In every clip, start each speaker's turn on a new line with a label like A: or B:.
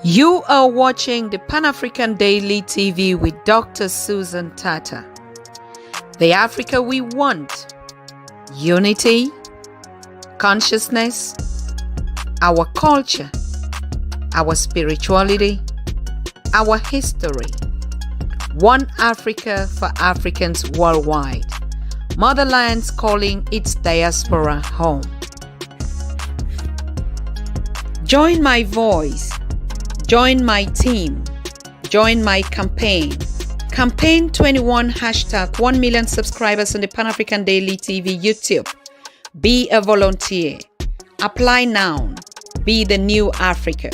A: You are watching the Pan-African Daily TV with Dr. Susan Tatah. The Africa we want: unity, consciousness, our culture, our spirituality, our history. One Africa for Africans worldwide. Motherlands calling its diaspora home. Join my voice. Join my team. Join my campaign. Campaign 21 hashtag 1 million subscribers on the Pan-African Daily TV YouTube. Be a volunteer. Apply now. Be the new Africa.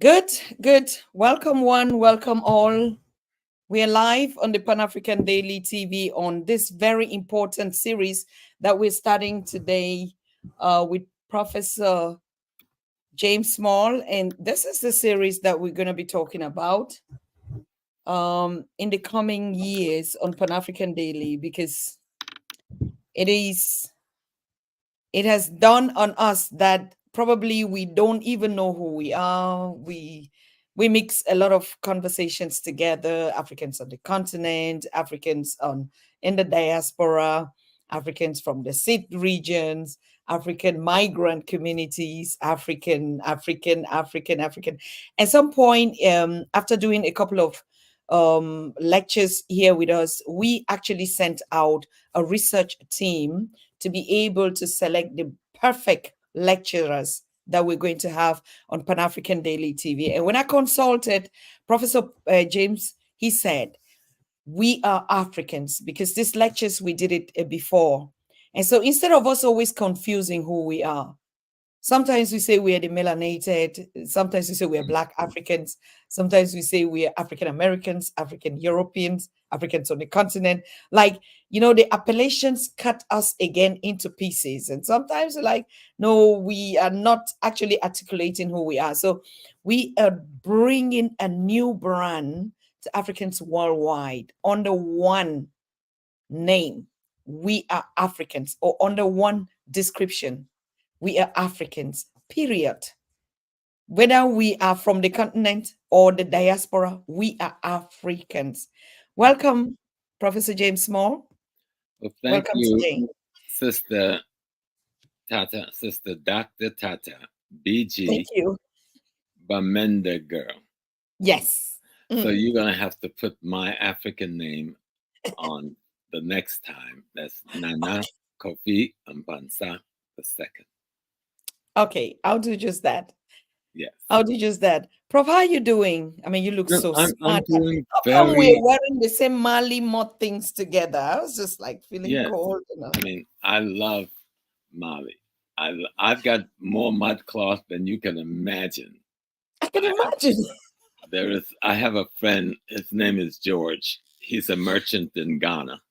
A: Good. Welcome one, welcome all. We are live on the Pan-African Daily TV on this very important series that we're starting today with Professor James Small. And this is the series that we're going to be talking about in the coming years on Pan-African Daily, because it has dawned on us that probably we don't even know who we are. We mix a lot of conversations together: Africans on the continent, Africans in the diaspora, Africans from the SIT regions, African migrant communities, African. At some point, after doing a couple of lectures here with us, we actually sent out a research team to be able to select the perfect lecturers that we're going to have on Pan-African Daily TV. And when I consulted Professor James, he said, we are Africans, because these lectures, we did it before. And so instead of us always confusing who we are, sometimes we say we are the melanated, sometimes we say we are Black Africans, sometimes we say we are African Americans, African Europeans, Africans on the continent. Like, the appellations cut us again into pieces. And sometimes we're like, no, we are not actually articulating who we are. So we are bringing a new brand to Africans worldwide under one name. We are Africans, or under one description. We are Africans, period. Whether we are from the continent or the diaspora, we are Africans. Welcome, Professor James Small.
B: Well, thank
A: Welcome
B: you,
A: today.
B: Sister Tatah, Sister Dr. Tatah, BG,
A: Thank you.
B: Bamenda girl.
A: Yes.
B: So you're going to have to put my African name on the next time. That's Nana Kofi Mpansa II.
A: Okay, I'll do just that.
B: Yes.
A: I'll do just that. Prof, how are you doing? I mean, you look so
B: I'm
A: smart.
B: doing
A: How come we're wearing the same Mali mod things together? I was just like feeling cold.
B: I mean, I love Mali. I've got more mud cloth than you can imagine.
A: I can imagine.
B: I have a friend, his name is George. He's a merchant in Ghana.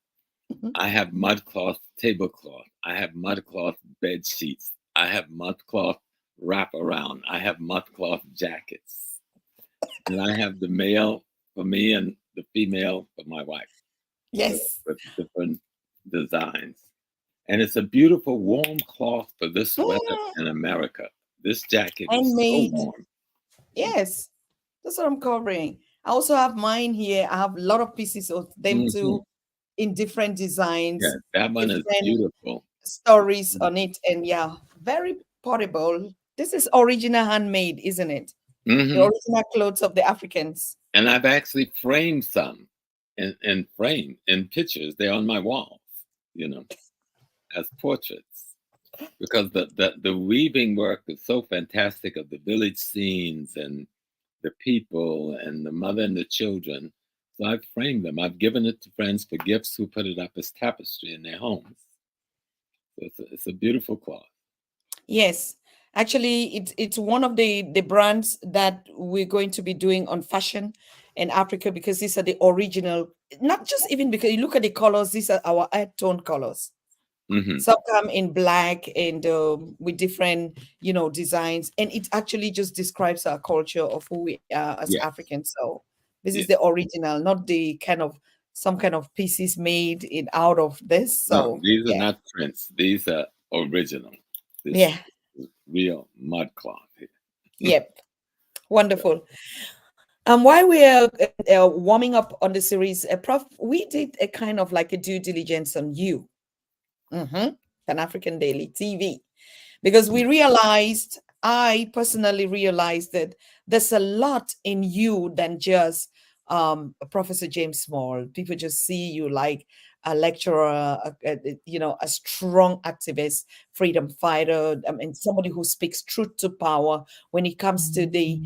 B: I have mud cloth tablecloth. I have mud cloth bed sheets. I have mud cloth wrap around. I have mud cloth jackets. And I have the male for me and the female for my wife.
A: Yes.
B: With different designs. And it's a beautiful warm cloth for this weather in America. This jacket is so warm.
A: Yes, that's what I'm covering. I also have mine here. I have a lot of pieces of them too, in different designs.
B: Yeah, that one is beautiful.
A: Stories on it, and very portable. This is original handmade, isn't it? The original clothes of the Africans.
B: And I've actually framed some in pictures. They're on my walls, as portraits, because the weaving work is so fantastic of the village scenes and the people and the mother and the children. So I've framed them. I've given it to friends for gifts who put it up as tapestry in their homes. So it's a beautiful cloth.
A: Yes, actually, it's one of the brands that we're going to be doing on fashion in Africa, because these are the original. Not just even because you look at the colors; these are our earth tone colors. Some come in black and with different, designs, and it actually just describes our culture of who we are as Africans. So this is the original, not the kind of some kind of pieces made out of this. So
B: no, these are not prints; these are original. This
A: Yeah.
B: real mud cloth here.
A: Yep. Wonderful. While we are warming up on the series, Prof, we did a kind of like a due diligence on you, Pan African Daily TV, because we realized, I personally realized that there's a lot in you than just Professor James Small. People just see you like a lecturer, a strong activist, freedom fighter, I mean, somebody who speaks truth to power when it comes to the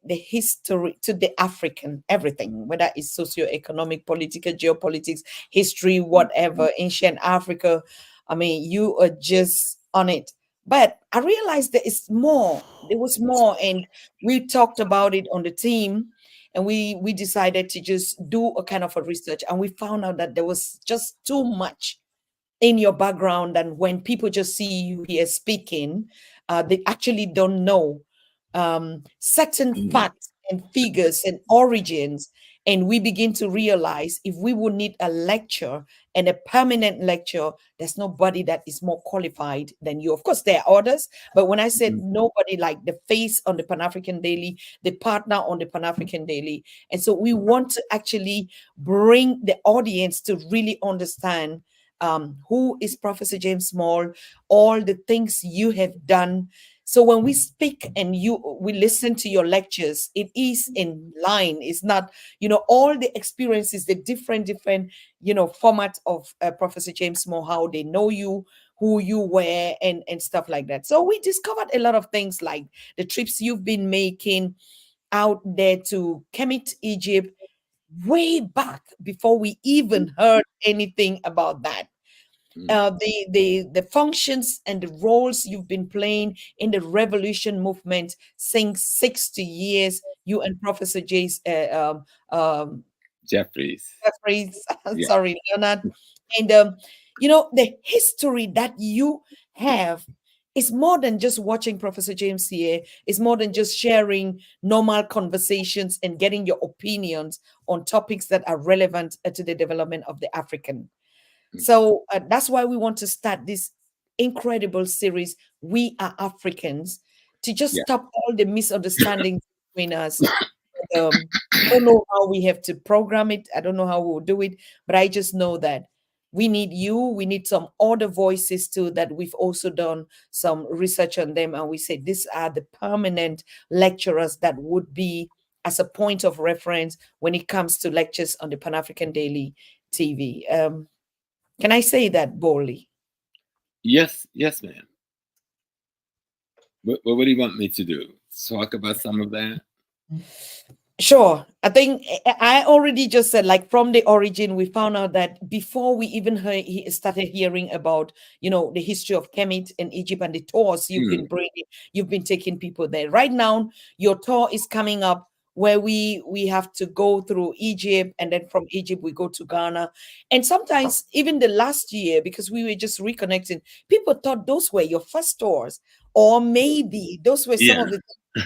A: history, to the African everything, whether it's socio-economic, political, geopolitics, history, whatever, ancient Africa. I mean, you are just on it. But I realized there is more. There was more, and we talked about it on the team, and we decided to just do a kind of a research, and we found out that there was just too much in your background, and when people just see you here speaking, they actually don't know certain facts and figures and origins. And we begin to realize if we would need a lecture and a permanent lecture, there's nobody that is more qualified than you. Of course, there are others, but when I said nobody, like the face on the Pan African Daily, the partner on the Pan African Daily. And so we want to actually bring the audience to really understand who is Professor James Small, all the things you have done. So when we speak and we listen to your lectures, it is in line. It's not, all the experiences, the different, format of Professor James Small, how they know you, who you were, and stuff like that. So we discovered a lot of things like the trips you've been making out there to Kemet, Egypt, way back before we even heard anything about that. The functions and the roles you've been playing in the revolution movement since 60 years, you and Professor
B: Jeffries.
A: Jeffries,
B: Yeah.
A: sorry, Leonard. And the history that you have is more than just watching Professor James here. It's more than just sharing normal conversations and getting your opinions on topics that are relevant to the development of the African. So that's why we want to start this incredible series, We Are Africans, to just
B: Yeah.
A: stop all the misunderstandings between us. I don't know how we have to program it. I don't know how we'll do it, but I just know that we need you. We need some other voices too, that we've also done some research on them. And we say these are the permanent lecturers that would be as a point of reference when it comes to lectures on the Pan African Daily TV. Can I say that boldly?
B: Yes, ma'am. What do you want me to do? Talk about some of that?
A: Sure. I think I already just said, like, from the origin, we found out that before we even started hearing about, the history of Kemet and Egypt and the tours you've been bringing, you've been taking people there. Right now, your tour is coming up where we have to go through Egypt, and then from Egypt we go to Ghana. And sometimes even the last year, because we were just reconnecting, people thought those were your first tours, or maybe those were some
B: Yeah.
A: of the,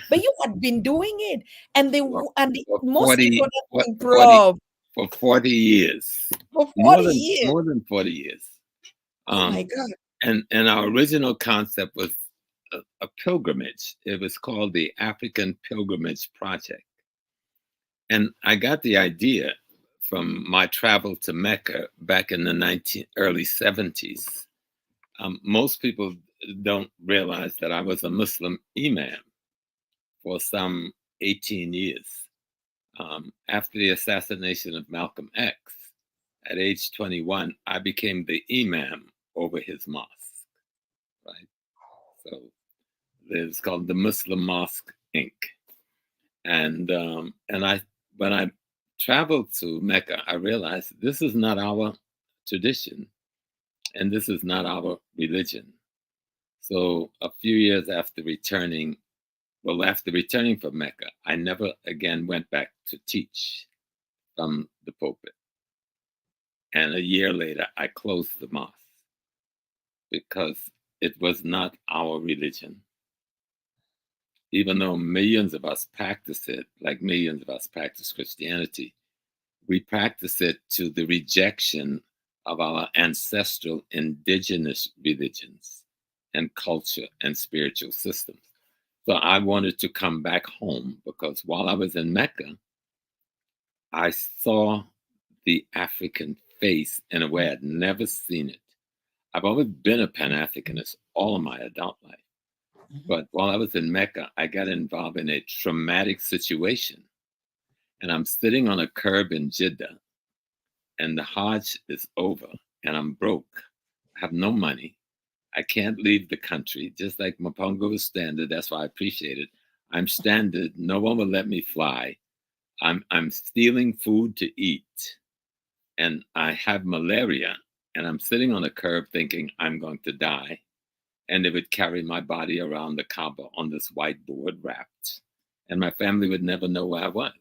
A: but you had been doing it, and the
B: For
A: most
B: 40,
A: important
B: what,
A: thing,
B: 40,
A: Prof,
B: for 40 years.
A: for 40
B: More
A: years.
B: than 40 years.
A: Oh my God.
B: And our original concept was a pilgrimage. It was called the African Pilgrimage Project. And I got the idea from my travel to Mecca back in the early 70s. Most people don't realize that I was a Muslim imam for some 18 years. After the assassination of Malcolm X, at age 21, I became the imam over his mosque, right? So it's called the Muslim Mosque Inc. And when I traveled to Mecca, I realized this is not our tradition, and this is not our religion. So a few years after returning from Mecca, I never again went back to teach from the pulpit. And a year later, I closed the mosque because it was not our religion. Even though millions of us practice it, like millions of us practice Christianity, we practice it to the rejection of our ancestral indigenous religions and culture and spiritual systems. So I wanted to come back home because while I was in Mecca, I saw the African face in a way I'd never seen it. I've always been a Pan Africanist all of my adult life. But while I was in Mecca, I got involved in a traumatic situation. And I'm sitting on a curb in Jeddah, and the Hajj is over, and I'm broke. I have no money. I can't leave the country, just like Mapongo was standard. That's why I appreciate it. I'm standard. No one will let me fly. I'm stealing food to eat, and I have malaria, and I'm sitting on a curb thinking I'm going to die. And they would carry my body around the Kaaba on this whiteboard wrapped, and my family would never know where I was.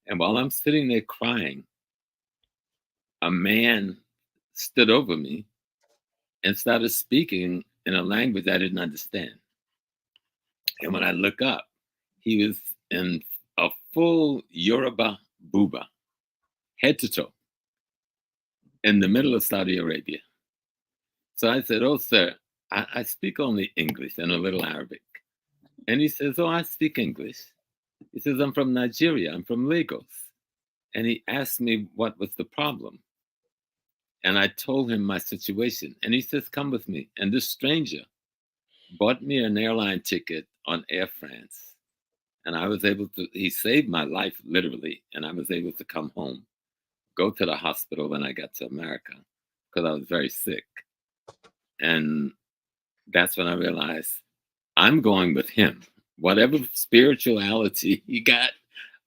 B: And while I'm sitting there crying, a man stood over me and started speaking in a language I didn't understand. And when I look up, he was in a full Yoruba buba, head to toe, in the middle of Saudi Arabia. So I said, "Oh, sir, I speak only English and a little Arabic." And he says, "Oh, I speak English." He says, "I'm from Nigeria. I'm from Lagos." And he asked me what was the problem. And I told him my situation. And he says, "Come with me." And this stranger bought me an airline ticket on Air France. And I was able to, he saved my life literally. And I was able to come home, go to the hospital when I got to America because I was very sick. And that's when I realized I'm going with him. Whatever spirituality he got,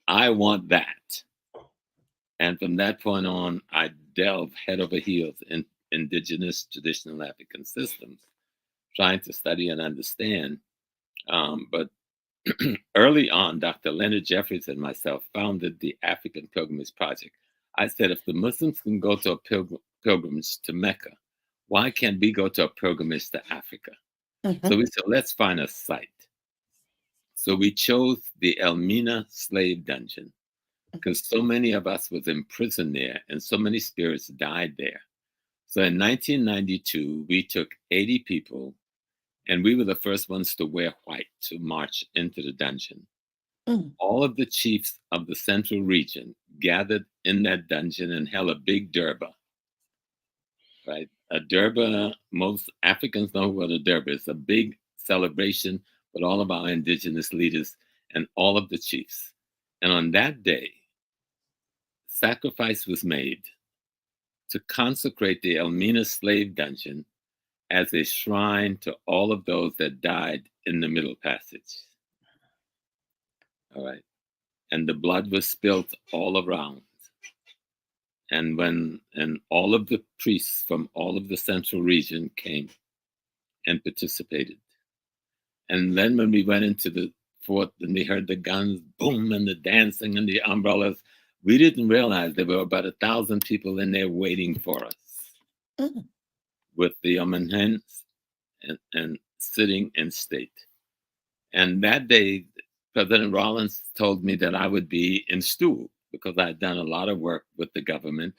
B: I want that. And from that point on, I delved head over heels in indigenous traditional African systems, trying to study and understand. But early on, Dr. Leonard Jeffries and myself founded the African Pilgrimage Project. I said, if the Muslims can go to a pilgrimage to Mecca, why can't we go to a pilgrimage to Africa? So we said, let's find a site. So we chose the Elmina slave dungeon because so many of us was imprisoned there and so many spirits died there. So in 1992, we took 80 people and we were the first ones to wear white to march into the dungeon. All of the chiefs of the central region gathered in that dungeon and held a big durbar, right? A durbar, most Africans know what a durbar is, a big celebration with all of our indigenous leaders and all of the chiefs. And on that day, sacrifice was made to consecrate the Elmina slave dungeon as a shrine to all of those that died in the Middle Passage. All right. And the blood was spilt all around. And all of the priests from all of the central region came and participated. And then when we went into the fort and we heard the guns boom and the dancing and the umbrellas, we didn't realize there were about 1,000 people in there waiting for us with the hands and sitting in state. And that day, President Rollins told me that I would be in stool because I had done a lot of work with the government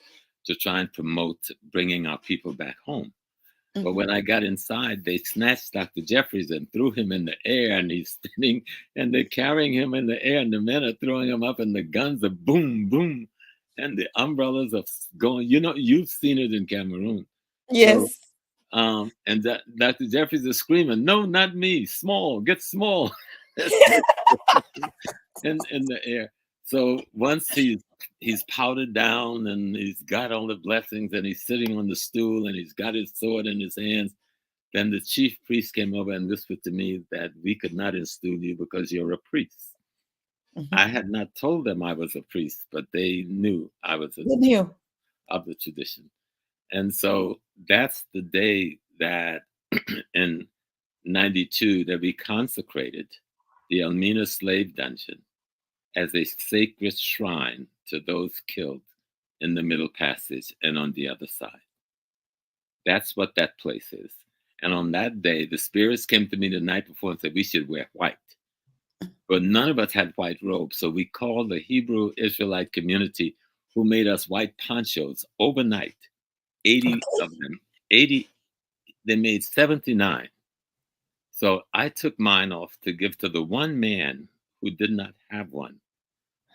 B: to try and promote bringing our people back home. But when I got inside, they snatched Dr. Jeffries and threw him in the air, and he's spinning, and they're carrying him in the air, and the men are throwing him up, and the guns are boom, boom, and the umbrellas are going. You know, you've seen it in Cameroon. So,
A: Yes.
B: and Dr. Jeffries is screaming, "No, not me! Small, get small!" in the air. So once he's powdered down and he's got all the blessings and he's sitting on the stool and he's got his sword in his hands, then the chief priest came over and whispered to me that we could not install you because you're a priest. I had not told them I was a priest, but they knew I was
A: They knew.
B: of the tradition. And so that's the day that in 92 that we consecrated the Elmina slave dungeon as a sacred shrine to those killed in the Middle Passage and on the other side. That's what that place is. And on that day, the spirits came to me the night before and said we should wear white. But none of us had white robes. So we called the Hebrew Israelite community who made us white ponchos overnight. 80 of them. 80, they made 79. So I took mine off to give to the one man who did not have one,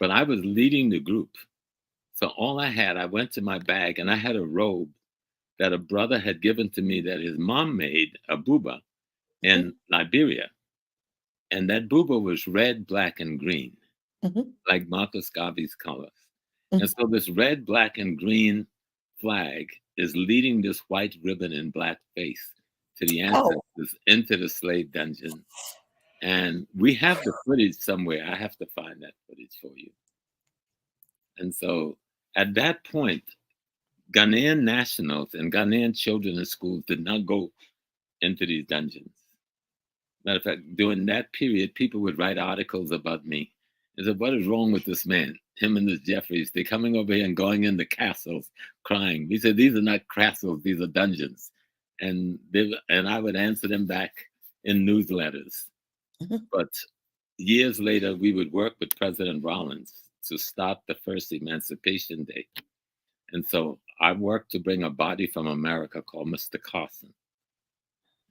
B: but I was leading the group. So all I had, I went to my bag and I had a robe that a brother had given to me that his mom made, a buba,
A: Mhm,
B: in Liberia. And that buba was red, black, and green,
A: mhm,
B: like Marcus Garvey's colors. And
A: mhm.
B: so this red, black, and green flag is leading this white ribbon and black face to the
A: Oh,
B: ancestors into the slave dungeon. And we have the footage somewhere. I have to find that footage for you. And so at that point, Ghanaian nationals and Ghanaian children in schools did not go into these dungeons. Matter of fact, during that period, people would write articles about me and said, "What is wrong with this man? Him and this Jeffries, they're coming over here and going into castles crying." We said, "These are not castles, these are dungeons." And I would answer them back in newsletters.
A: mhm.
B: But years later, we would work with President Rollins to start the first Emancipation Day. And so I worked to bring a body from America called Mr. Carson.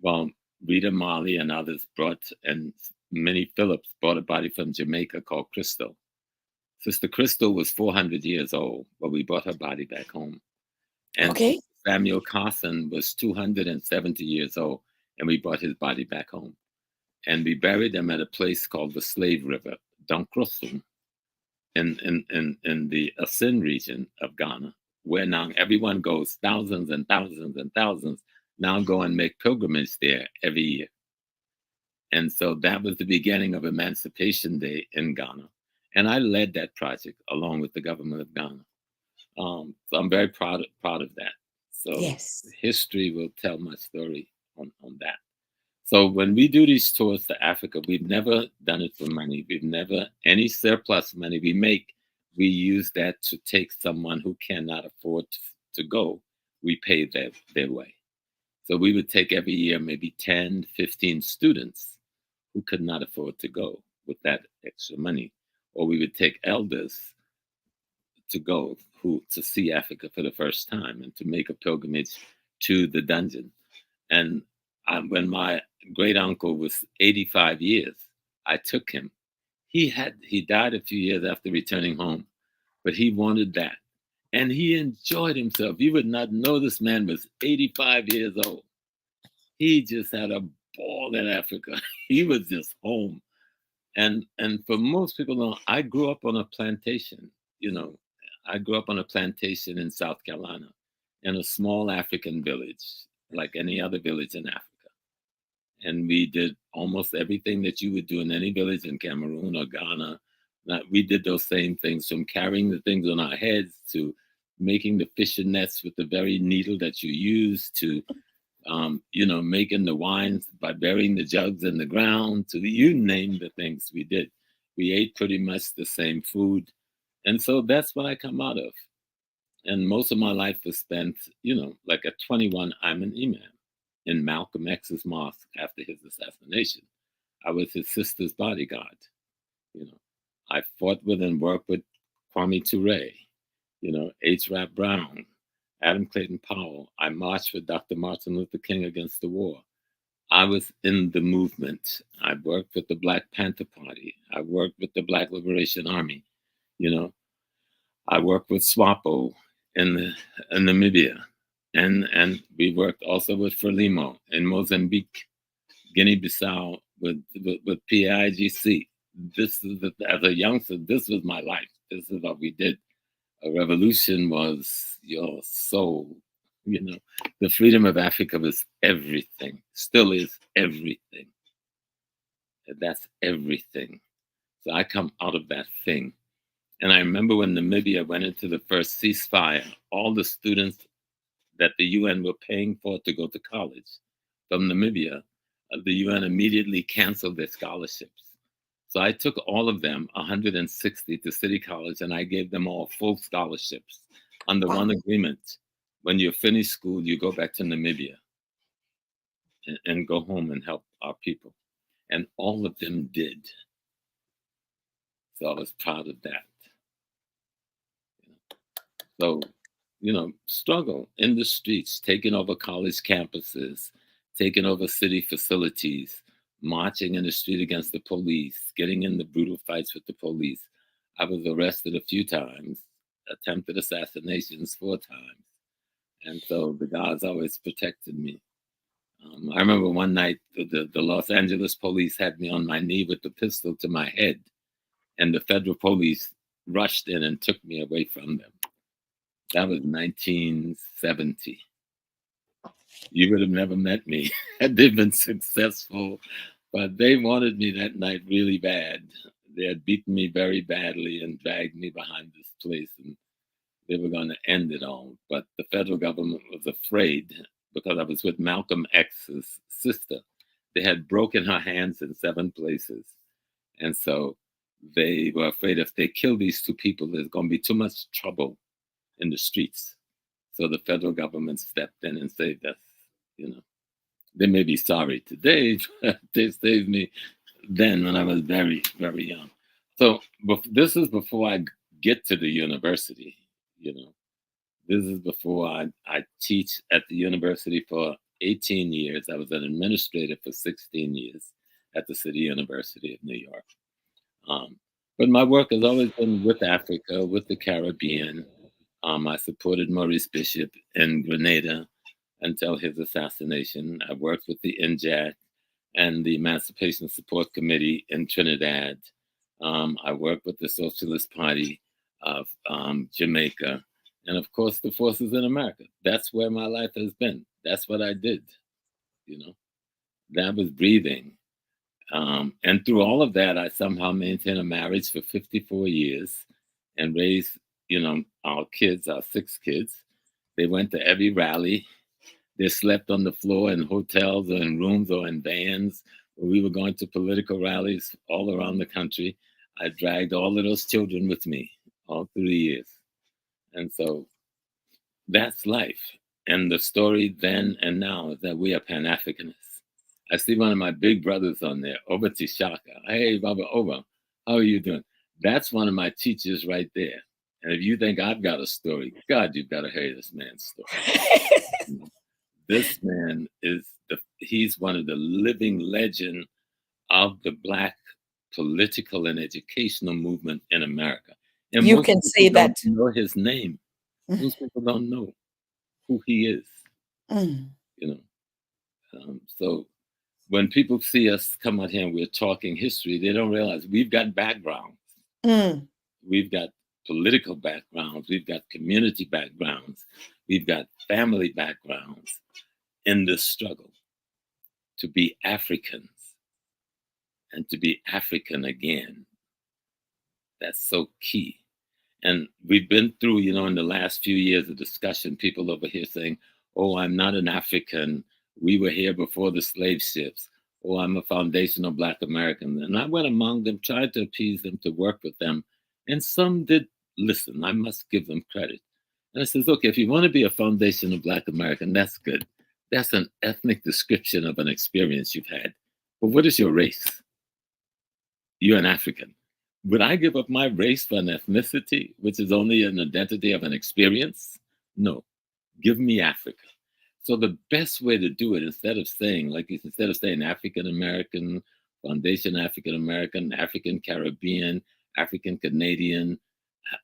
B: Well, Rita Marley and others brought, and Minnie Phillips brought a body from Jamaica called Crystal. Sister Crystal was 400 years old, but we brought her body back home. And
A: Okay.
B: Samuel Carson was 270 years old, and we brought his body back home. And we buried him at a place called the Slave River, Donkrosum, in the Asin region of Ghana, where now everyone goes, thousands and thousands and thousands now go and make pilgrimage there every year. And so that was the beginning of Emancipation Day in Ghana. And I led that project along with the government of Ghana. So I'm very proud of that. So
A: Yes.
B: history will tell my story on that. So when we do these tours to Africa, we've never done it for money. We've never, any surplus money we make, we use that to take someone who cannot afford to go. We pay their way. So we would take every year maybe 10, 15 students who could not afford to go with that extra money. Or we would take elders to go who to see Africa for the first time and to make a pilgrimage to the dungeon. And when my great uncle was 85 years, I took him. He died a few years after returning home, but he wanted that. And he enjoyed himself. You would not know this man was 85 years old. He just had a ball in Africa. He was just home. And for most people, know, I grew up on a plantation. You know, I grew up on a plantation in South Carolina, in a small African village, like any other village in Africa. And we did almost everything that you would do in any village in Cameroon or Ghana. We did those same things, from carrying the things on our heads to making the fishing nets with the very needle that you use to making the wines by burying the jugs in the ground. To you name the things we did. We ate pretty much the same food. And so that's what I come out of. And most of my life was spent, like at 21, I'm an imam in Malcolm X's mosque after his assassination. I was his sister's bodyguard. You know, I fought with and worked with Kwame Ture, H. Rap Brown, Adam Clayton Powell. I marched with Dr. Martin Luther King against the war. I was in the movement. I worked with the Black Panther Party. I worked with the Black Liberation Army. You know, I worked with SWAPO in Namibia, and we worked also with Frelimo in Mozambique, Guinea-Bissau with PIGC. As a youngster, this was my life. This is what we did. A revolution was your soul. The freedom of Africa was everything. Still is everything. That's everything. So I come out of that thing. And I remember when Namibia went into the first ceasefire, all the students that the UN were paying for to go to college from Namibia, the UN immediately canceled their scholarships. So I took all of them, 160, to City College, and I gave them all full scholarships under one
A: Wow.
B: agreement. When you finish school, you go back to Namibia and go home and help our people. And all of them did. So I was proud of that. So, struggle in the streets, taking over college campuses, taking over city facilities, marching in the street against the police, getting in the brutal fights with the police. I was arrested a few times, attempted assassinations 4 times. And so the gods always protected me. I remember one night the Los Angeles police had me on my knee with the pistol to my head, and the federal police rushed in and took me away from them. That was 1970. You would have never met me had they been successful, but they wanted me that night really bad. They had beaten me very badly and dragged me behind this place, and they were going to end it all. But the federal government was afraid because I was with Malcolm X's sister. They had broken her hands in 7 places. And so they were afraid if they kill these 2 people, there's going to be too much trouble in the streets. So the federal government stepped in and saved us. You know, they may be sorry today, but they saved me then when I was very, very young. So this is before I get to the university. You know, this is before I teach at the university for 18 years. I was an administrator for 16 years at the City University of New York. But my work has always been with Africa, with the Caribbean. I supported Maurice Bishop in Grenada until his assassination. I worked with the NJAC and the Emancipation Support Committee in Trinidad. I worked with the Socialist Party of Jamaica, and of course the forces in America. That's where my life has been. That's what I did. You know, that was breathing. And through all of that, I somehow maintained a marriage for 54 years and raised, our kids, our 6 kids. They went to every rally. They slept on the floor in hotels or in rooms or in vans. We were going to political rallies all around the country. I dragged all of those children with me all through the years. And so that's life. And the story then and now is that we are Pan-Africanists. I see one of my big brothers on there, Oba Tishaka. Hey, Baba Oba, how are you doing? That's one of my teachers right there. And if you think I've got a story, God, you've got to hear this man's story. This man he's one of the living legend of the Black political and educational movement in America. And
A: You
B: most
A: can
B: people
A: say
B: don't
A: that.
B: know his name. Most people don't know who he is. So when people see us come out here and we're talking history, they don't realize we've got backgrounds. We've got political backgrounds. We've got community backgrounds. We've got family backgrounds in this struggle to be Africans and to be African again. That's so key. And we've been through, in the last few years of discussion, people over here saying, oh, I'm not an African. We were here before the slave ships. Oh, I'm a foundational Black American. And I went among them, tried to appease them, to work with them. And some did listen. I must give them credit. And I says, okay, if you want to be a foundational Black American, that's good. That's an ethnic description of an experience you've had. But what is your race? You're an African. Would I give up my race for an ethnicity, which is only an identity of an experience? No. Give me Africa. So the best way to do it, instead of saying African American, Foundation African American, African Caribbean, African Canadian,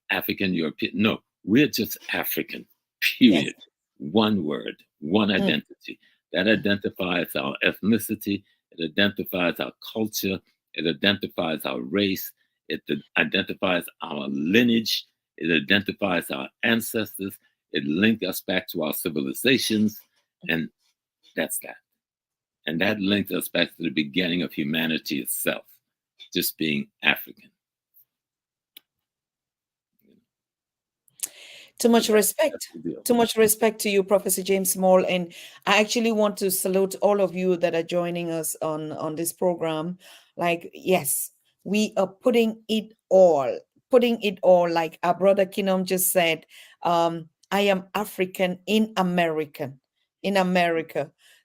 B: African European, no, we're just African, period. Yes. One word, one identity. That identifies our ethnicity, it identifies our culture, it identifies our race, it identifies our lineage, it identifies our ancestors, it links us back to our civilizations, and that's that. And that links us back to the beginning of humanity itself, just being African.
A: Too much respect. Too much respect to you, Professor James Small. And I actually want to salute all of you that are joining us on this program. Like, yes, we are putting it all, like our brother Kinom just said, I am African in America.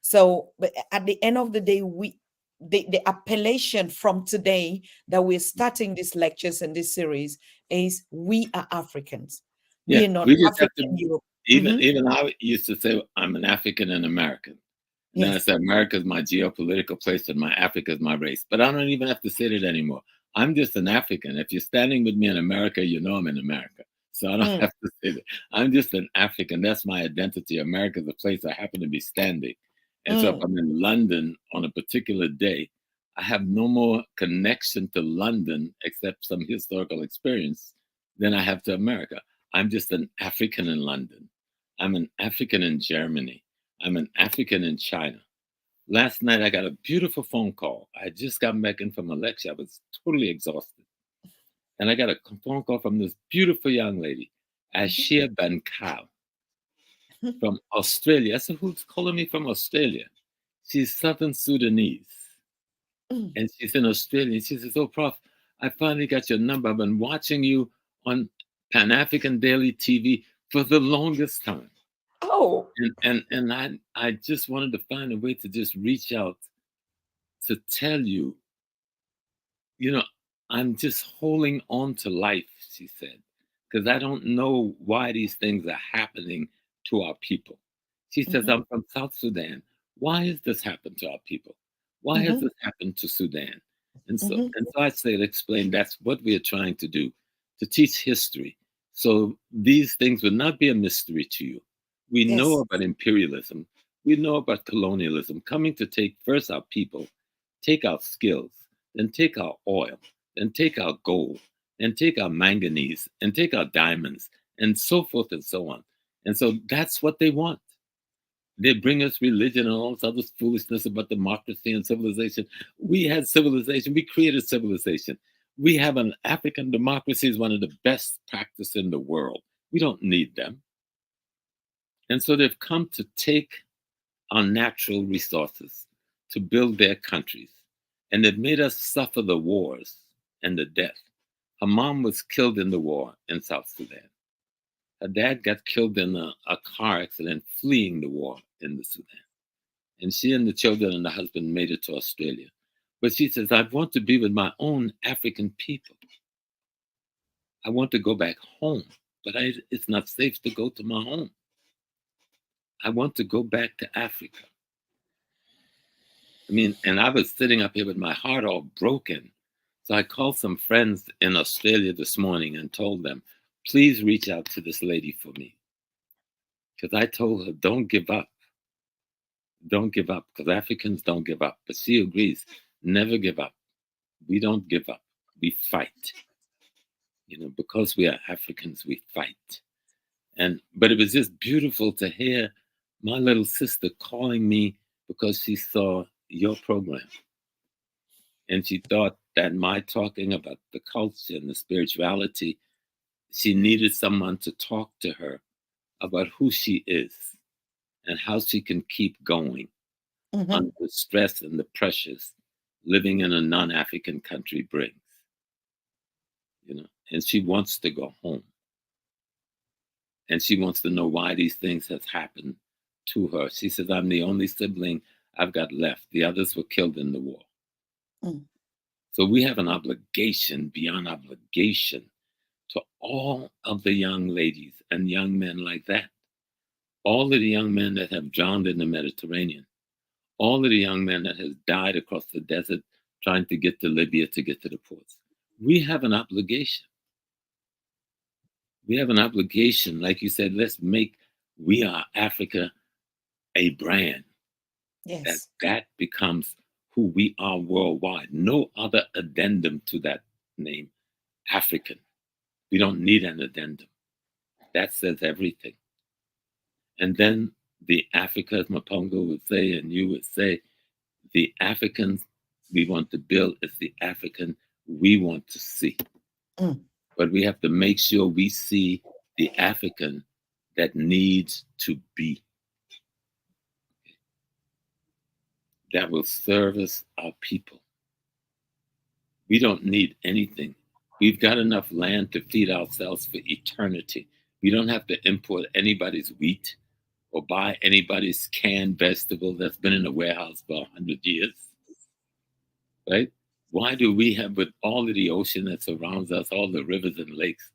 A: So but at the end of the day, the appellation from today that we're starting these lectures and this series is we are Africans.
B: Yeah,
A: we are not
B: we just
A: African
B: have to,
A: Europe.
B: even I used to say I'm an African and American. And then I
A: Yes.
B: said, America is my geopolitical place and my Africa is my race. But I don't even have to say that anymore. I'm just an African. If you're standing with me in America, you know I'm in America. So I don't
A: Mm,
B: have to say that. I'm just an African. That's my identity. America is the place I happen to be standing. And so if
A: mm.
B: I'm in London on a particular day, I have no more connection to London except some historical experience than I have to America. I'm just an African in London. I'm an African in Germany. I'm an African in China. Last night, I got a beautiful phone call. I had just gotten back in from a lecture. I was totally exhausted. And I got a phone call from this beautiful young lady, Ashia Bankal from Australia. I said, who's calling me from Australia? She's Southern Sudanese.
A: Mm.
B: And she's in Australia. And she says, oh, Prof, I finally got your number. I've been watching you on Pan African Daily TV for the longest time.
A: Oh.
B: And I just wanted to find a way to just reach out to tell you, you know, I'm just holding on to life, she said, because I don't know why these things are happening to our people. She says,
A: Mhm,
B: I'm from South Sudan. Why has this happened to our people? Why has
A: mhm,
B: this happened to Sudan? And so,
A: mhm.
B: and so I said, explain that's what we are trying to do, to teach history. So these things will not be a mystery to you. We know
A: Yes.
B: about imperialism. We know about colonialism coming to take first our people, take our skills, then take our oil, then take our gold, and take our manganese, and take our diamonds, and so forth and so on. And so that's what they want. They bring us religion and all this other foolishness about democracy and civilization. We had civilization. We created civilization. We have an African democracy is one of the best practice in the world. We don't need them. And so they've come to take our natural resources to build their countries. And they've made us suffer the wars and the death. Her mom was killed in the war in South Sudan. Her dad got killed in a car accident fleeing the war in the Sudan. And she and the children and the husband made it to Australia. But she says, I want to be with my own African people. I want to go back home, but it's not safe to go to my home. I want to go back to Africa. I mean, and I was sitting up here with my heart all broken. So I called some friends in Australia this morning and told them, please reach out to this lady for me. Because I told her, don't give up. Don't give up. Because Africans don't give up. But she agrees, never give up. We don't give up. We fight. Because we are Africans, we fight. But it was just beautiful to hear my little sister calling me because she saw your program. And she thought that my talking about the culture and the spirituality, she needed someone to talk to her about who she is and how she can keep going
A: Mhm.
B: under the stress and the pressures living in a non-African country brings. And she wants to go home. And she wants to know why these things have happened to her. She says, I'm the only sibling I've got left. The others were killed in the war.
A: Mm.
B: So we have an obligation beyond obligation to all of the young ladies and young men like that. All of the young men that have drowned in the Mediterranean. All of the young men that have died across the desert trying to get to Libya to get to the ports. We have an obligation. We have an obligation, like you said, let's make We Are Africa a brand
A: Yes.
B: that becomes who we are worldwide. No other addendum to that name, African. We don't need an addendum. That says everything. And then the Africa, as Mapongo would say, and you would say, the Africans we want to build is the African we want to see.
A: Mm.
B: But we have to make sure we see the African that needs to be, that will service our people. We don't need anything. We've got enough land to feed ourselves for eternity. We don't have to import anybody's wheat or buy anybody's canned vegetable that's been in a warehouse for 100 years, right? Why do we have, with all of the ocean that surrounds us, all the rivers and lakes,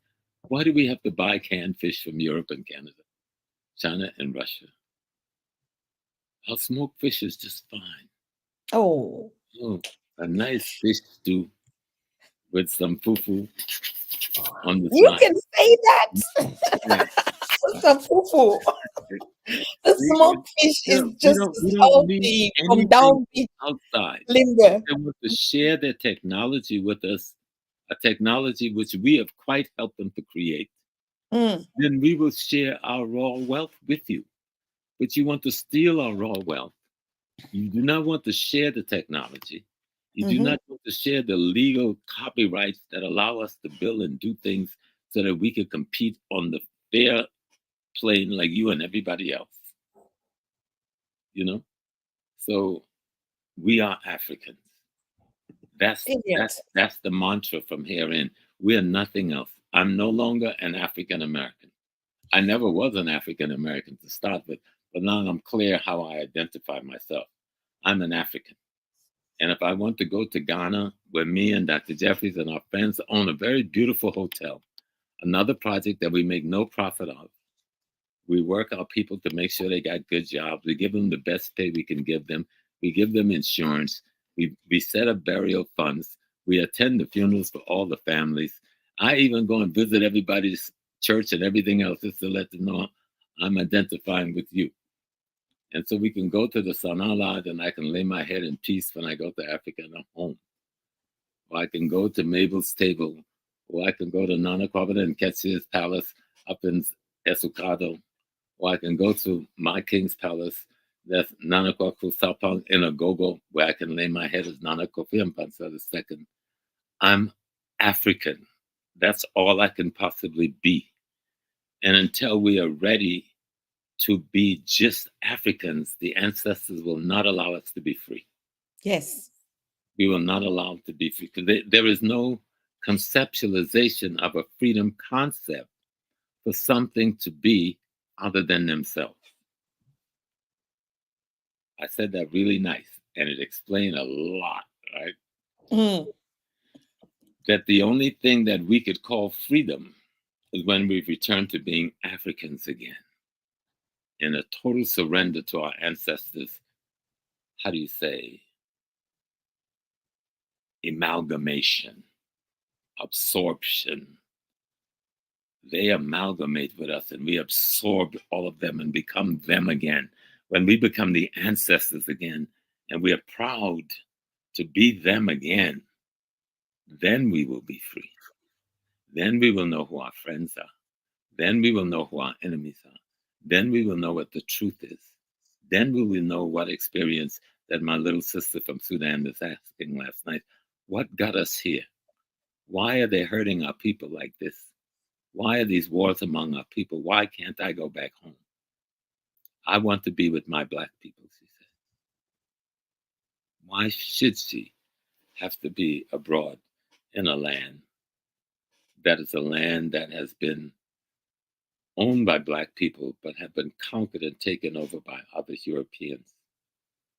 B: why do we have to buy canned fish from Europe and Canada, China and Russia? Our smoked fish is just fine.
A: Oh,
B: Oh, a nice fish stew with some fufu on the
A: you
B: side.
A: can say that.
B: Yeah.
A: Some fufu. The
B: We,
A: smoked fish
B: yeah,
A: is just
B: we
A: as
B: don't need
A: healthy from
B: anything
A: downbeat
B: outside. If
A: limber.
B: they want to share their technology with us, a technology which we have quite helped them to create,
A: Mm,
B: then we will share our raw wealth with you. But you want to steal our raw wealth. You do not want to share the technology. You do
A: hmm
B: not want to share the legal copyrights that allow us to build and do things so that we can compete on the fair plane like you and everybody else. You know? So we are Africans. That's
A: Period.
B: that's the mantra from here in. We are nothing else. I'm no longer an African American. I never was an African American to start with, but now I'm clear how I identify myself. I'm an African. And if I want to go to Ghana, where me and Dr. Jeffries and our friends own a very beautiful hotel, another project that we make no profit of, we work our people to make sure they got good jobs. We give them the best pay we can give them. We give them insurance. We set up burial funds. We attend the funerals for all the families. I even go and visit everybody's church and everything else just to let them know I'm identifying with you. And so we can go to the Sana Lodge and I can lay my head in peace when I go to Africa and I'm home. Or I can go to Mabel's Table. Or I can go to Nana Kwabena and Ketchia's Palace up in Esukado, or I can go to my king's palace, that's Nanakwa Sapang in Agogo, where I can lay my head as Nana Kofi Mpansa II. I'm African. That's all I can possibly be. And until we are ready to be just Africans, the ancestors will not allow us to be free.
A: Yes.
B: We will not allow them to be free because there is no conceptualization of a freedom concept for something to be other than themselves. I said that really nice, and it explained a lot, right?
A: Mm,
B: That the only thing that we could call freedom is when we return to being Africans again, in a total surrender to our ancestors. How do you say? Amalgamation, absorption. They amalgamate with us, and we absorb all of them and become them again. When we become the ancestors again, and we are proud to be them again, then we will be free. Then we will know who our friends are. Then we will know who our enemies are. Then we will know what the truth is. Then we will know what experience that my little sister from Sudan was asking last night. What got us here? Why are they hurting our people like this? Why are these wars among our people? Why can't I go back home? I want to be with my black people, she said. Why should she have to be abroad in a land that is a land that has been owned by black people, but have been conquered and taken over by other Europeans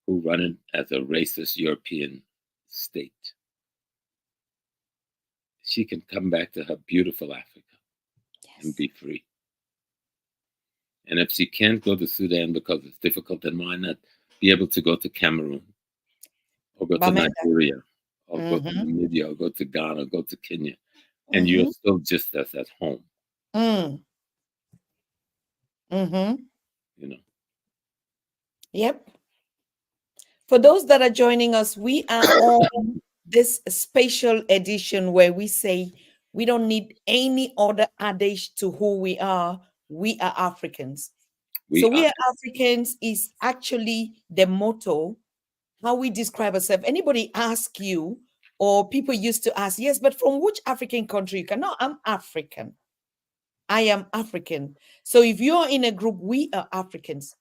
B: who run it as a racist European state? She can come back to her beautiful Africa and
A: yes.
B: be free. And if she can't go to Sudan because it's difficult, then why not be able to go to Cameroon or go to
A: Bamenda.
B: Nigeria or go to
A: Mm-hmm.
B: Namibia or go to Ghana or go to Kenya, and you're
A: Mm-hmm.
B: still just as at home,
A: Mm. Mm-hmm.
B: you know.
A: Yep. For those that are joining us, we are on this special edition where we say we don't need any other adage to who we are. We are Africans.
B: We
A: So,
B: are
A: we are Africans is actually the motto, how we describe ourselves. Anybody ask you, or people used to ask, yes, but from which African country you can? No, I'm African. I am African. So, if you're in a group, we are Africans.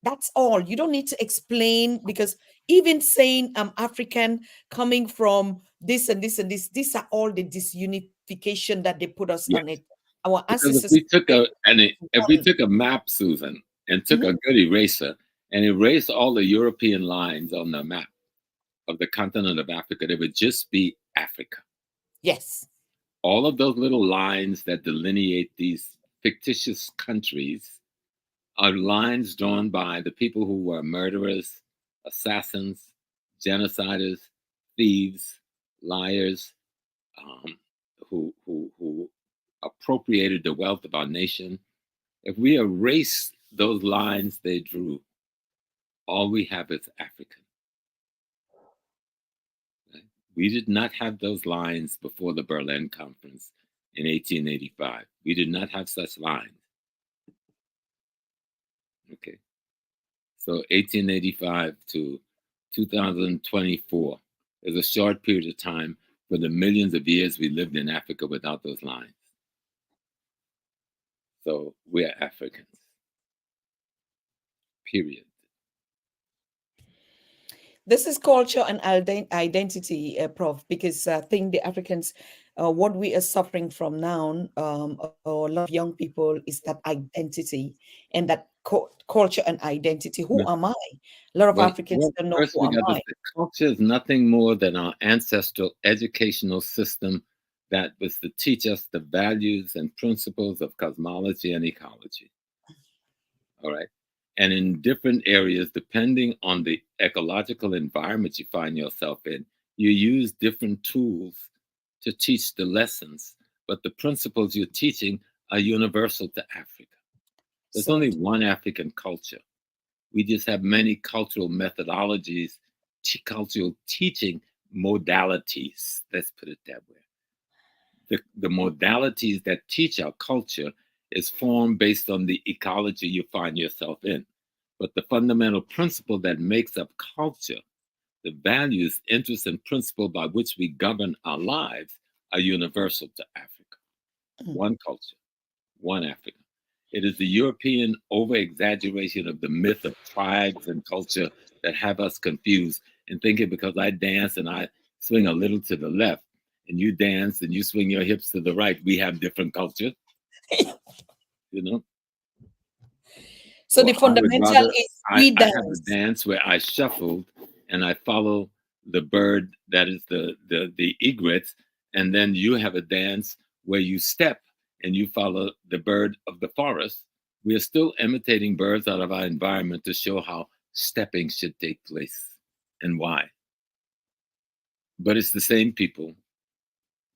A: That's all. You don't need to explain because even saying I'm African, coming from this and this and this, these are all the disunification that they put us
B: yes.
A: on it. Our
B: Because
A: ancestors
B: if we
A: one.
B: took a map, Susan, and took
A: Mhm.
B: a good eraser and erased all the European lines on the map of the continent of Africa, there would just be Africa.
A: Yes.
B: All of those little lines that delineate these fictitious countries are lines drawn by the people who were murderers, assassins, genociders, thieves, liars, um, who appropriated the wealth of our nation. If we erase those lines they drew, all we have is African. Right? We did not have those lines before the Berlin Conference in 1885. We did not have such lines. Okay. So 1885 to 2024 is a short period of time for the millions of years we lived in Africa without those lines. So we are Africans. Period.
A: This is culture and identity, Prof, because I think the Africans, what we are suffering from now, or a lot of young people, is that identity and that culture and identity. Who
B: Yeah.
A: am I? A lot of Africans
B: Well,
A: don't know
B: first
A: who
B: we
A: am
B: got to
A: I.
B: say culture is nothing more than our ancestral educational system that was to teach us the values and principles of cosmology and ecology. All right. And in different areas, depending on the ecological environment you find yourself in, you use different tools to teach the lessons. But the principles you're teaching are universal to Africa. There's
A: So
B: only
A: true.
B: one African culture. We just have many cultural methodologies, cultural teaching modalities. Let's put it that way. The modalities that teach our culture is formed based on the ecology you find yourself in. But the fundamental principle that makes up culture, the values, interests, and principle by which we govern our lives are universal to Africa.
A: Mm.
B: One culture, one Africa. It is the European over exaggeration of the myth of tribes and culture that have us confused and thinking because I dance and I swing a little to the left and you dance and you swing your hips to the right, we have different culture, you know?
A: So
B: Or
A: the
B: I would
A: fundamental
B: rather,
A: is
B: I,
A: we
B: I have a
A: dance.
B: dance where I shuffled and I follow the bird that is the egret, and then you have a dance where you step and you follow the bird of the forest. We are still imitating birds out of our environment to show how stepping should take place and why. But it's the same people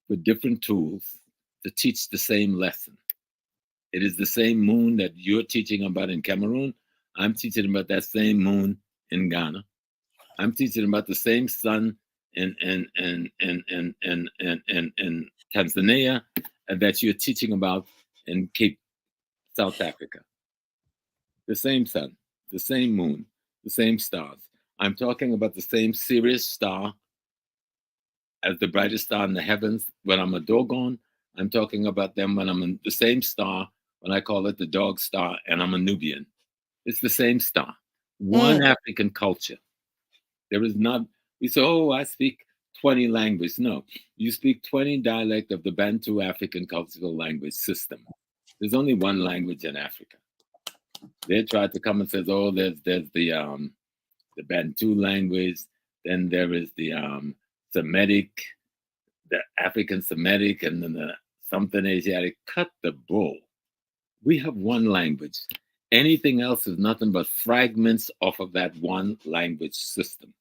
B: with different tools to teach the same lesson. It is the same moon that you're teaching about in Cameroon. I'm teaching about that same moon in Ghana. I'm teaching about the same sun in Tanzania that you're teaching about in Cape South Africa. The same sun, the same moon, the same stars. I'm talking about the same Sirius star as the brightest star in the heavens when I'm a Dogon. I'm talking about them when I'm in the same star when I call it the dog star and I'm a Nubian. It's the same star. One
A: Mm.
B: African culture. There is not, we say, oh, I speak 20 languages. No, you speak 20 dialect of the Bantu African cultural language system. There's only one language in Africa. They tried to come and says, oh, there's the Bantu language, then there is the Semitic, the African Semitic, and then the something Asiatic. Cut the bull. We have one language. Anything else is nothing but fragments off of that one language system.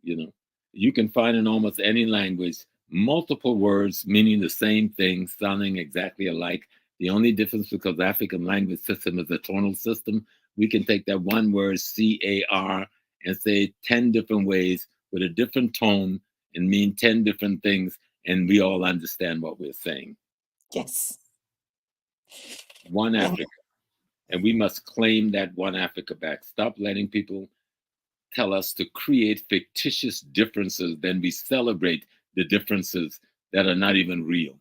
B: You know, you can find in almost any language multiple words meaning the same thing, sounding exactly alike. The only difference, because the African language system is a tonal system, we can take that one word CAR and say 10 different ways with a different tone and mean 10 different things, and we all understand what we're saying.
A: Yes.
B: One
A: Yeah.
B: Africa. And we must claim that one Africa back. Stop letting people tell us to create fictitious differences, then we celebrate the differences that are not even real.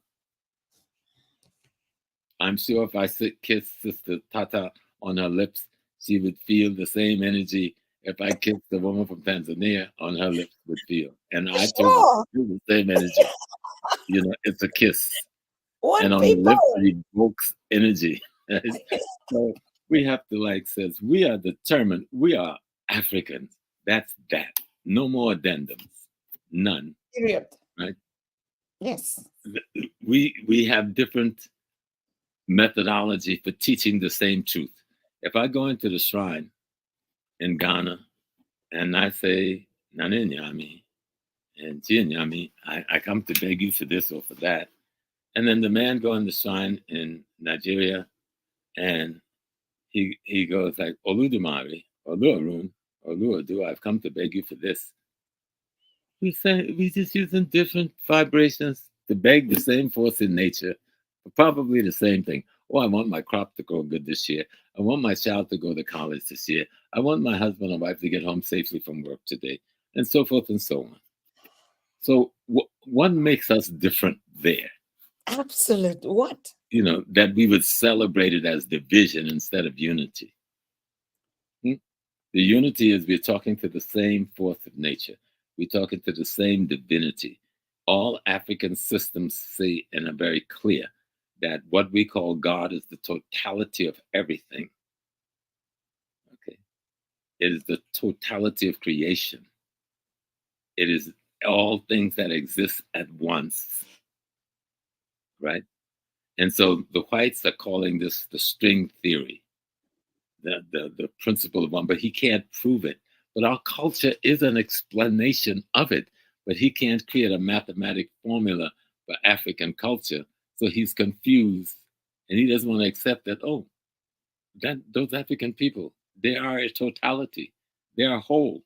B: I'm sure if I kiss Sister Tatah on her lips, she would feel the same energy if I kissed the woman from Tanzania on her lips would feel. And I too would
A: Sure.
B: feel the same energy. You know, it's a kiss. And
A: One
B: on the lips
A: people.
B: it evokes energy. So we have to like says we are determined, we are Africans. That's that. No more addendums. None.
A: Period.
B: Right?
A: Yes.
B: We have different methodology for teaching the same truth. If I go into the shrine in Ghana and I say, Naninyami and Jinyami, I come to beg you for this or for that. And then the man go in the shrine in Nigeria and he goes like, Oludumare, Oluorun, Oluodu, I've come to beg you for this. We just using different vibrations to beg the same force in nature for probably the same thing. Oh, I want my crop to grow good this year. I want my child to go to college this year. I want my husband or wife to get home safely from work today, and so forth and so on. So, what makes us different there?
A: Absolute. What?
B: That we would celebrate it as division instead of unity. Hmm? The unity is we're talking to the same force of nature. We're talking to the same divinity. All African systems see and are very clear that what we call God is the totality of everything. Okay. It is the totality of creation. It is all things that exist at once. Right? And so the whites are calling this the string theory, the principle of one, but he can't prove it. But our culture is an explanation of it, but he can't create a mathematic formula for African culture. So he's confused and he doesn't want to accept that, those African people, they are a totality. They are whole.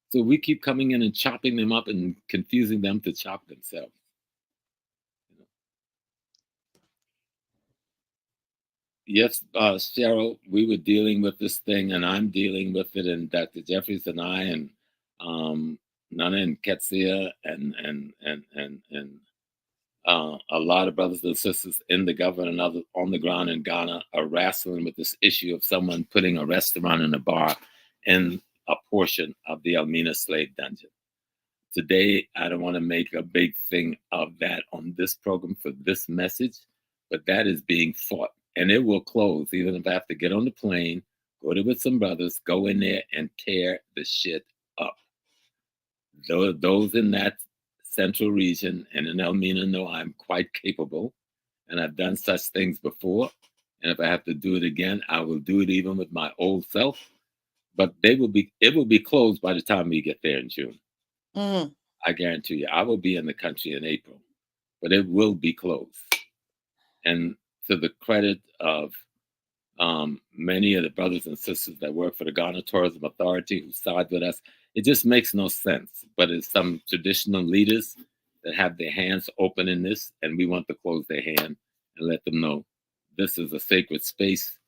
B: So we keep coming in and chopping them up and confusing them to chop themselves. Yes, Cheryl, we were dealing with this thing, and I'm dealing with it, and Dr. Jeffries and I, and Nana and Ketsia, and a lot of brothers and sisters in the government and others on the ground in Ghana are wrestling with this issue of someone putting a restaurant and a bar in a portion of the Elmina slave dungeon. Today, I don't want to make a big thing of that on this program for this message, but that is being fought. And it will close, even if I have to get on the plane, go there with some brothers, go in there and tear the shit up. Those in that central region and in Elmina know I'm quite capable, and I've done such things before. And if I have to do it again, I will do it even with my old self. But it will be closed by the time we get there in June.
A: Mm.
B: I guarantee you, I will be in the country in April, but it will be closed. And to the credit of many of the brothers and sisters that work for the Ghana Tourism Authority who side with us, it just makes no sense. But it's some traditional leaders that have their hands open in this, and we want to close their hand and let them know this is a sacred space.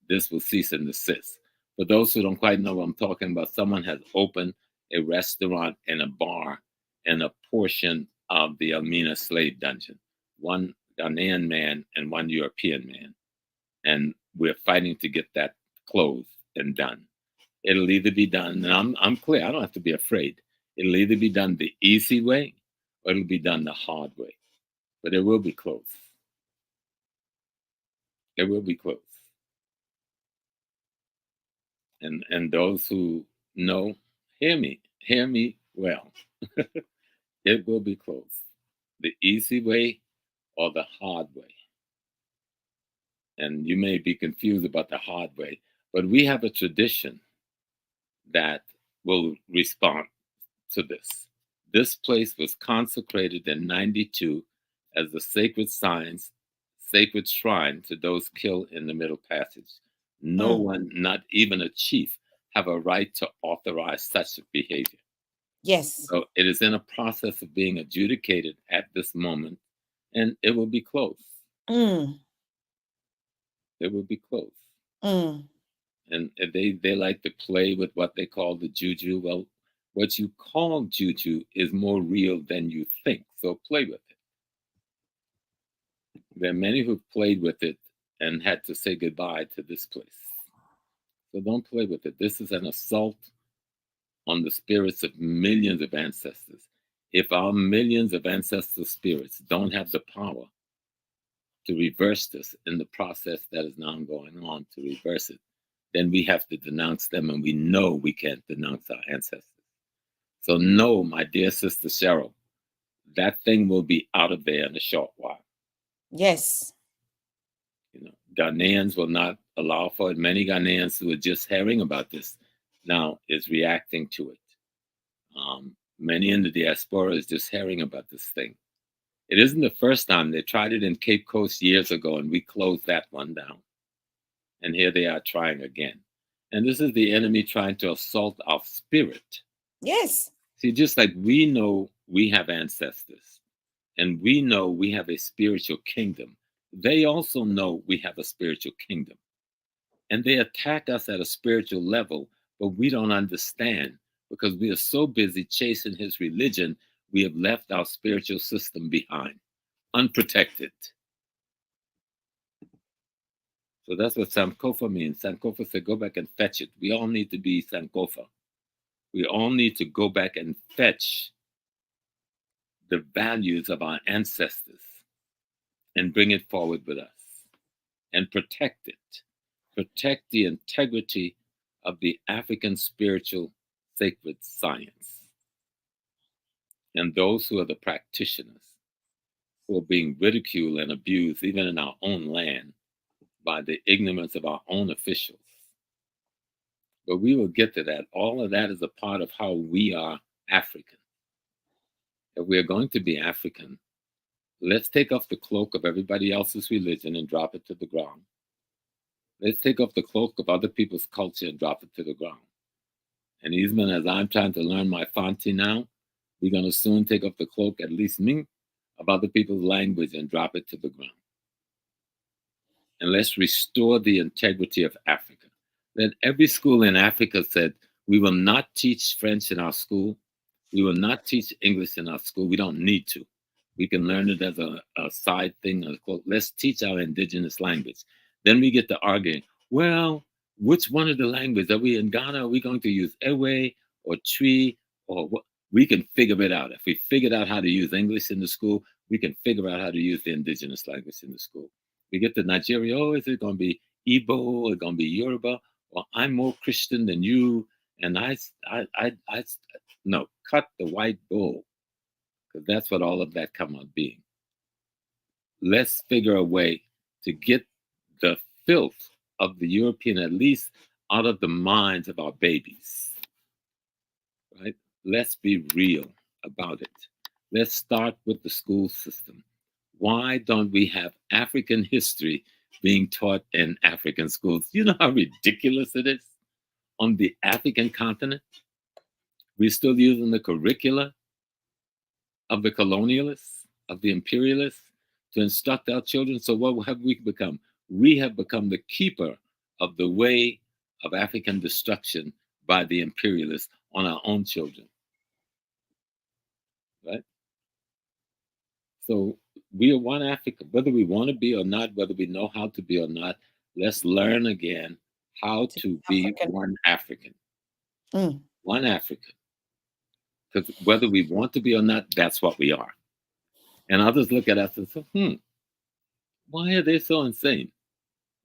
B: This will cease and desist. For those who don't quite know what I'm talking about, someone has opened a restaurant and a bar in a portion of the Elmina slave dungeon. One Ghanaian man and one European man. And we're fighting to get that closed and done. It'll either be done, and I'm clear, I don't have to be afraid. It'll either be done the easy way or it'll be done the hard way. But it will be closed. It will be closed. And those who know, hear me well. It will be closed. The easy way or the hard way. And you may be confused about the hard way, but we have a tradition that will respond to this. This place was consecrated in 92 as the sacred shrine to those killed in the Middle Passage. No one, not even a chief, have a right to authorize such behavior.
A: Yes.
B: So it is in a process of being adjudicated at this moment, and it will be closed.
A: Mm.
B: It will be closed.
A: Mm.
B: And they like to play with what they call the juju. Well, what you call juju is more real than you think. So play with it. There are many who've played with it and had to say goodbye to this place. So don't play with it. This is an assault on the spirits of millions of ancestors. If our millions of ancestral spirits don't have the power to reverse this in the process that is now going on to reverse it, then we have to denounce them, and we know we can't denounce our ancestors. So no, my dear sister Cheryl, that thing will be out of there in a short while.
A: Yes.
B: Ghanaians will not allow for it. Many Ghanaians who are just hearing about this now is reacting to it. Many in the diaspora is just hearing about this thing. It isn't the first time. They tried it in Cape Coast years ago, and we closed that one down. And here they are trying again. And this is the enemy trying to assault our spirit.
A: Yes.
B: See, just like we know we have ancestors, and we know we have a spiritual kingdom, they also know we have a spiritual kingdom. And they attack us at a spiritual level, but we don't understand because we are so busy chasing his religion, we have left our spiritual system behind, unprotected. So that's what Sankofa means. Sankofa said, go back and fetch it. We all need to be Sankofa. We all need to go back and fetch the values of our ancestors and bring it forward with us and protect it. Protect the integrity of the African spiritual sacred science. And those who are the practitioners, who are being ridiculed and abused, even in our own land, by the ignorance of our own officials. But we will get to that. All of that is a part of how we are African. If we are going to be African, let's take off the cloak of everybody else's religion and drop it to the ground. Let's take off the cloak of other people's culture and drop it to the ground. And even as I'm trying to learn my Fanti now, we're going to soon take off the cloak, at least me, of other people's language and drop it to the ground. And let's restore the integrity of Africa. Then every school in Africa said, we will not teach French in our school. We will not teach English in our school. We don't need to. We can learn it as a side thing. Let's teach our indigenous language. Then we get to arguing, well, which one of the languages? Are we in Ghana? Are we going to use Ewe or Twi or what? We can figure it out. If we figured out how to use English in the school, we can figure out how to use the indigenous language in the school. We get to Nigeria, oh, is it going to be Igbo? Is it going to be Yoruba? Well, I'm more Christian than you. And no, cut the white bull. Because that's what all of that come out being. Let's figure a way to get the filth of the European, at least out of the minds of our babies, right? Let's be real about it. Let's start with the school system. Why don't we have African history being taught in African schools? You know how ridiculous it is? On the African continent, we're still using the curricula of the colonialists, of the imperialists, to instruct our children. So what have we become? We have become the keeper of the way of African destruction by the imperialists on our own children, right? So we are one Africa, whether we want to be or not, whether we know how to be or not. Let's learn again how to be
A: African.
B: one African. One African. Because whether we want to be or not, that's what we are. And others look at us and say, why are they so insane?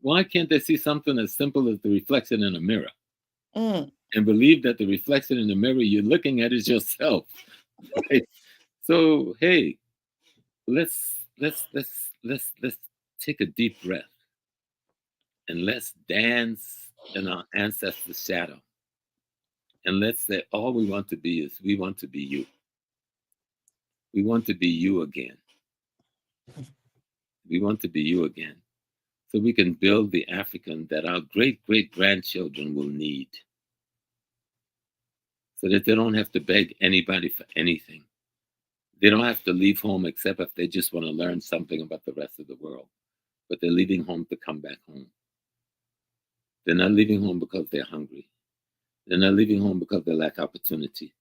B: Why can't they see something as simple as the reflection in a mirror and believe that the reflection in the mirror you're looking at is yourself? Right? So hey, let's take a deep breath and let's dance in our ancestors' shadow. And let's say all we want to be is we want to be you. We want to be you again. We want to be you again. So we can build the African that our great-great-grandchildren will need. So that they don't have to beg anybody for anything. They don't have to leave home except if they just want to learn something about the rest of the world. But they're leaving home to come back home. They're not leaving home because they're hungry. They're not leaving home because they lack opportunity.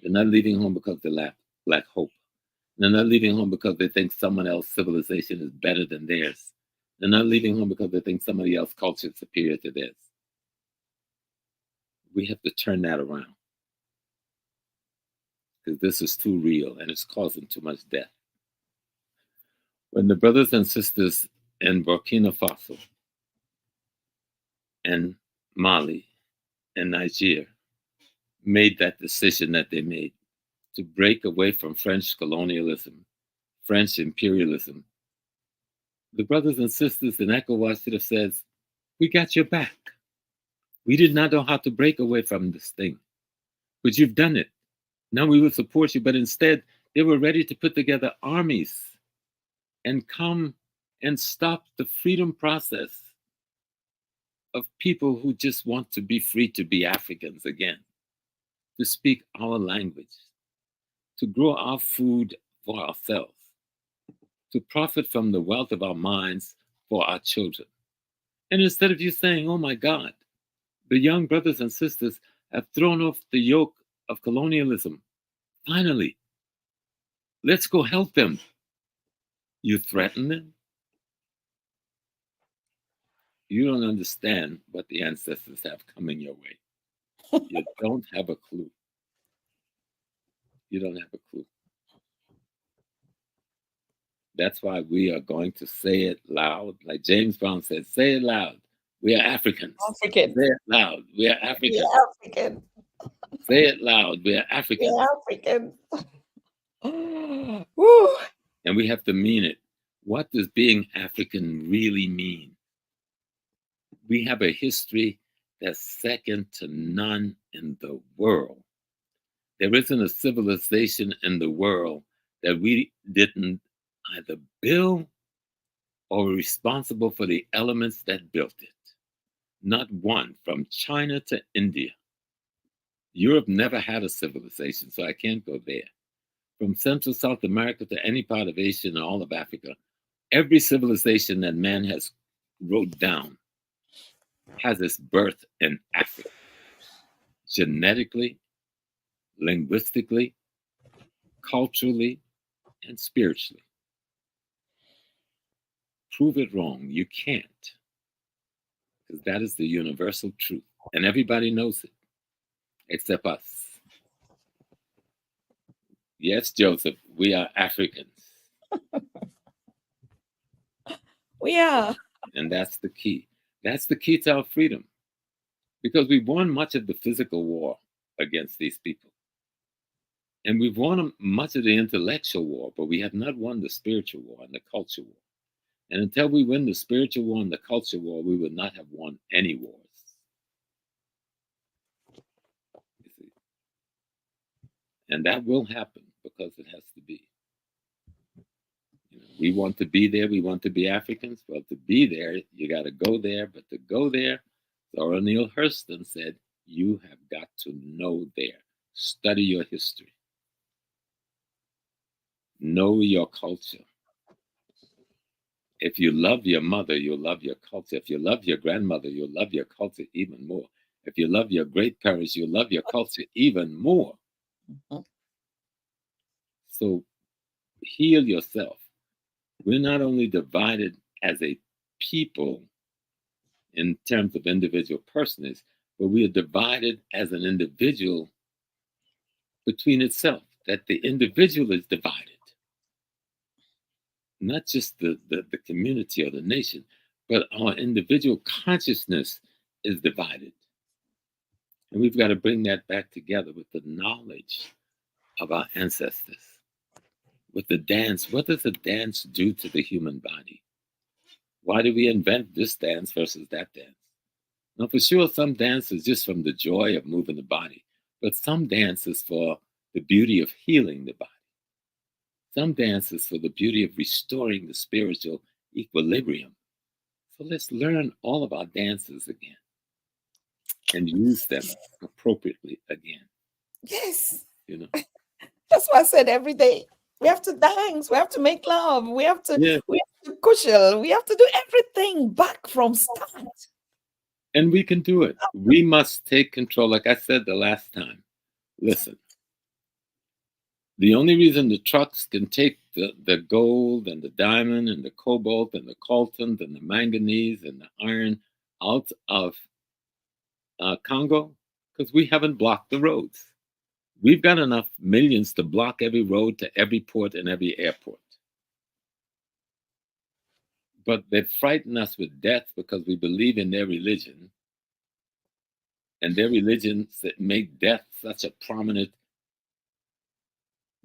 B: They're not leaving home because they lack hope. They're not leaving home because they think someone else's civilization is better than theirs. They're not leaving home because they think somebody else's culture is superior to theirs. We have to turn that around. Because this is too real and it's causing too much death. When the brothers and sisters in Burkina Faso and Mali and Niger made that decision that they made to break away from French colonialism, French imperialism, the brothers and sisters in ECOWAS should have said, we got your back. We did not know how to break away from this thing, but you've done it. Now we will support you. But instead, they were ready to put together armies and come and stop the freedom process of people who just want to be free to be Africans again, to speak our language, to grow our food for ourselves, to profit from the wealth of our minds for our children. And instead of you saying, oh my God, the young brothers and sisters have thrown off the yoke of colonialism. Finally, let's go help them. You threaten them? You don't understand what the ancestors have coming your way. You don't have a clue. You don't have a clue. That's why we are going to say it loud. Like James Brown said, say it loud. We are Africans.
A: African.
B: Say it loud. We are Africans.
A: We are African.
B: Say it loud. We are Africans.
A: We are African. Woo.
B: And we have to mean it. What does being African really mean? We have a history that's second to none in the world. There isn't a civilization in the world that we didn't either build or were responsible for the elements that built it. Not one, from China to India. Europe never had a civilization, so I can't go there. From Central South America to any part of Asia and all of Africa, every civilization that man has wrote down has its birth in Africa. Genetically, linguistically, culturally, and spiritually. Prove it wrong. You can't. Because that is the universal truth. And everybody knows it, except us. Yes, Joseph, we are Africans.
A: We are.
B: And that's the key. That's the key to our freedom. Because we've won much of the physical war against these people. And we've won much of the intellectual war, but we have not won the spiritual war and the culture war. And until we win the spiritual war and the culture war, we would not have won any wars. You see? And that will happen because it has to be. You know, we want to be there. We want to be Africans. Well, to be there, you got to go there. But to go there, Zora Neale Hurston said, you have got to know there. Study your history. Know your culture. If you love your mother, you'll love your culture. If you love your grandmother, you'll love your culture even more. If you love your great parents, you'll love your culture even more.
A: Mm-hmm.
B: So heal yourself. We're not only divided as a people in terms of individual personage, but we are divided as an individual between itself, that the individual is divided. Not just the community or the nation, but our individual consciousness is divided. And we've got to bring that back together with the knowledge of our ancestors. With the dance, what does a dance do to the human body? Why did we invent this dance versus that dance? Now, for sure, some dance is just from the joy of moving the body, but some dance is for the beauty of healing the body. Some dance is for the beauty of restoring the spiritual equilibrium. So let's learn all of our dances again and use them appropriately again.
A: Yes.
B: You know?
A: That's why I said every day we have to dance, we have to make love, we have to kushel, we have to do everything back from start.
B: And we can do it. We must take control. Like I said the last time, listen, the only reason the trucks can take the gold and the diamond and the cobalt and the coltan and the manganese and the iron out of Congo, because we haven't blocked the roads. We've got enough millions to block every road to every port and every airport. But they frighten us with death because we believe in their religion. And their religions that make death such a prominent,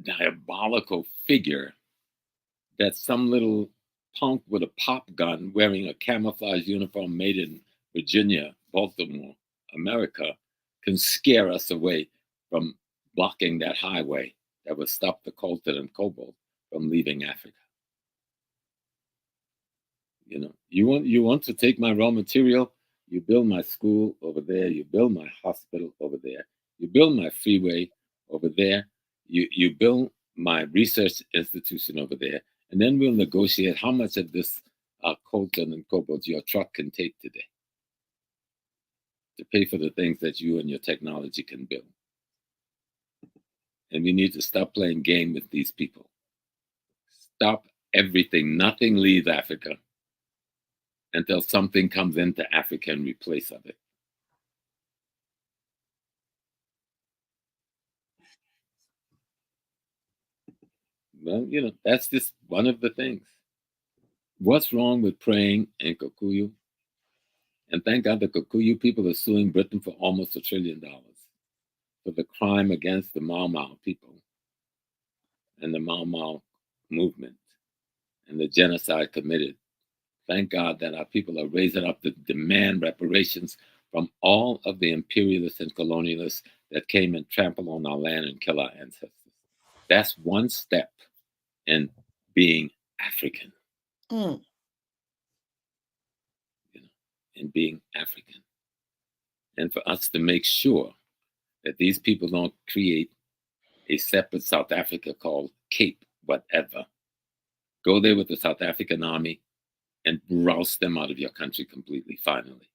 B: diabolical figure that some little punk with a pop gun wearing a camouflage uniform made in Virginia, Baltimore, America, can scare us away from blocking that highway that would stop the coltan and cobalt from leaving Africa. You want to take my raw material, you build my school over there, you build my hospital over there, you build my freeway over there, you build my research institution over there, and then we'll negotiate how much of this coltan and cobalt your truck can take today to pay for the things that you and your technology can build. And we need to stop playing game with these people. Stop everything. Nothing leaves Africa until something comes into Africa in replace of it. Well, that's just one of the things. What's wrong with praying in Kikuyu? And thank God the Kikuyu people are suing Britain for almost $1 trillion for the crime against the Mau Mau people and the Mau Mau movement and the genocide committed. Thank God that our people are raising up to demand reparations from all of the imperialists and colonialists that came and trampled on our land and kill our ancestors. That's one step in being African.
A: Mm.
B: In being African. And for us to make sure that these people don't create a separate South Africa called Cape whatever. Go there with the South African army and roust them out of your country completely, finally,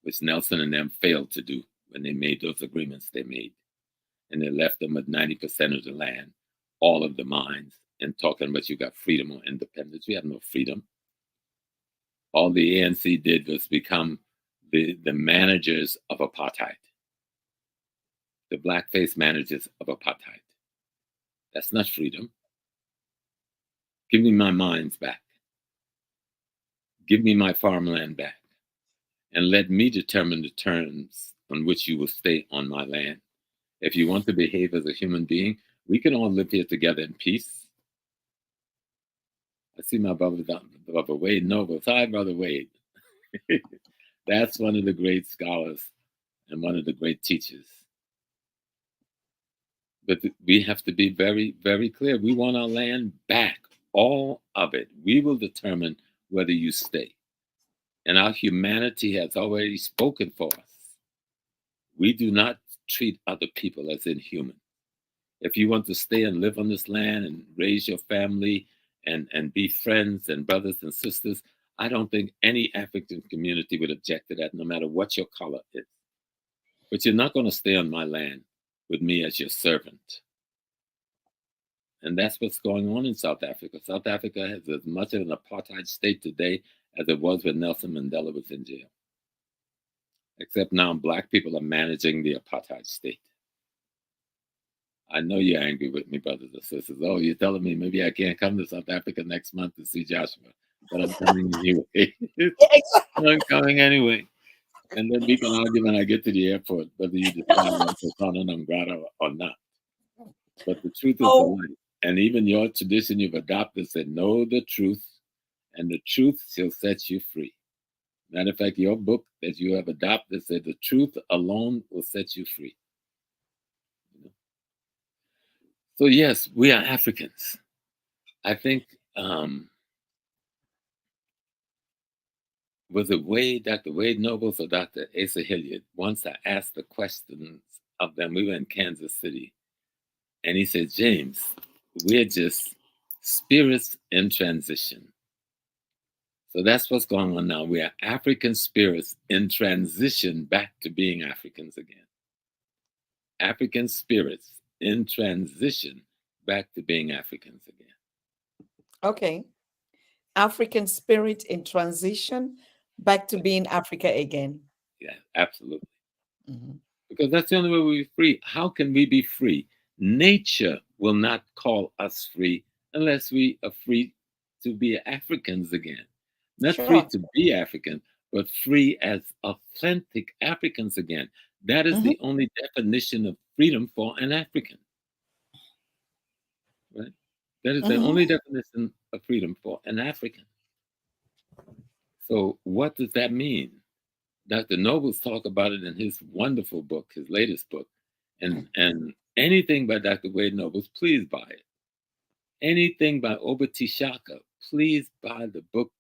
B: which Nelson and them failed to do when they made those agreements they made. And they left them with 90% of the land, all of the mines, and talking about you got freedom or independence. We have no freedom. All the ANC did was become the managers of apartheid, the blackface managers of apartheid. That's not freedom. Give me my mines back. Give me my farmland back. And let me determine the terms on which you will stay on my land. If you want to behave as a human being, we can all live here together in peace. I see my brother Wade Nobles. Hi, Brother Wade. That's one of the great scholars and one of the great teachers. But we have to be very, very clear. We want our land back, all of it. We will determine whether you stay. And our humanity has already spoken for us. We do not treat other people as inhuman. If you want to stay and live on this land and raise your family and be friends and brothers and sisters, I don't think any African community would object to that, no matter what your color is. But you're not going to stay on my land with me as your servant. And that's what's going on in South Africa. South Africa has as much of an apartheid state today as it was when Nelson Mandela was in jail. Except now Black people are managing the apartheid state. I know you're angry with me, brothers and sisters. Oh, you're telling me maybe I can't come to South Africa next month to see Joshua, but I'm coming anyway. I'm coming anyway. And then we can argue when I get to the airport whether you decide I'm persona non grata or not. But the truth is the light. And even your tradition you've adopted said, know the truth, and the truth shall set you free. Matter of fact, your book that you have adopted said the truth alone will set you free. So yes, we are Africans. I think was it Dr. Wade Nobles or Dr. Asa Hilliard? Once I asked the questions of them. We were in Kansas City, and he said, James, we're just spirits in transition. So that's what's going on now. We are African spirits in transition back to being Africans again. African spirits in transition back to being Africans again.
A: Okay. African spirit in transition back to being Africa again.
B: Yeah, absolutely. Mm-hmm. Because that's the only way we'll be free. How can we be free? Nature will not call us free unless we are free to be Africans again. Not free to be African, but free as authentic Africans again. That is the only definition of freedom for an African. Right? That is the only definition of freedom for an African. So what does that mean? Dr. Nobles talked about it in his wonderful book, his latest book. And anything by Dr. Wade Nobles, please buy it. Anything by Obati Shaka, please buy the book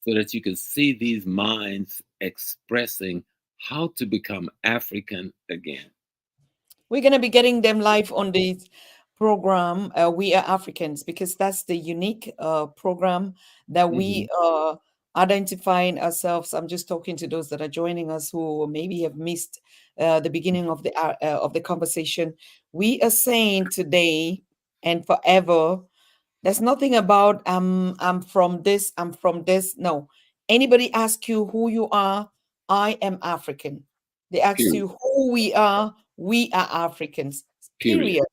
B: so that you can see these minds expressing how to become African again.
A: We're going to be getting them live on the program, We Are Africans, because that's the unique program that
B: Mm-hmm.
A: we are identifying ourselves. I'm just talking to those that are joining us who maybe have missed the beginning of the conversation. We are saying today and forever, there's nothing about I'm from this, I'm from this. No. Anybody ask you who you are, I am African. They ask
B: Period.
A: you who we are Africans.
B: Period.
A: Period.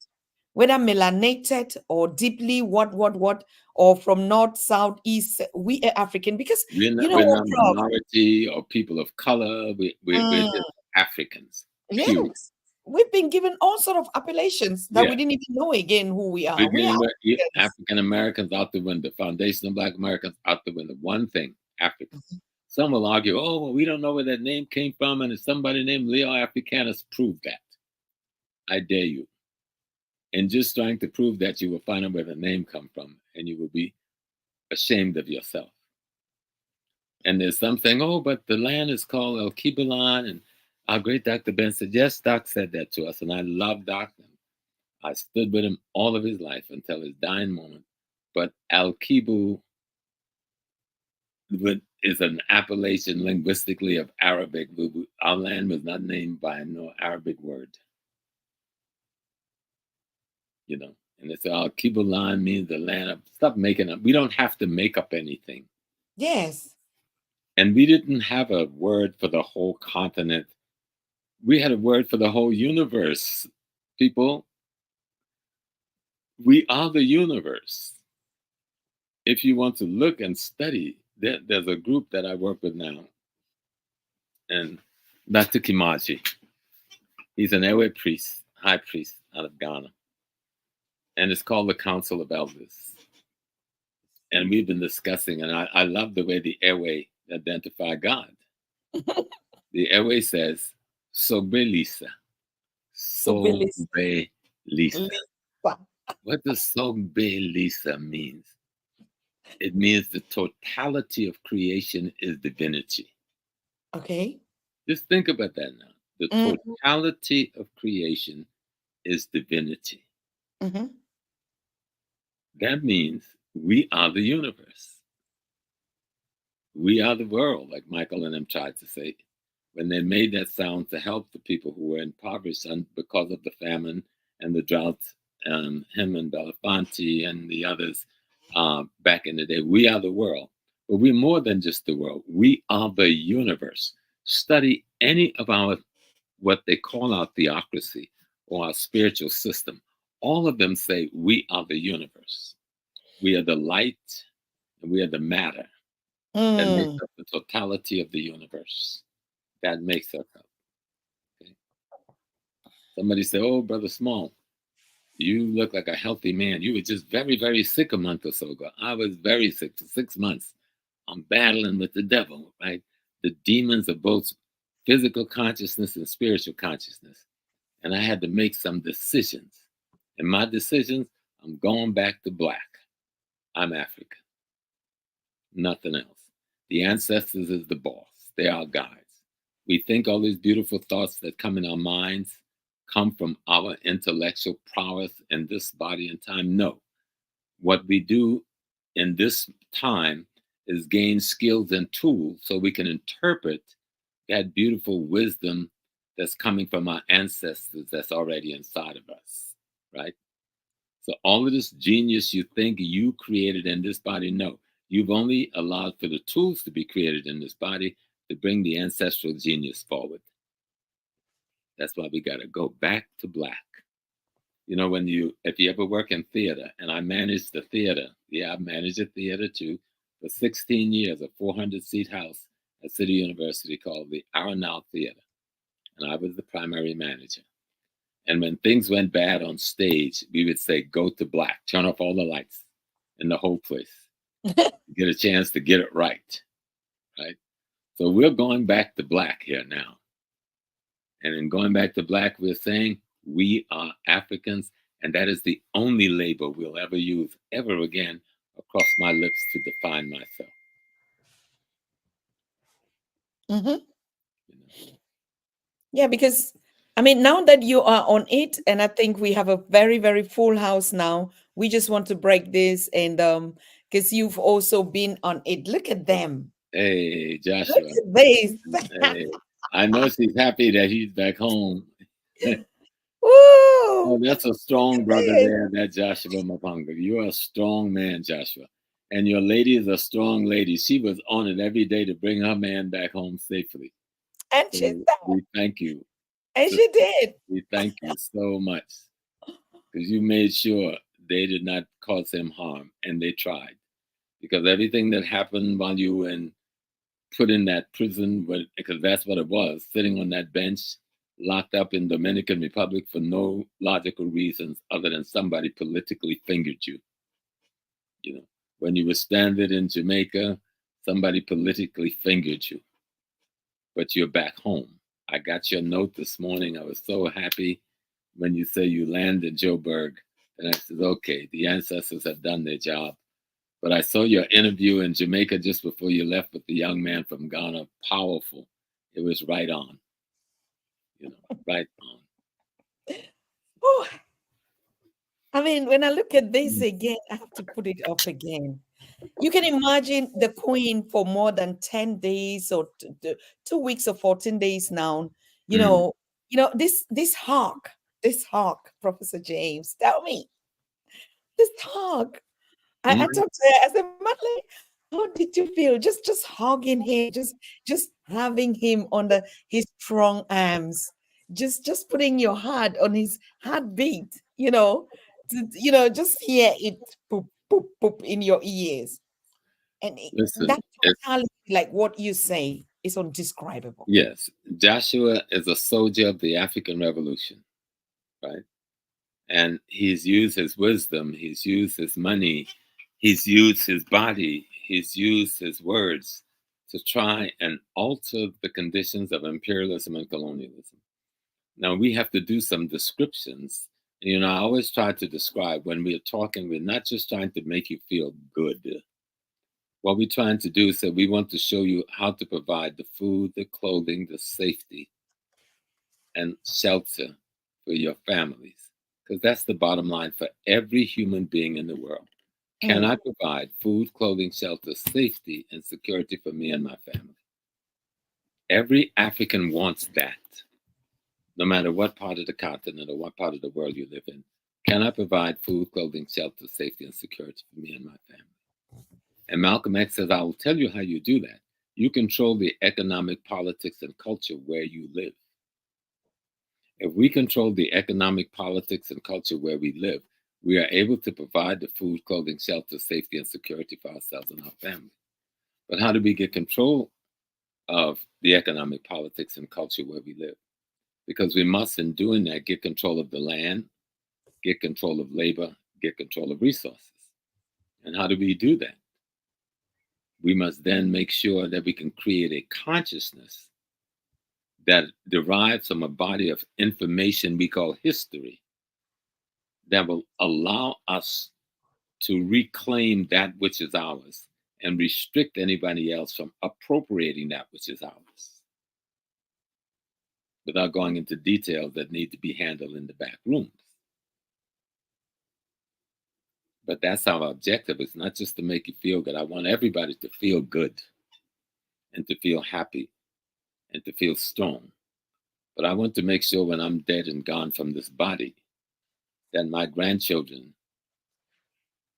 A: Whether melanated or deeply what, or from north, south, east, we are African. Because you know
B: We're
A: what,
B: not
A: Prof?
B: minority or people of color. We're
A: Mm,
B: just Africans. Period.
A: yes. We've been given all sort of appellations that we
B: Yeah.
A: didn't even know again who we are.
B: We're
A: We are
B: getting
A: Africans.
B: African Americans out the window, foundation of Black Americans out the window. One thing, Africans. Some will argue, oh, well, we don't know where that name came from, and it's somebody named Leo Africanus. Prove that. I dare you. And just trying to prove that, you will find out where the name come from, and you will be ashamed of yourself. And there's some saying, oh, but the land is called El Kibalan, and our great Dr. Ben said, yes, Doc said that to us, and I love Doc. I stood with him all of his life until his dying moment. But Al Kibu is an appellation linguistically of Arabic. Our land was not named by no Arabic word, you know. And it's Al Kibu land means the land of, stop making up. We don't have to make up anything.
A: Yes.
B: And we didn't have a word for the whole continent. We had a word for the whole universe. People, we are the universe. If you want to look and study, there's a group that I work with now, and Dr. Kimachi. He's an Ewe priest, high priest out of Ghana, and it's called the Council of Elders. And we've been discussing, and I love the way the Ewe identify God. The Ewe says, Sobe Lisa.
A: So Billy's
B: Sobe Lisa.
A: Lisa.
B: What does Sobe Lisa means? It means the totality of creation is divinity.
A: Okay.
B: Just think about that now. The
A: Mm-hmm.
B: totality of creation is divinity.
A: Mm-hmm.
B: That means we are the universe. We are the world, like Michael and them tried to say when they made that sound to help the people who were impoverished because of the famine and the drought. Him and Belafonte and the others back in the day. We are the world, but we're more than just the world. We are the universe. Study any of our what they call our theocracy or our spiritual system. All of them say we are the universe. We are the light and we are the matter that makes
A: Mm.
B: up the totality of the universe. That makes us up. Okay? Somebody say, oh, Brother Small, you look like a healthy man. You were just very, very sick a month or so ago. I was very sick for 6 months. I'm battling with the devil, right? The demons of both physical consciousness and spiritual consciousness. And I had to make some decisions. And my decisions, I'm going back to black. I'm African. Nothing else. The ancestors is the boss. They are guides. We think all these beautiful thoughts that come in our minds come from our intellectual prowess in this body and time. No. What we do in this time is gain skills and tools so we can interpret that beautiful wisdom that's coming from our ancestors that's already inside of us, right? So all of this genius you think you created in this body, no. You've only allowed for the tools to be created in this body to bring the ancestral genius forward. That's why we got to go back to black. You know, if you ever work in theater, and I managed the theater, yeah, I managed a theater too for 16 years, a 400-seat house at City University called the Arenal Theater. And I was the primary manager. And when things went bad on stage, we would say, go to black, turn off all the lights in the whole place, get a chance to get it right. right? So we're going back to black here now. And in going back to black, we're saying we are Africans, and that is the only label we'll ever use ever again across my lips to define myself.
A: Mm-hmm.
B: You know?
A: Yeah, because I mean, now that you are on it, and I think we have a very, very full house now, we just want to break this. And because you've also been on it. Look at them.
B: Hey,
A: Look
B: Joshua.
A: at this.
B: Hey, I know she's happy that he's back home. Oh,
A: Woo!
B: that's a
A: Look
B: strong
A: at
B: brother
A: this.
B: there, that Joshua Mapanga. You're a strong man, Joshua. And your lady is a strong lady. She was on it every day to bring her man back home safely.
A: And
B: So
A: she said,
B: we thank you.
A: and she did.
B: We thank you so much because you made sure they did not cause him harm, and they tried. Because everything that happened while you were put in that prison, because that's what it was, sitting on that bench, locked up in Dominican Republic for no logical reasons other than somebody politically fingered you. You know, when you were stranded in Jamaica, somebody politically fingered you, but you're back home. I got your note this morning. I was so happy when you say you landed in Joburg. And I said, okay, the ancestors have done their job. But I saw your interview in Jamaica just before you left with the young man from Ghana. Powerful. It was right on, right on.
A: Oh, I mean, when I look at this again, I have to put it up again. You can imagine the queen for more than 10 days or 2 weeks or 14 days now. You
B: Mm.
A: know, this hawk, Professor James, tell me, this hawk. I
B: Mm.
A: talked to her. I said, Madeline, how did you feel? Just hugging him, just having him under his strong arms, just putting your heart on his heartbeat, just hear it poop, poop, poop in your ears. And that
B: Listen, it's
A: totality, like what you say, is undescribable.
B: yes. Joshua is a soldier of the African Revolution, right? And he's used his wisdom, he's used his money, he's used his body, he's used his words to try and alter the conditions of imperialism and colonialism. Now we have to do some descriptions. I always try to describe when we're talking, we're not just trying to make you feel good. What we're trying to do is that we want to show you how to provide the food, the clothing, the safety, and shelter for your families. Because that's the bottom line for every human being in the world. Can
A: Mm,
B: I provide food, clothing, shelter, safety, and security for me and my family? Every African wants that, no matter what part of the continent or what part of the world you live in. Can I provide food, clothing, shelter, safety, and security for me and my family? And Malcolm X says, I will tell you how you do that. You control the economic, politics, and culture where you live. If we control the economic, politics, and culture where we live, we are able to provide the food, clothing, shelter, safety, and security for ourselves and our family. But how do we get control of the economic, politics, and culture where we live? Because we must, in doing that, get control of the land, get control of labor, get control of resources. And how do we do that? We must then make sure that we can create a consciousness that derives from a body of information we call history that will allow us to reclaim that which is ours and restrict anybody else from appropriating that which is ours without going into details that need to be handled in the back rooms. But that's our objective. It's not just to make you feel good. I want everybody to feel good and to feel happy and to feel strong. But I want to make sure when I'm dead and gone from this body, that my grandchildren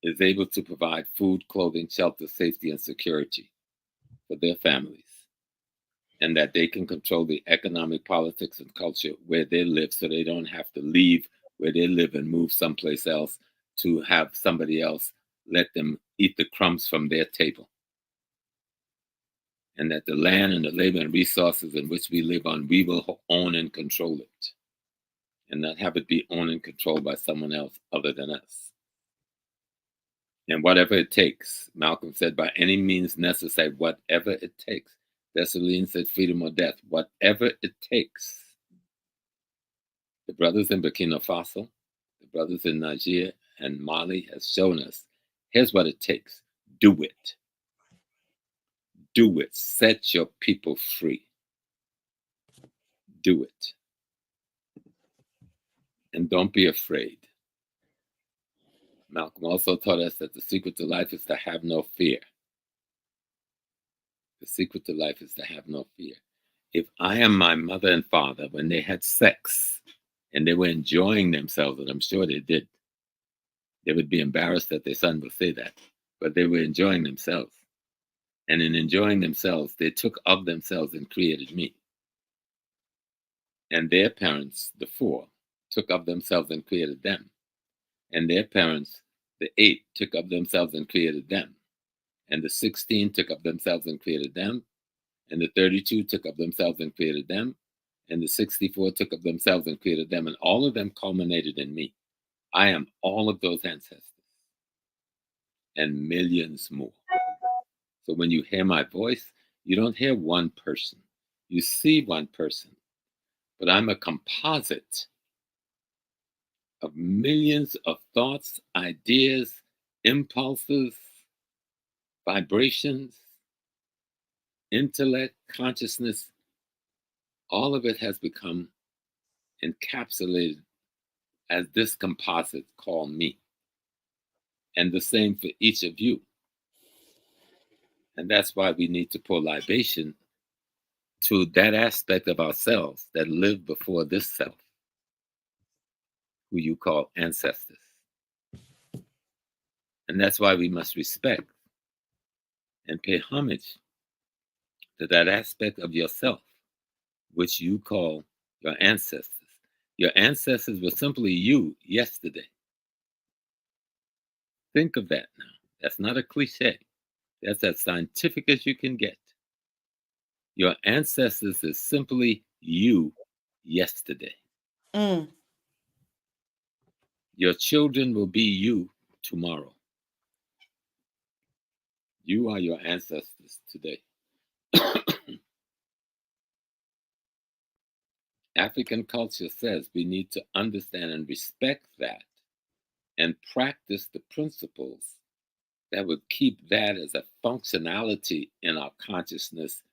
B: is able to provide food, clothing, shelter, safety, and security for their families, and that they can control the economic, politics, and culture where they live so they don't have to leave where they live and move someplace else to have somebody else let them eat the crumbs from their table. And that the land and the labor and resources in which we live on, we will own and control it, and not have it be owned and controlled by someone else other than us. And whatever it takes, Malcolm said, by any means necessary, whatever it takes. Dessalines said freedom or death, whatever it takes. The brothers in Burkina Faso, the brothers in Niger and Mali has shown us, here's what it takes. Do it. Do it. Set your people free. Do it. And don't be afraid. Malcolm also taught us that the secret to life is to have no fear. The secret to life is to have no fear. If I am my mother and father when they had sex and they were enjoying themselves, and I'm sure they did, they would be embarrassed that their son would say that, but they were enjoying themselves. And in enjoying themselves, they took of themselves and created me. And their parents, the 4, took of themselves and created them. And their parents, the 8, took of themselves and created them. And the 16 took of themselves and created them. And the 32 took of themselves and created them. And the 64 took of themselves and created them. And all of them culminated in me. I am all of those ancestors and millions more. So when you hear my voice, you don't hear one person. You see one person. But I'm a composite of millions of thoughts, ideas, impulses, vibrations, intellect, consciousness. All of it has become encapsulated as this composite called me. And the same for each of you. And that's why we need to pour libation to that aspect of ourselves that lived before this self, who you call ancestors. And that's why we must respect and pay homage to that aspect of yourself, which you call your ancestors. Your ancestors were simply you yesterday. Think of that now. That's not a cliche. That's as scientific as you can get. Your ancestors is simply you yesterday.
A: Mm.
B: Your children will be you tomorrow. You are your ancestors today. African culture says we need to understand and respect that and practice the principles that would keep that as a functionality in our consciousness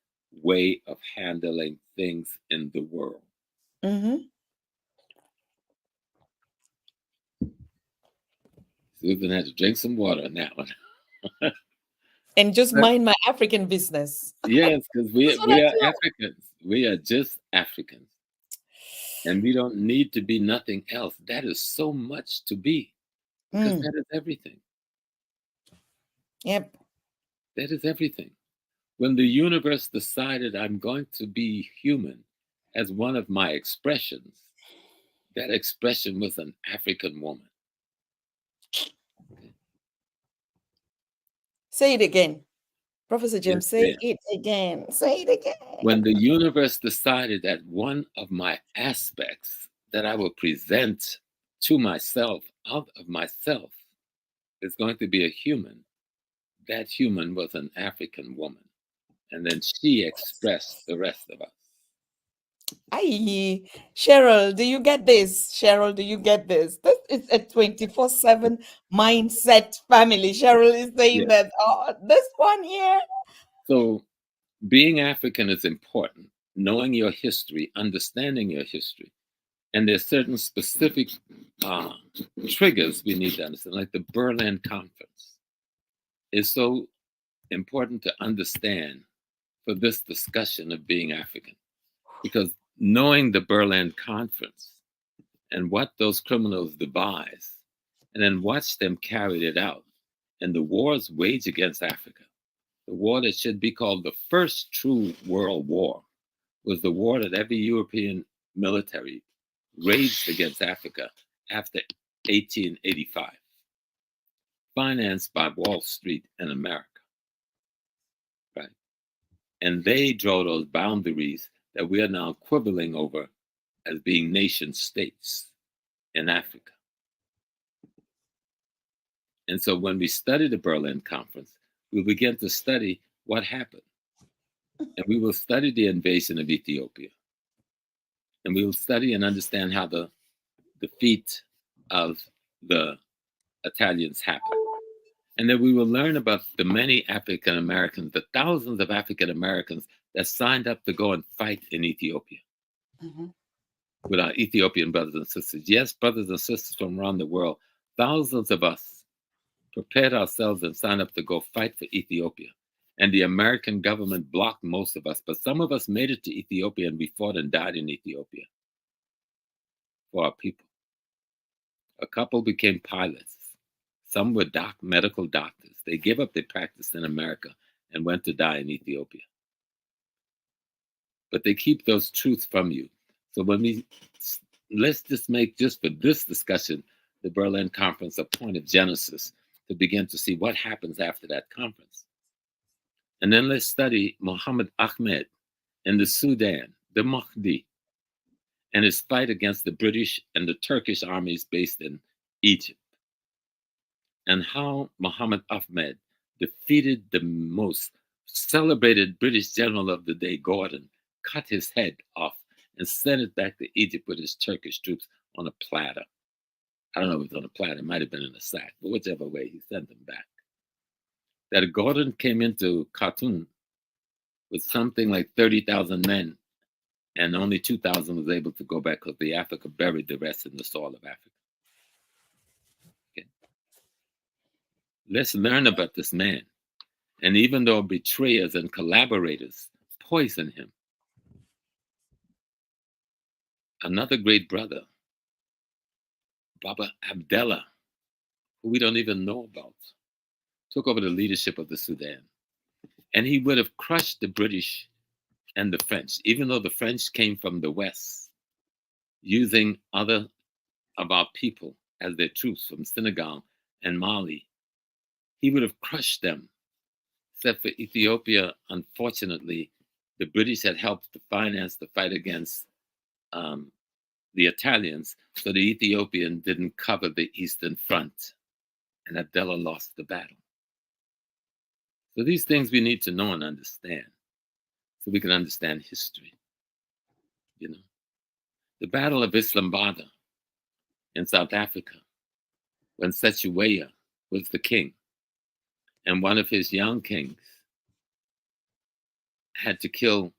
B: way of handling things in the world.
A: Mm-hmm.
B: Susan had to drink some water on that one.
A: And just
B: But
A: mind my African business.
B: yes, because
A: That's what I
B: we are
A: do.
B: Africans. We are just Africans. And we don't need to be nothing else. That is so much to be because
A: Mm.
B: that is everything.
A: Yep.
B: That is everything. When the universe decided I'm going to be human as one of my expressions, that expression was an African woman.
A: Say it again. Professor
B: Yes,
A: James, say
B: ma'am.
A: it again. Say it
B: When
A: again.
B: the universe decided that one of my aspects that I will present to myself, out of myself, is going to be a human, that human was an African woman. And then she expressed the rest of us.
A: Aye. Cheryl, do you get this? Cheryl, do you get this? This is a 24/7 mindset family. Cheryl is saying
B: Yeah.
A: that, oh, this one here.
B: So being African is important. Knowing your history, understanding your history. And there's certain specific uh, triggers we need to understand, like the Berlin Conference is so important to understand for this discussion of being African. Because knowing the Berlin Conference and what those criminals devised, and then watch them carry it out, and the wars waged against Africa, the war that should be called the first true world war, was the war that every European military raged against Africa after 1885, financed by Wall Street in America, right? And they draw those boundaries that we are now quibbling over as being nation states in Africa. And so when we study the Berlin Conference, we begin to study what happened. and we will study the invasion of Ethiopia, and we will study and understand how the defeat of the Italians happened. And then we will learn about the many African Americans, the thousands of African Americans that signed up to go and fight in Ethiopia
A: Mhm.
B: with our Ethiopian brothers and sisters. Yes, brothers and sisters from around the world, thousands of us prepared ourselves and signed up to go fight for Ethiopia. And the American government blocked most of us, but some of us made it to Ethiopia and we fought and died in Ethiopia for our people. A couple became pilots. Some were medical doctors. They gave up their practice in America and went to die in Ethiopia. But they keep those truths from you. So let's just make, just for this discussion, the Berlin Conference a point of genesis to begin to see what happens after that conference. And then let's study Muhammad Ahmed in the Sudan, the Mahdi, and his fight against the British and the Turkish armies based in Egypt, and how Muhammad Ahmed defeated the most celebrated British general of the day, Gordon, cut his head off and sent it back to Egypt with his Turkish troops on a platter. I don't know if it was on a platter, it might have been in a sack, but whichever way, he sent them back. That Gordon came into Khartoum with something like 30,000 men, and only 2,000 was able to go back because the Africa buried the rest in the soil of Africa. Okay. Let's learn about this man. And even though betrayers and collaborators poison him, another great brother, Baba Abdallah, who we don't even know about, took over the leadership of the Sudan. And he would have crushed the British and the French, even though the French came from the West, using other of our people as their troops from Senegal and Mali. He would have crushed them. Except for Ethiopia, unfortunately, the British had helped to finance the fight against the Italians, so the Ethiopian didn't cover the Eastern Front, and Abdallah lost the battle. So these things we need to know and understand, so we can understand history. You know, the Battle of Islamabad in South Africa, when Sechuweya was the king, and one of his young kings had to kill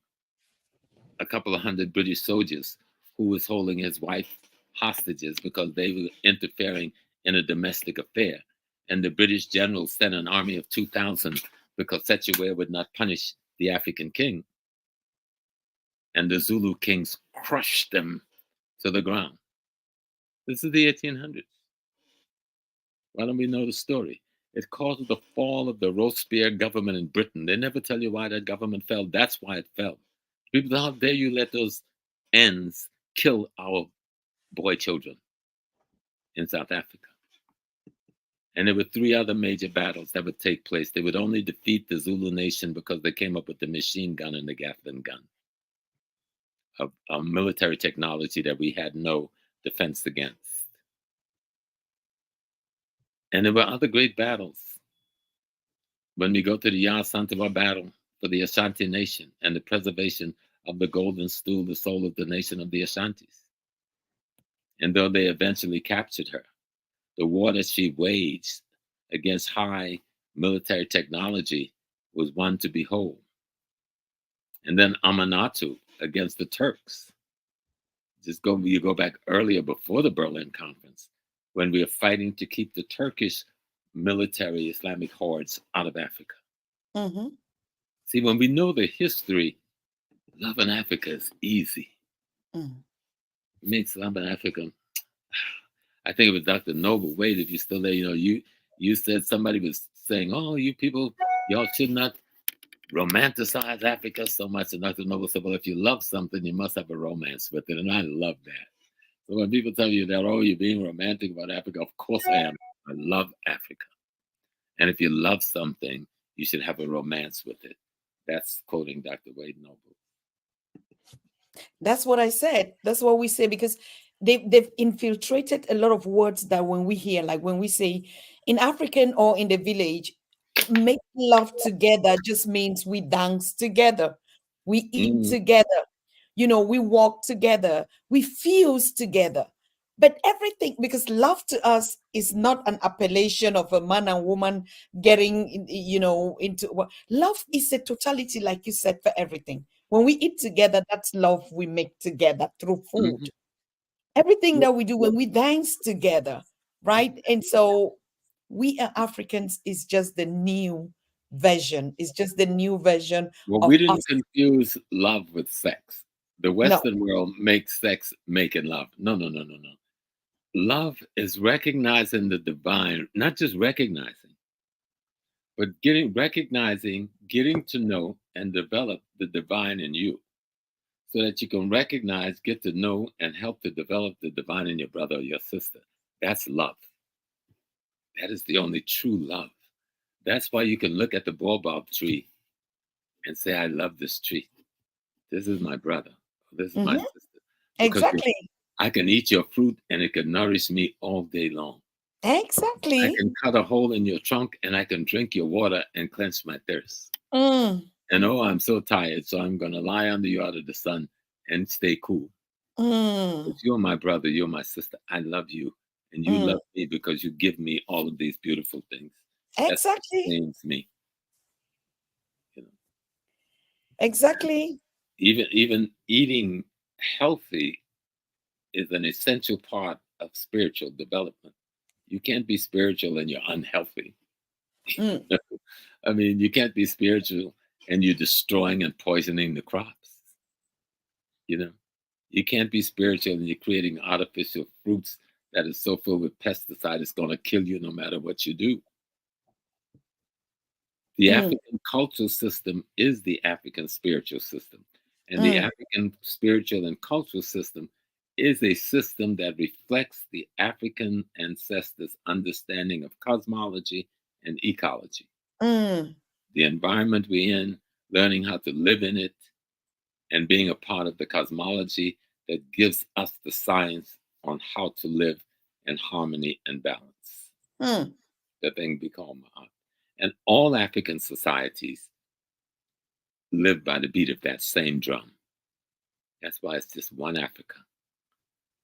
B: a couple of hundred British soldiers who was holding his wife hostages because they were interfering in a domestic affair. And the British general sent an army of 2,000 because Sechuweya would not punish the African king. And the Zulu kings crushed them to the ground. This is the 1800s. Why don't we know the story? It caused the fall of the Robespierre government in Britain. They never tell you why that government fell. That's why it fell. People, how dare you let those ends kill our boy children in South Africa? And there were three other major battles that would take place. They would only defeat the Zulu nation because they came up with the machine gun and the Gatling gun, a military technology that we had no defense against. And there were other great battles. When we go to the Ya Santawa battle for the Ashanti nation and the preservation of the golden stool, the soul of the nation of the Ashantis. And though they eventually captured her, the war that she waged against high military technology was one to behold. And then Amanatu against the Turks. You go back earlier before the Berlin Conference, when we were fighting to keep the Turkish military Islamic hordes out of Africa.
A: Mm-hmm.
B: See, when we know the history, loving Africa is easy.
A: Mm.
B: It makes loving Africa. I think it was Dr. Noble. Wait, if you're still there, you said somebody was saying, "Oh, you people, y'all should not romanticize Africa so much." And Dr. Noble said, "Well, if you love something, you must have a romance with it." And I love that. So when people tell you that, "Oh, you're being romantic about Africa," of course I am. I love Africa. And if you love something, you should have a romance with it. That's quoting Dr. Wade Noble.
A: That's what I said. That's what we say, because they've infiltrated a lot of words that when we hear, like when we say in African or in the village, make love together just means we dance together. We eat together. We walk together. We fuse together. But everything, because love to us is not an appellation of a man and woman getting, into love is a totality, like you said, for everything. When we eat together, that's love we make together through food. Everything that we do when we dance together, right? And so we are Africans is just the new version. It's just the new version
B: Well, we
A: of us.
B: didn't confuse love with sex. The
A: No.
B: Western world makes sex making love. No, no, no, no, no. Love is recognizing the divine, not just recognizing, but recognizing, getting to know and develop the divine in you so that you can recognize, get to know, and help to develop the divine in your brother or your sister. That's love. That is the only true love. That's why you can look at the baobab tree and say, I love this tree. This is my brother. This is my
A: Mhm.
B: sister. Because
A: Exactly.
B: I can eat your fruit and it can nourish me all day long. I
A: Exactly.
B: can cut a hole in your trunk and I can drink your water and quench my thirst.
A: Mm,
B: And oh, I'm so tired, so I'm going to lie under you out of the sun and stay cool.
A: mm,
B: Because you're my brother, you're my sister. I love you. And you
A: mm.
B: love me because you give me all of these beautiful things. That
A: Exactly.
B: sustains me. You know,
A: Exactly.
B: even eating healthy is an essential part of spiritual development. You can't be spiritual and you're unhealthy.
A: Mm,
B: I mean, you can't be spiritual and you're destroying and poisoning the crops. You know, you can't be spiritual and you're creating artificial fruits that is so filled with pesticide it's going to kill you no matter what you do. The
A: mm,
B: African cultural system is the African spiritual system. And the
A: mm,
B: African spiritual and cultural system is a system that reflects the African ancestors' understanding of cosmology and ecology.
A: mm,
B: The environment we're in, learning how to live in it, and being a part of the cosmology that gives us the science on how to live in harmony and balance.
A: mm,
B: The thing we call Ma'at. And all African societies live by the beat of that same drum. That's why it's just one Africa.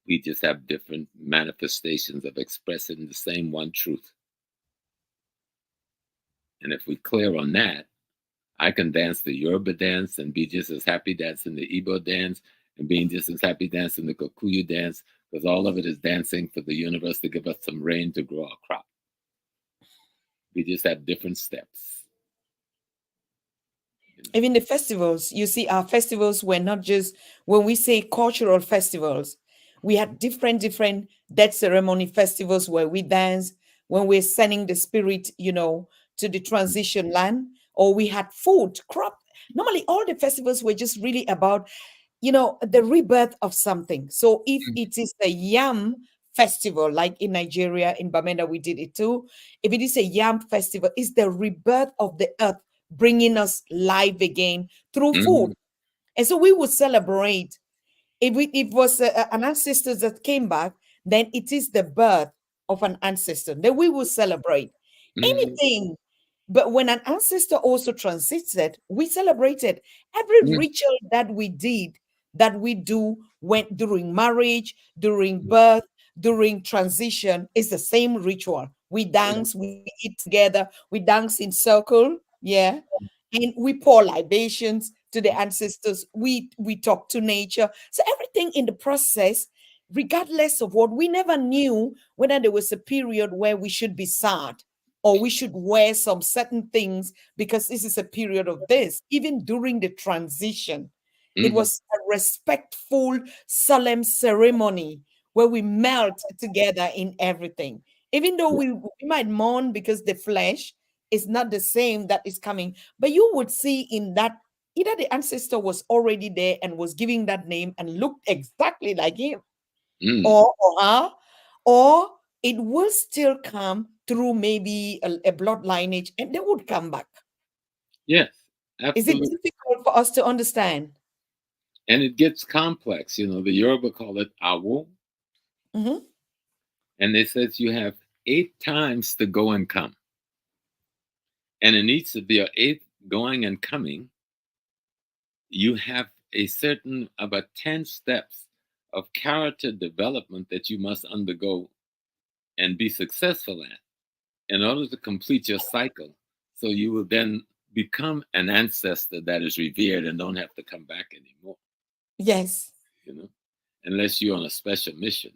B: We just have different manifestations of expressing the same one truth. And if we're clear on that, I can dance the Yoruba dance and be just as happy dancing the Igbo dance and being just as happy dancing the Kikuyu dance, because all of it is dancing for the universe to give us some rain to grow our crop. We just have different steps. You know?
A: Even the festivals, you see, our festivals were not just, when we say cultural festivals, we had different death ceremony festivals where we dance when we're sending the spirit, to the transition land, or we had food, crop. Normally, all the festivals were just really about, the rebirth of something. So if it is a yam festival, like in Nigeria, in Bamenda, we did it too. If it is a yam festival, it's the rebirth of the earth, bringing us life again through food.
B: Mm-hmm.
A: And so we would celebrate. If it was an ancestor that came back, then it is the birth of an ancestor. Then we will celebrate
B: Mm-hmm.
A: anything. But when an ancestor also transited, we celebrated every ritual that we did, that we do when during marriage, during birth, during transition, is the same ritual. We dance, we eat together, we dance in circle, yeah, and we pour libations to the ancestors. We talk to nature. So everything in the process, regardless of what, we never knew whether there was a period where we should be sad or we should wear some certain things because this is a period of this. Even during the transition, it
B: Mm-hmm.
A: was a respectful, solemn ceremony where we melt together in everything. Even though we might mourn because the flesh is not the same that is coming, but you would see in that either the ancestor was already there and was giving that name and looked exactly like him,
B: Mm-hmm.
A: or her, or it will still come through maybe a blood lineage and they would come back.
B: Yes,
A: Is it
B: absolutely.
A: difficult for us to understand?
B: And it gets complex. You know, the Yoruba call it awo.
A: Mhm.
B: And it says you have 8 times to go and come. And in each of your 8 going and coming, you have a certain about 10 steps of character development that you must undergo and be successful at in order to complete your cycle. So you will then become an ancestor that is revered and don't have to come back anymore,
A: Yes.
B: you know, unless you're on a special mission.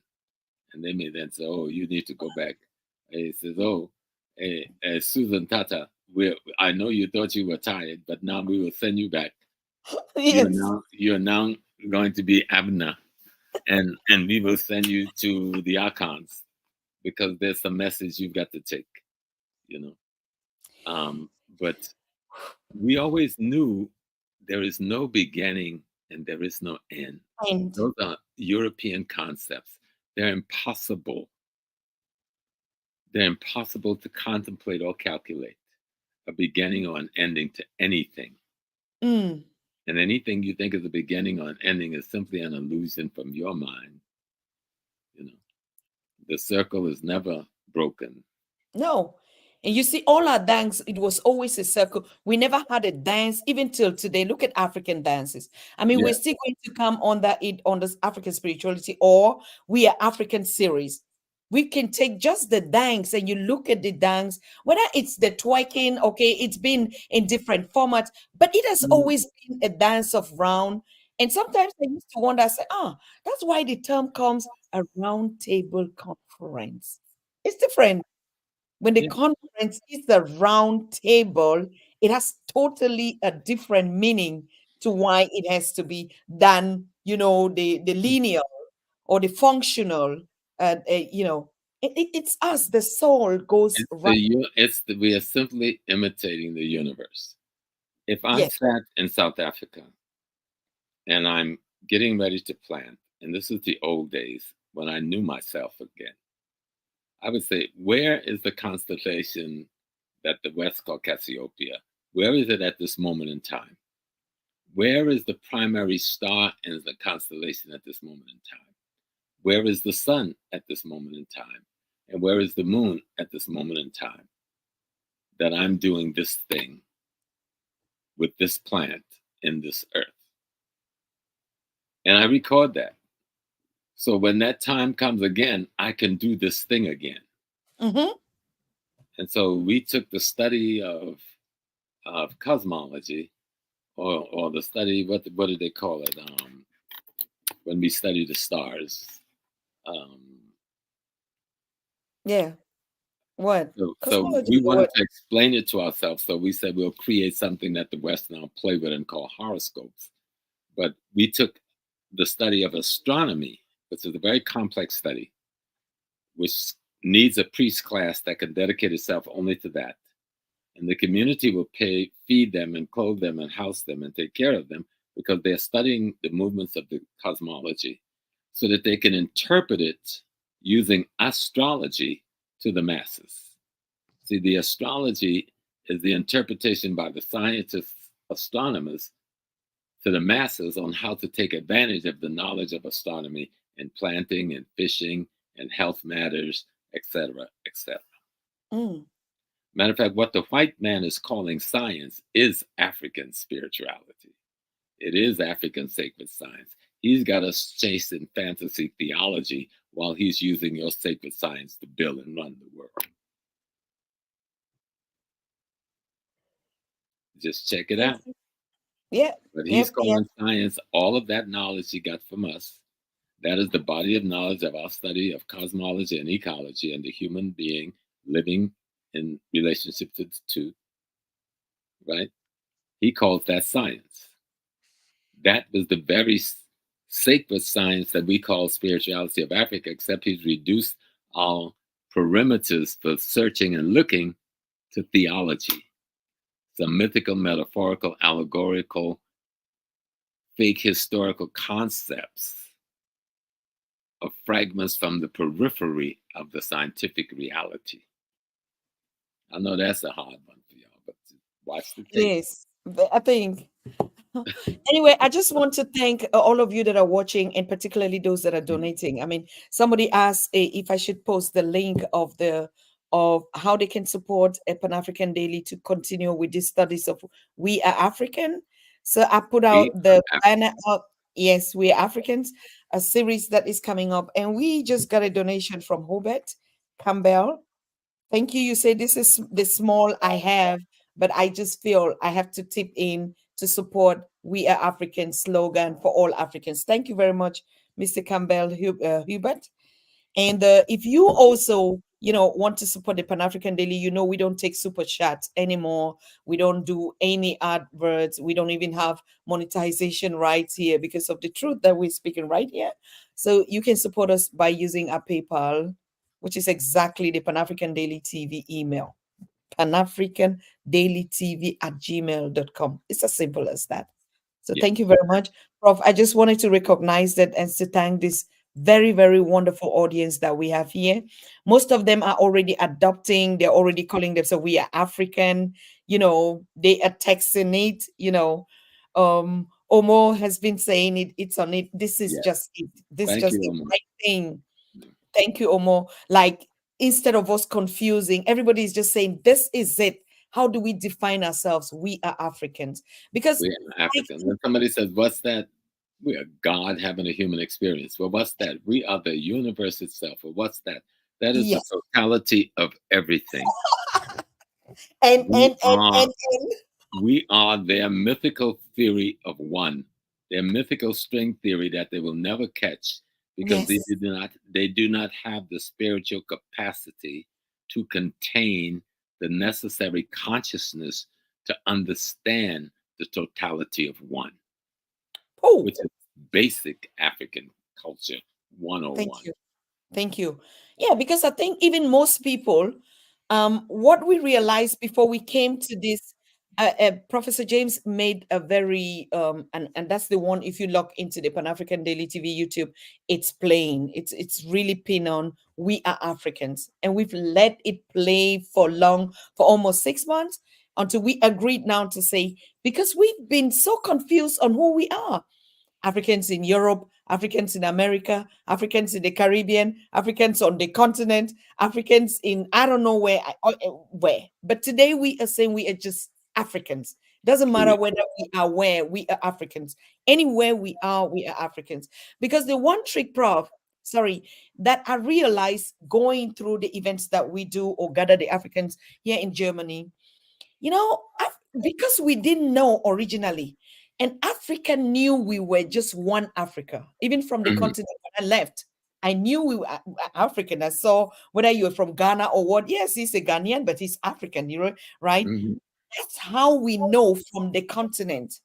B: And they may then say, oh, you need to go back. And he says, oh, Susan Tatah, I know you thought you were tired, but now we will send you back.
A: Yes.
B: You're now going to be Abner, and we will send you to the archons because there's a message you've got to take, you know. But we always knew there is no beginning and there is no end.
A: And
B: Those are European concepts. They're impossible. They're impossible to contemplate or calculate a beginning or an ending to anything.
A: mm,
B: And anything you think is a beginning or an ending is simply an illusion from your mind. You know, the circle is never broken.
A: no. And you see, all our dance, it was always a circle. We never had a dance, even till today. Look at African dances. I mean,
B: Yeah.
A: we're still going to come under it on this African spirituality, or we are African series. We can take just the dance and you look at the dance, whether it's the twerking, okay, it's been in different formats, but it has
B: Mm.
A: always been a dance of round. And sometimes I used to wonder, I say, that's why the term comes a round table conference. It's different. When the
B: Yeah.
A: conference is the round table, it has totally a different meaning to why it has to be than, the linear or the functional. It's us. The soul goes right.
B: We are simply imitating the universe. If I
A: Yes.
B: sat in South Africa and I'm getting ready to plant, and this is the old days when I knew myself again, I would say, where is the constellation that the West call Cassiopeia? Where is it at this moment in time? Where is the primary star in the constellation at this moment in time? Where is the sun at this moment in time? And where is the moon at this moment in time? That I'm doing this thing with this plant in this earth. And I record that. So when that time comes again, I can do this thing again.
A: Mm-hmm.
B: And so we took the study of cosmology, or the study, what do they call it? When we study the stars. Um,
A: Yeah. What?
B: so
A: Cosmology
B: we
A: is a word.
B: wanted to explain it to ourselves. So we said we'll create something that the West now play with and call horoscopes. But we took the study of astronomy, which is a very complex study, which needs a priest class that can dedicate itself only to that. And the community will feed them and clothe them and house them and take care of them because they're studying the movements of the cosmology so that they can interpret it using astrology to the masses. See, the astrology is the interpretation by the scientists, astronomers, to the masses on how to take advantage of the knowledge of astronomy in planting and fishing and health matters, etc., etc.
A: Mm.
B: Matter of fact, what the white man is calling science is African spirituality. It is African sacred science. He's got us chasing fantasy theology while he's using your sacred science to build and run the world. Just check it
A: Yes.
B: out.
A: Yeah.
B: But he's
A: Yep. Yep.
B: calling science all of that knowledge he got from us. That is the body of knowledge of our study of cosmology and ecology and the human being living in relationship to the two, right? He calls that science. That was the very sacred science that we call spirituality of Africa, except he's reduced our perimeters for searching and looking to theology. Some mythical, metaphorical, allegorical, fake historical concepts of fragments from the periphery of the scientific reality. I know that's a hard one for y'all, but watch the tape.
A: Yes. But I think. Anyway, I just want to thank all of you that are watching, and particularly those that are donating. I mean, somebody asked if I should post the link of how they can support a Pan African Daily to continue with these studies of We Are African. So I put
B: We
A: out the
B: are
A: banner up. Yes, we're Africans, a series that is coming up. And we just got a donation from Hobart Campbell. Thank you. You say this is the small I have, but I just feel I have to tip in to support We Are African slogan for all Africans. Thank you very much, Mr. Campbell Hubert. And if you also, want to support the Pan African Daily, we don't take super chats anymore. We don't do any adverts. We don't even have monetization rights here because of the truth that we're speaking right here. So you can support us by using our PayPal, which is exactly the Pan African Daily TV email. PanAfricanDailyTV@gmail.com. It's as simple as that. So
B: yeah,
A: thank you very much, Prof. I just wanted to recognize that and to thank this very, very wonderful audience that we have here. Most of them are already adopting, they're already calling themselves We Are African, they are texting it, Omo has been saying it, it's on it. This is
B: yeah.
A: just it. This is
B: Thank
A: just
B: you,
A: the
B: Omar.
A: right thing. Thank you, Omo. Like, instead of us confusing, everybody is just saying, this is it. How do we define ourselves? We are Africans. Because
B: We are
A: I
B: Africans.
A: think,
B: When somebody says, "What's that?" We are God having a human experience. Well, what's that? We are the universe itself. Well, what's that? That is the
A: yes.
B: totality of everything.
A: And
B: We
A: and and
B: are
A: and, and
B: we are their mythical theory of one, their mythical string theory that they will never catch because
A: yes.
B: they do not have the spiritual capacity to contain the necessary consciousness to understand the totality of one,
A: Oh,
B: which is basic African culture
A: thank
B: 101.
A: you. Thank you. Yeah, because I think even most people, what we realized before we came to this, Professor James made a very, and that's the one. If you log into the Pan African Daily TV YouTube, it's playing. It's really pinned on. We are Africans, and we've let it play for long, for almost 6 months, until we agreed now to say, because we've been so confused on who we are. Africans in Europe, Africans in America, Africans in the Caribbean, Africans on the continent, Africans in I don't know where, where. But today we are saying we are just Africans. Doesn't matter
B: Period.
A: whether we are where, we are Africans. Anywhere we are Africans. Because the one trick, Prof, sorry, that I realized going through the events that we do or gather the Africans here in Germany, because we didn't know originally, and Africa knew we were just one Africa, even from the
B: Mhm,
A: continent when I left. I knew we were African. I saw whether you were from Ghana or what. Yes, he's a Ghanaian, but he's African, right?
B: mhm.
A: That's how we know from the continent.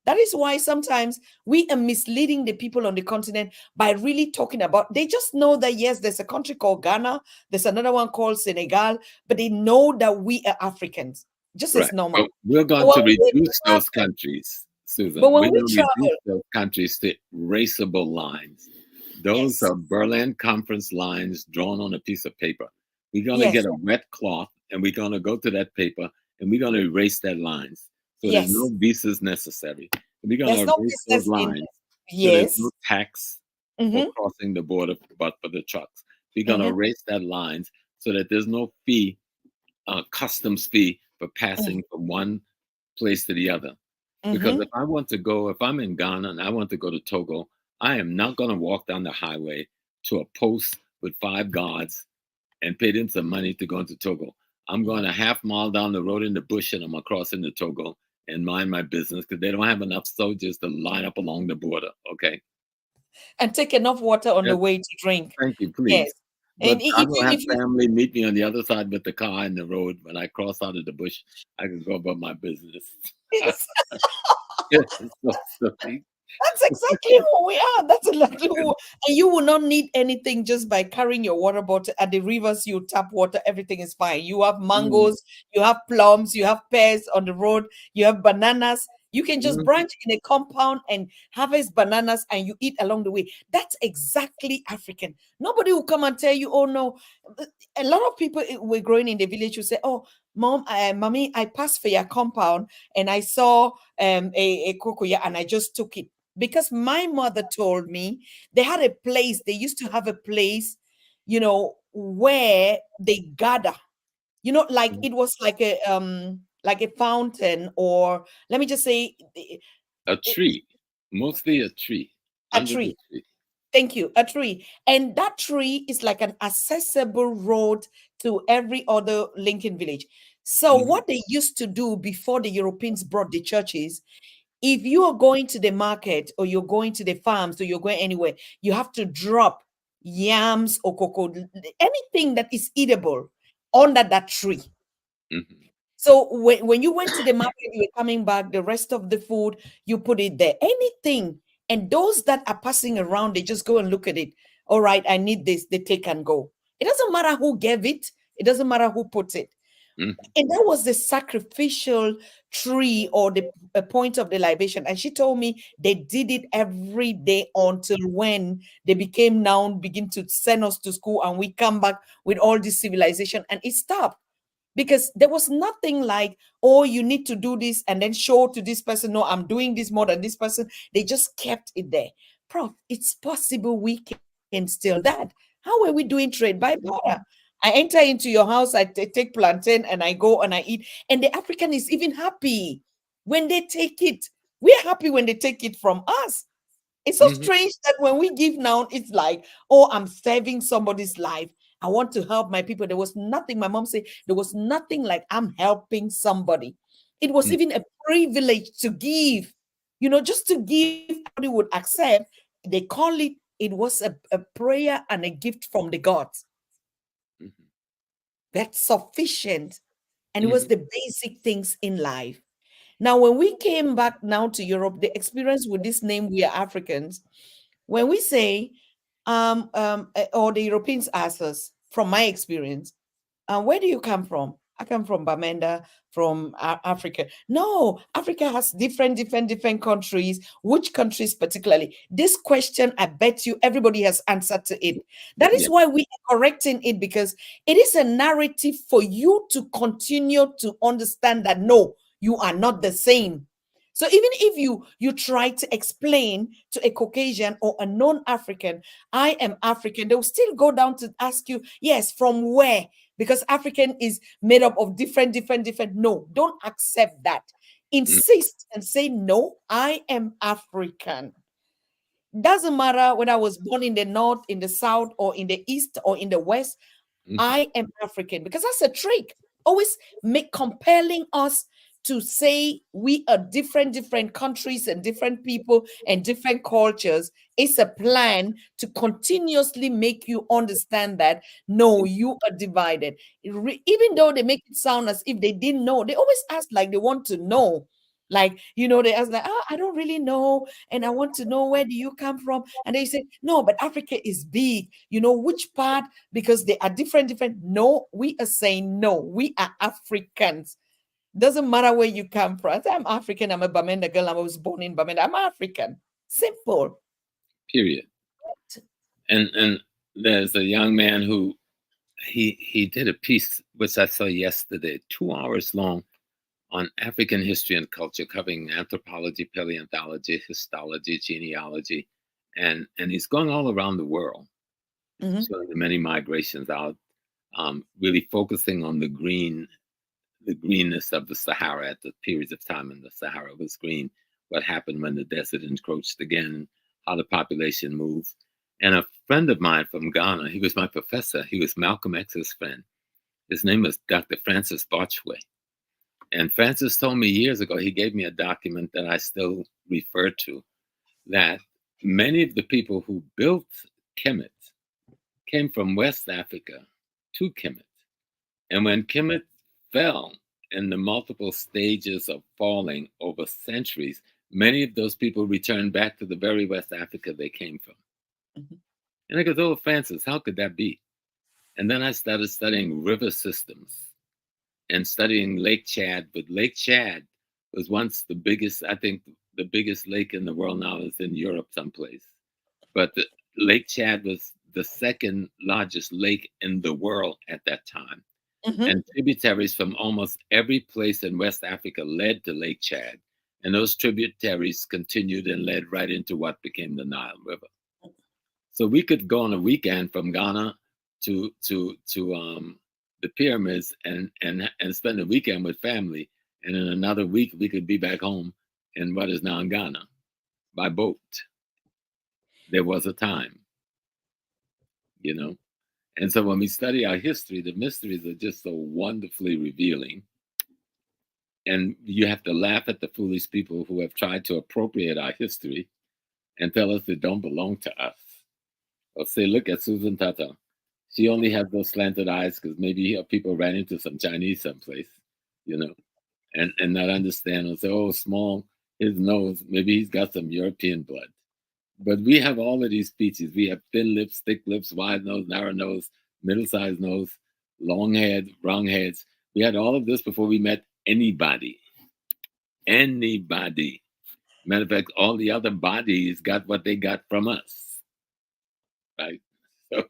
A: That is why sometimes we are misleading the people on the continent by really talking about, they just know that, yes, there's a country called Ghana, there's another one called Senegal, but they know that we are Africans, just
B: Right.
A: as normal.
B: But we're
A: But
B: going
A: when
B: to
A: we
B: reduce those
A: travel,
B: countries,
A: but
B: Susan.
A: when
B: We're
A: we
B: going to reduce
A: travel,
B: those countries to erasable lines. Those
A: yes,
B: are Berlin Conference lines drawn on a piece of paper. We're going to
A: yes,
B: get a wet cloth and we're going to go to that paper and we're going to erase that lines. So there's no
A: yes,
B: visas necessary. And we're going
A: there's
B: to
A: no
B: erase those
A: business in,
B: lines so there's no
A: yes,
B: tax for
A: mm-hmm,
B: crossing the border but for the trucks. We're going to
A: mm-hmm,
B: erase that lines so that there's no fee, customs fee for
A: mm-hmm,
B: passing from one place to the other. Because
A: mm-hmm.
B: if I'm in Ghana and I want to go to Togo, I am not going to walk down the highway to a post with 5 guards and pay them some money to go into Togo. I'm going a half mile down the road in the bush and I'm going to cross into Togo and mind my business because they don't have enough soldiers to line up along the border. Okay.
A: And take enough water on the
B: Yes,
A: way to drink.
B: thank you,
A: Yes.
B: please.
A: And
B: But I
A: if
B: will
A: you,
B: have
A: if you,
B: family meet me on the other side with the car in the road. When I cross out of the bush, I can go about my business.
A: yes.
B: It's so silly.
A: That's exactly who we are. That's exactly who. And you will not need anything just by carrying your water bottle at the rivers. You tap water, everything is fine. You have
B: Mm,
A: mangoes, you have plums, you have pears on the road, you have bananas. You can just
B: mhm.
A: branch in a compound and harvest bananas and you eat along the way. That's exactly African. Nobody will come and tell you, oh no. A lot of people were growing in the village who say, oh, mom, mommy, I passed for your compound and I saw a cocoa and I just took it because my mother told me they had a place, they used to have a place, where they gather, like it was like a like a fountain, or let me just say
B: A tree, mostly a tree,
A: a
B: under the
A: tree.
B: tree.
A: Thank you, a tree. And that tree is like an accessible road to every other Lincoln village. So
B: Hmm.
A: what they used to do before the Europeans brought the churches, if you are going to the market or you're going to the farms or you're going anywhere, you have to drop yams or cocoa, anything that is eatable under that tree.
B: Hmm.
A: So when you went to the market, you were coming back, the rest of the food, you put it there. Anything. And those that are passing around, they just go and look at it. All right, I need this. They take and go. It doesn't matter who gave it. It doesn't matter who put it.
B: Hmm.
A: And that was the sacrificial tree or the point of the libation. And she told me they did it every day until when they became now begin to send us to school and we come back with all this civilization and it stopped because there was nothing like, oh, you need to do this and then show to this person, no, I'm doing this more than this person. They just kept it there. Prof, it's possible we can steal that. How are we doing trade by barter? I enter into your house, I take plantain and I go and I eat, and the African is even happy when they take it. We're happy when they take it from us. It's so
B: Hmm.
A: strange that when we give now, it's like, oh, I'm saving somebody's life. I want to help my people. There was nothing, my mom said, there was nothing like I'm helping somebody. It was even a privilege to give, just to give, everybody would accept. They call it, it was a prayer and a gift from the gods.
B: Hmm.
A: That's sufficient. And it was
B: Hmm.
A: the basic things in life. Now, when we came back now to Europe, the experience with this name, we are Africans, when we say, or the Europeans ask us, from my experience, where do you come from? I come from Bamenda, from Africa. No, Africa has different countries. Which countries particularly? This question, I bet you everybody has answered to it. That is
B: Yeah.
A: why we are correcting it, because it is a narrative for you to continue to understand that no, you are not the same. So even if you try to explain to a Caucasian or a non-African, I am African, they will still go down to ask you, yes, from where? Because African is made up of different. No, don't accept that. Insist and say, no, I am African. Doesn't matter whether I was born in the north, in the south, or in the east, or in the west.
B: Hmm.
A: I am African, because that's a trick. Always make compelling us to say we are different countries and different people and different cultures. It's a plan to continuously make you understand that no, you are divided. Even though they make it sound as if they didn't know, they always ask like they want to know. Like, they ask like, I don't really know. And I want to know, where do you come from? And they say, no, but Africa is big. Which part? Because they are different. No, we are saying no, we are Africans. Doesn't matter where you come from. I say, I'm African, I'm a Bamenda girl, I was born in Bamenda, I'm African. Simple.
B: Period. And there's a young man who he did a piece which I saw yesterday, 2 hours long, on African history and culture, covering anthropology, paleontology, histology, genealogy, and he's going all around the world,
A: Mhm.
B: showing the many migrations out, really focusing on the greenness of the Sahara at the periods of time when the Sahara was green, what happened when the desert encroached again, how the population moved. And a friend of mine from Ghana, he was my professor, he was Malcolm X's friend. His name was Dr. Francis Botchway. And Francis told me years ago, he gave me a document that I still refer to, that many of the people who built Kemet came from West Africa to Kemet. And when Kemet fell in the multiple stages of falling over centuries, many of those people returned back to the very West Africa they came from.
A: Mhm.
B: And I go, oh, Francis, how could that be? And then I started studying river systems and studying Lake Chad. But Lake Chad was once the biggest, I think the biggest lake in the world now is in Europe someplace. But Lake Chad was the second largest lake in the world at that time.
A: Mhm.
B: And tributaries from almost every place in West Africa led to Lake Chad. And those tributaries continued and led right into what became the Nile River. So we could go on a weekend from Ghana to the pyramids and spend a weekend with family And in another week, we could be back home in what is now Ghana by boat. There was a time, you know. And so when we study our history, the mysteries are just so wonderfully revealing. And you have to laugh at the foolish people who have tried to appropriate our history and tell us it don't belong to us. Or say, look at Susan Tatah. She only has those slanted eyes because maybe people ran into some Chinese someplace, you know, and not understand and say, oh, small, his nose, maybe he's got some European blood. But we have all of these species. We have thin lips, thick lips, wide nose, narrow nose, middle-sized nose, long head, wrong heads. We had all of this before we met anybody. Anybody. Matter of fact, all the other bodies got what they got from us. Right? So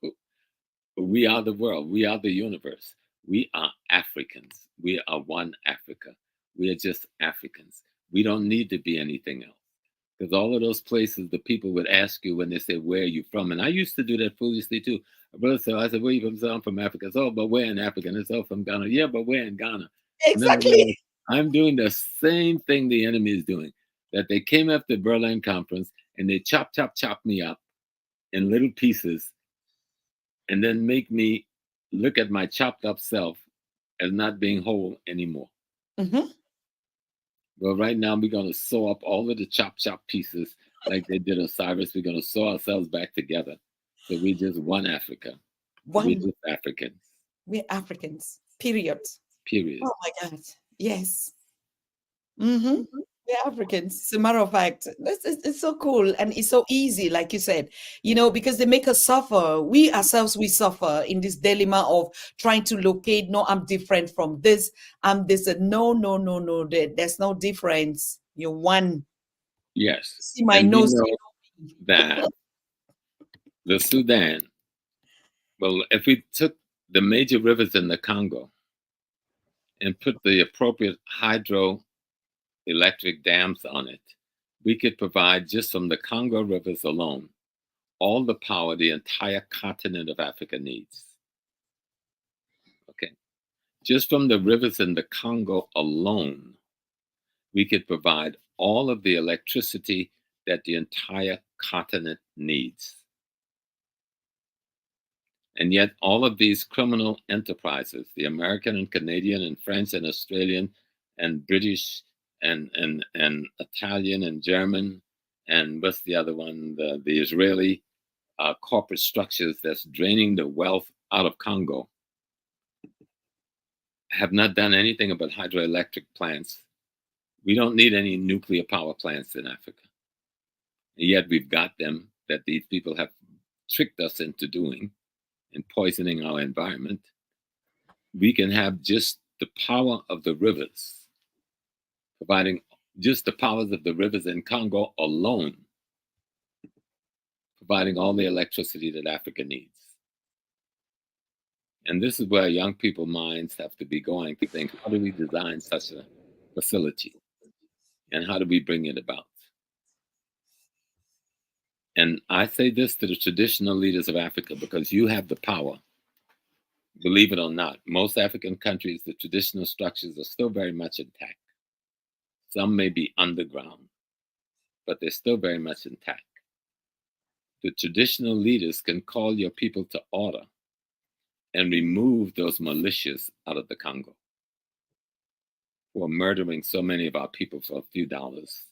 B: we are the world. We are the universe. We are Africans. We are one Africa. We are just Africans. We don't need to be anything else. Because all of those places, the people would ask you when they say, where are you from? And I used to do that foolishly too. A brother said, I said, where are you from? So I'm from Africa. So, but where in Africa? And it's all from Ghana. Yeah, but where in Ghana? And then I
A: Exactly.
B: realized I'm doing the same thing the enemy is doing. That they came after the Berlin conference and they chop me up in little pieces and then make me look at my chopped up self as not being whole anymore.
A: Mm-hmm.
B: Well, right now we're going to sew up all of the chop pieces like they did Osiris. We're going to sew ourselves back together. So we're just one Africa. We're
A: One,
B: just Africans.
A: we're Africans, period.
B: Period.
A: Oh my God. Yes. Mm-hmm. We're Africans. As a matter of fact, it's so cool and it's so easy, like you said, because they make us suffer. We ourselves, we suffer in this dilemma of trying to locate, no, I'm different from this. I'm this. No, no, no, no. There's no difference. You're one.
B: Yes.
A: See my
B: And we
A: nose.
B: know that the Sudan, well, if we took the major rivers in the Congo and put the appropriate hydroelectric dams on it, we could provide just from the Congo rivers alone all the power the entire continent of Africa needs. Okay. Just from the rivers in the Congo alone, we could provide all of the electricity that the entire continent needs. And yet, all of these criminal enterprises, the American and Canadian and French and Australian and British and Italian and German, and what's the other one? The Israeli corporate structures that's draining the wealth out of Congo have not done anything about hydroelectric plants. We don't need any nuclear power plants in Africa. And yet we've got them that these people have tricked us into doing and poisoning our environment. We can have just the power of the rivers, providing just the powers of the rivers in Congo alone, providing all the electricity that Africa needs. And this is where young people's minds have to be going to think, how do we design such a facility? And how do we bring it about? And I say this to the traditional leaders of Africa because you have the power. Believe it or not, most African countries, the traditional structures are still very much intact. Some may be underground, but they're still very much intact. The traditional leaders can call your people to order and remove those militias out of the Congo who are murdering so many of our people for a few dollars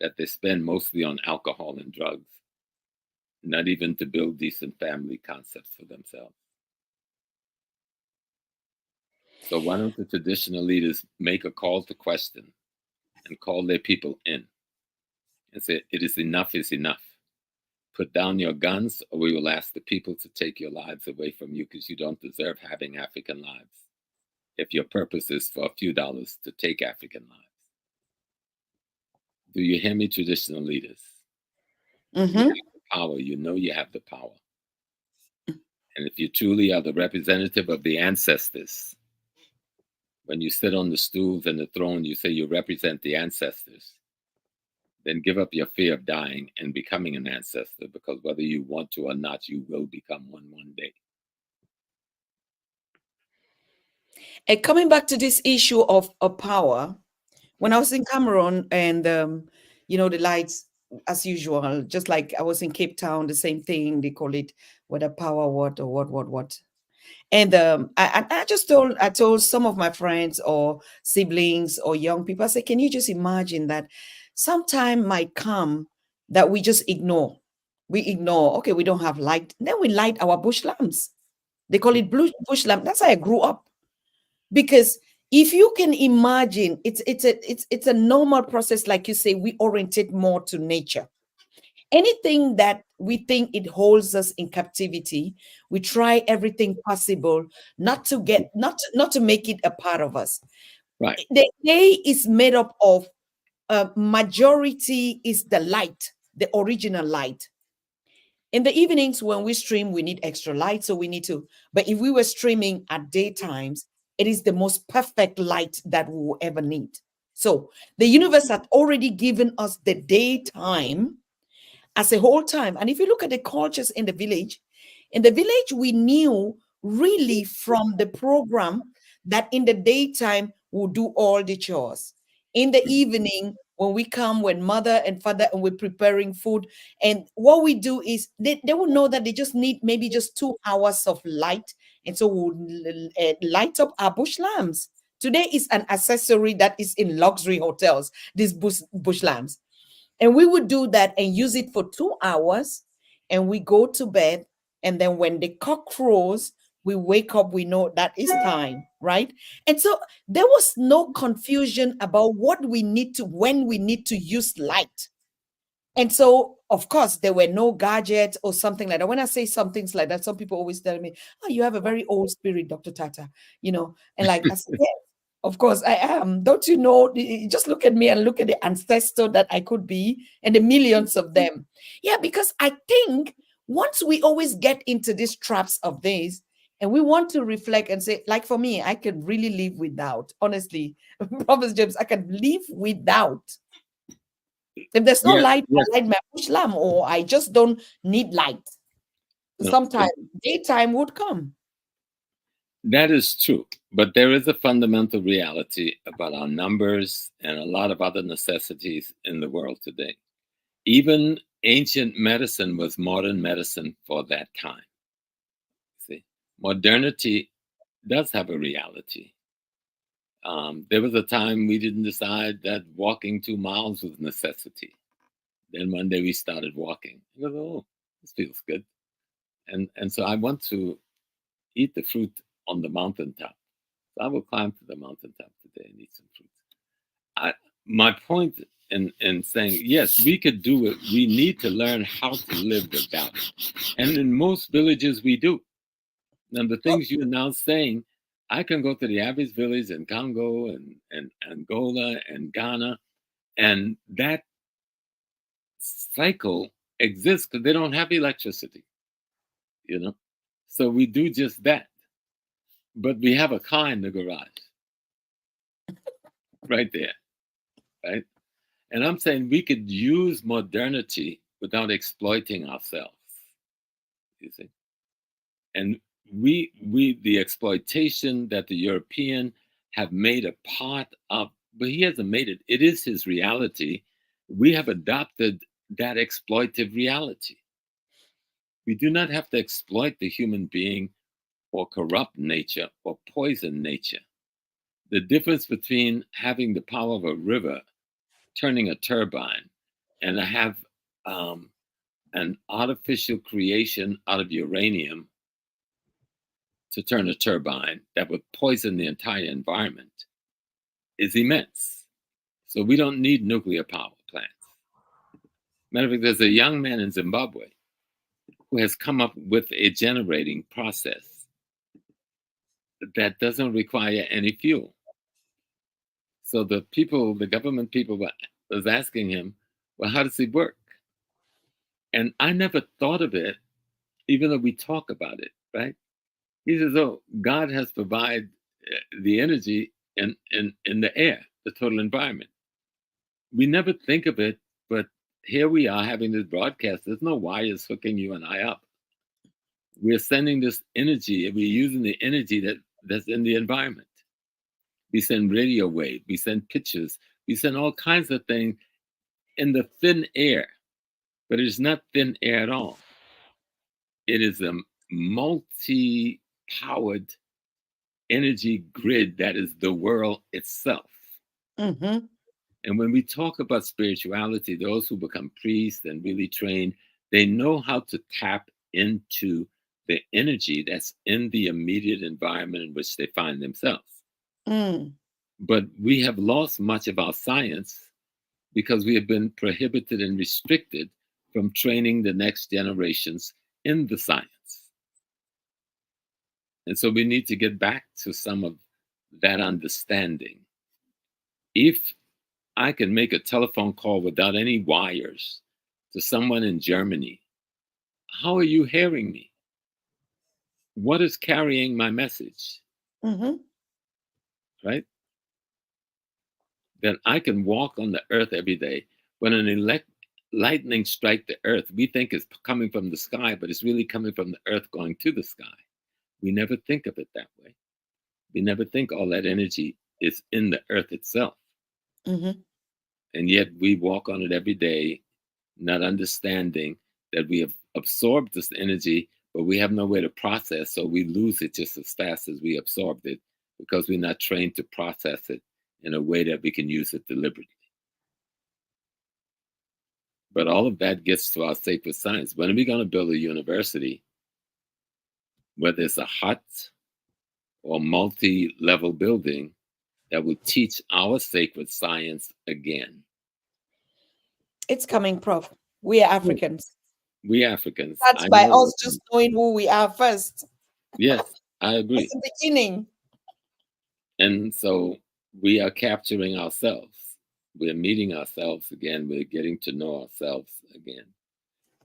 B: that they spend mostly on alcohol and drugs, not even to build decent family concepts for themselves. So why don't the traditional leaders make a call to question and call their people in and say, it is enough is enough. Put down your guns or we will ask the people to take your lives away from you because you don't deserve having African lives if your purpose is for a few dollars to take African lives. Do you hear me, traditional leaders?
A: Mm-hmm.
B: You have the power. You know you have the power. And if you truly are the representative of the ancestors, when you sit on the stools and the throne, you say you represent the ancestors, then give up your fear of dying and becoming an ancestor, because whether you want to or not, you will become one day.
A: And coming back to this issue of power, When I was in Cameroon, and the lights, as usual, just like I was in Cape Town, the same thing. They call it whether power what or what. And I told some of my friends or siblings or young people, I said, can you just imagine that sometime might come that we just ignore. We ignore, okay, we don't have light. Then we light our bush lamps. They call it bush lamp. That's how I grew up. Because if you can imagine, it's a normal process, like you say, we orientate more to nature. Anything that we think it holds us in captivity, we try everything possible not to make it a part of us.
B: Right.
A: The day is made up of majority is the light, the original light. In the evenings when we stream, we need extra light, so we need to. But if we were streaming at daytimes, it is the most perfect light that we will ever need. So the universe had already given us the daytime as a whole time. And if you look at the cultures in the village, we knew really from the program that in the daytime we'll do all the chores. In the evening, when we come, when mother and father and we're preparing food, and what we do is they will know that they just need maybe just 2 hours of light. And so we'll light up our bush lamps. Today is an accessory that is in luxury hotels, these bush lamps. And we would do that and use it for 2 hours, and we go to bed. And then when the cock crows, we wake up, we know that is time, right? And so there was no confusion about what we need to, when we need to use light. And so, of course, there were no gadgets or something like that. When I say some things like that, some people always tell me, oh, you have a very old spirit, Dr. Tata, and like I said, yes, of course I am. Don't you know? Just look at me and look at the ancestor that I could be and the millions of them. Yeah, because I think once we always get into these traps of this, and we want to reflect and say, like for me, I can really live without, honestly, Prophet James, I can live without. If there's no
B: Yeah.
A: light,
B: Yes.
A: I light my bush lamp, or I just don't need light.
B: No,
A: Sometimes daytime would come.
B: that is true. But there is a fundamental reality about our numbers and a lot of other necessities in the world today. Even ancient medicine was modern medicine for that time. See, modernity does have a reality. There was a time we didn't decide that walking 2 miles was necessity. Then one day we started walking. We go, oh, this feels good. And so I want to eat the fruit on the mountaintop. So I will climb to the mountaintop today and eat some fruit. My point in saying, yes, we could do it. We need to learn how to live without it. And in most villages, we do. And the things you're now saying, I can go to the average village in Congo and Angola and Ghana, and that cycle exists because they don't have electricity, you know? So we do just that. But we have a car in the garage right there, right? And I'm saying we could use modernity without exploiting ourselves, you see? And the exploitation that the European have made a part of, but he hasn't made it. It is his reality. We have adopted that exploitive reality. We do not have to exploit the human being or corrupt nature or poison nature. The difference between having the power of a river turning a turbine and I have an artificial creation out of uranium to turn a turbine that would poison the entire environment is immense. So we don't need nuclear power plants. Matter of fact, there's a young man in Zimbabwe who has come up with a generating process that doesn't require any fuel. So the government people was asking him, well, how does it work? And I never thought of it, even though we talk about it, right? He says, oh, God has provided the energy in the air, the total environment. We never think of it, but here we are having this broadcast. There's no wires hooking you and I up. We're sending this energy, and we're using the energy that's in the environment. We send radio waves, we send pictures, We send all kinds of things in the thin air, but it's not thin air at all. It is a multi powered energy grid that is the world itself.
A: Mm-hmm.
B: And when we talk about spirituality, those who become priests and really train, they know how to tap into the energy that's in the immediate environment in which they find themselves.
A: Mm.
B: But we have lost much of our science because we have been prohibited and restricted from training the next generations in the science. And so we need to get back to some of that understanding. If I can make a telephone call without any wires to someone in Germany, how are you hearing me? What is carrying my message?
A: Mm-hmm.
B: Right? Then I can walk on the earth every day. When lightning strike the earth, we think it's coming from the sky, but it's really coming from the earth going to the sky. We never think of it that way. We never think all that energy is in the earth itself.
A: Mm-hmm.
B: And yet we walk on it every day, not understanding that we have absorbed this energy, but we have no way to process. So we lose it just as fast as we absorbed it because we're not trained to process it in a way that we can use it deliberately. But all of that gets to our sacred science. When are we going to build a university, whether it's a hut or multi-level building, that will teach our sacred science again?
A: It's coming, Prof. We are Africans.
B: We Africans,
A: That's
B: I
A: by
B: know.
A: us just knowing who we are first.
B: Yes, I
A: That's
B: agree.
A: the beginning.
B: And so we are capturing ourselves. We're meeting ourselves again. We're getting to know ourselves again.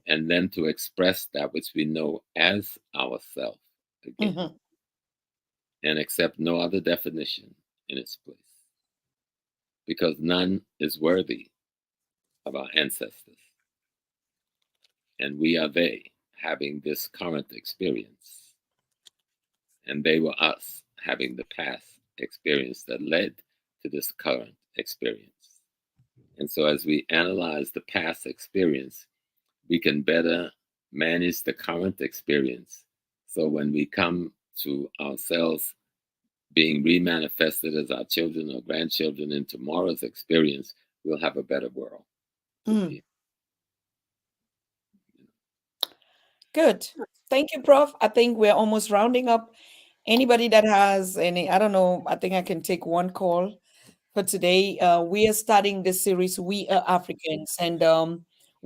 B: And then to express that which we know as ourself again
A: Mm-hmm.
B: and accept no other definition in its place. Because none is worthy of our ancestors. And we are they having this current experience. And they were us having the past experience that led to this current experience. And so, as we analyze the past experience, we can better manage the current experience. So, when we come to ourselves being remanifested as our children or grandchildren in tomorrow's experience, we'll have a better world to
A: Mm.
B: be.
A: Good. Thank you, Prof. I think we're almost rounding up. Anybody that has any, I don't know, I think I can take one call for today. We are starting this series, We Are Africans, and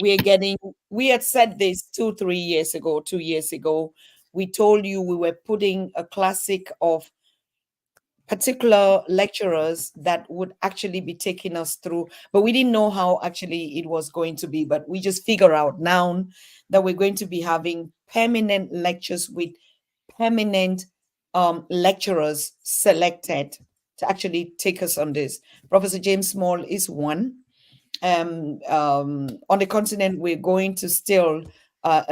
A: we are getting, we had said this 2 3 years ago, 2 years ago. We told you we were putting a classic of particular lecturers that would actually be taking us through, but we didn't know how actually it was going to be. But we just figure out now that we're going to be having permanent lectures with permanent lecturers selected to actually take us on this. Professor James Small is one. On the continent, we're going to still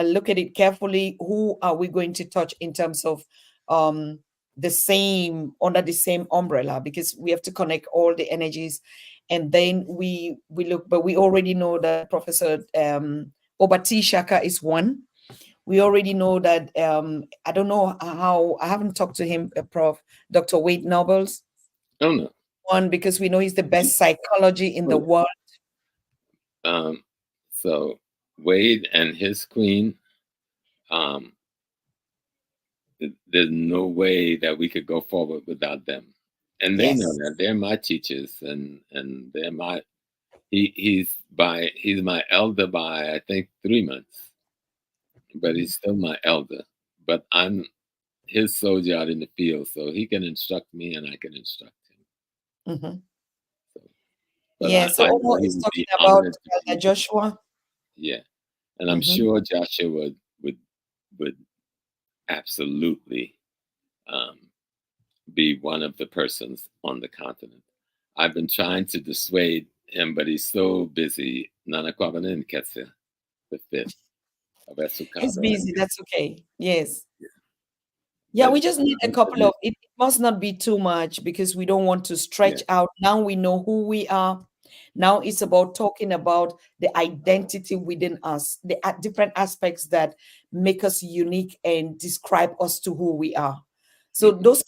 A: look at it carefully. Who are we going to touch in terms of the same, under the same umbrella? Because we have to connect all the energies, and then we look. But we already know that Professor Obati Shaka is one. We already know that I don't know how, I haven't talked to him, Prof. Dr. Wade Nobles
B: Oh, no.
A: one, because we know he's the best psychology in the
B: Oh,
A: world.
B: Um, so Wade and his queen, um, there's no way that we could go forward without them. And they know
A: Yes.
B: that they're my teachers, and they're my he's my elder by I think 3 months, but he's still my elder. But I'm his soldier out in the field, so he can instruct me and I can instruct him.
A: Mhm.
B: So, but
A: Yeah, so
B: I know
A: Omo
B: he
A: is
B: would
A: talking
B: be
A: about
B: honored to be there.
A: Joshua.
B: Yeah, and I'm
A: Mhm.
B: sure Joshua would absolutely um, be one of the persons on the continent. I've been trying to dissuade him, but he's so busy. Nana Kwabena Nketse, the fifth of
A: He's
B: Esukado.
A: busy. That's okay. Yes. Yeah,
B: But
A: we
B: it's
A: just need a
B: another
A: couple of,
B: reason.
A: it must not be too much because we don't want to
B: Yeah,
A: stretch out. Now we know who we are. Now it's about talking about the identity within us, the different aspects that make us unique and describe us to who we are. So
B: Mhm.
A: those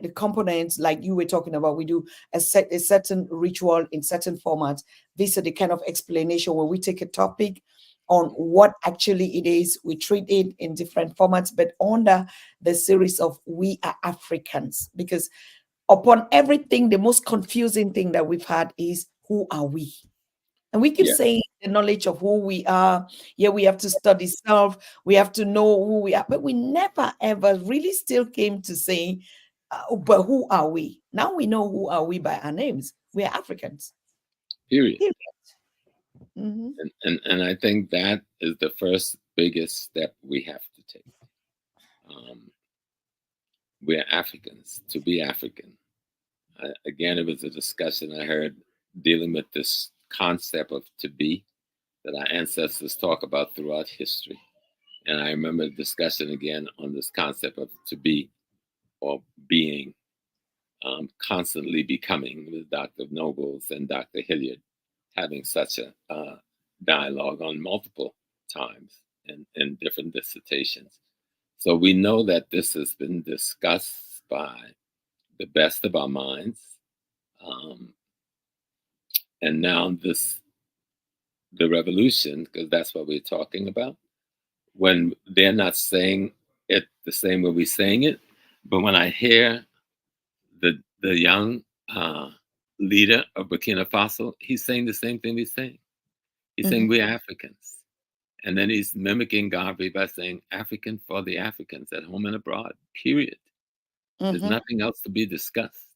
A: the components like you were talking about, we do a certain ritual in certain formats. These are the kind of explanation where we take a topic on what actually it is. We treat it in different formats, but under the series of We Are Africans. Because upon everything, the most confusing thing that we've had is who are we? And we keep
B: Yeah,
A: saying the knowledge of who we are. Yeah, we have to study self. We have to know who we are. But we never, ever really still came to say, but who are we? Now we know who are we by our names. We are Africans.
B: period.
A: Period. Mhm.
B: And I think that is the first biggest step we have to take. Um, we're Africans. To be African, again, it was a discussion I heard dealing with this concept of to be that our ancestors talk about throughout history. And I remember the discussion again on this concept of to be or being, constantly becoming, with Dr. Nobles and Dr. Hilliard having such a dialogue on multiple times in different dissertations. So we know that this has been discussed by the best of our minds. Um, and now the revolution, because that's what we're talking about, when they're not saying it the same way we're saying it, but when I hear the young leader of Burkina Faso, he's saying the same thing we're saying. He's saying
A: Mhm.
B: we're Africans. And then he's mimicking Garvey by saying African for the Africans at home and abroad, period. There's
A: Mhm.
B: nothing else to be discussed.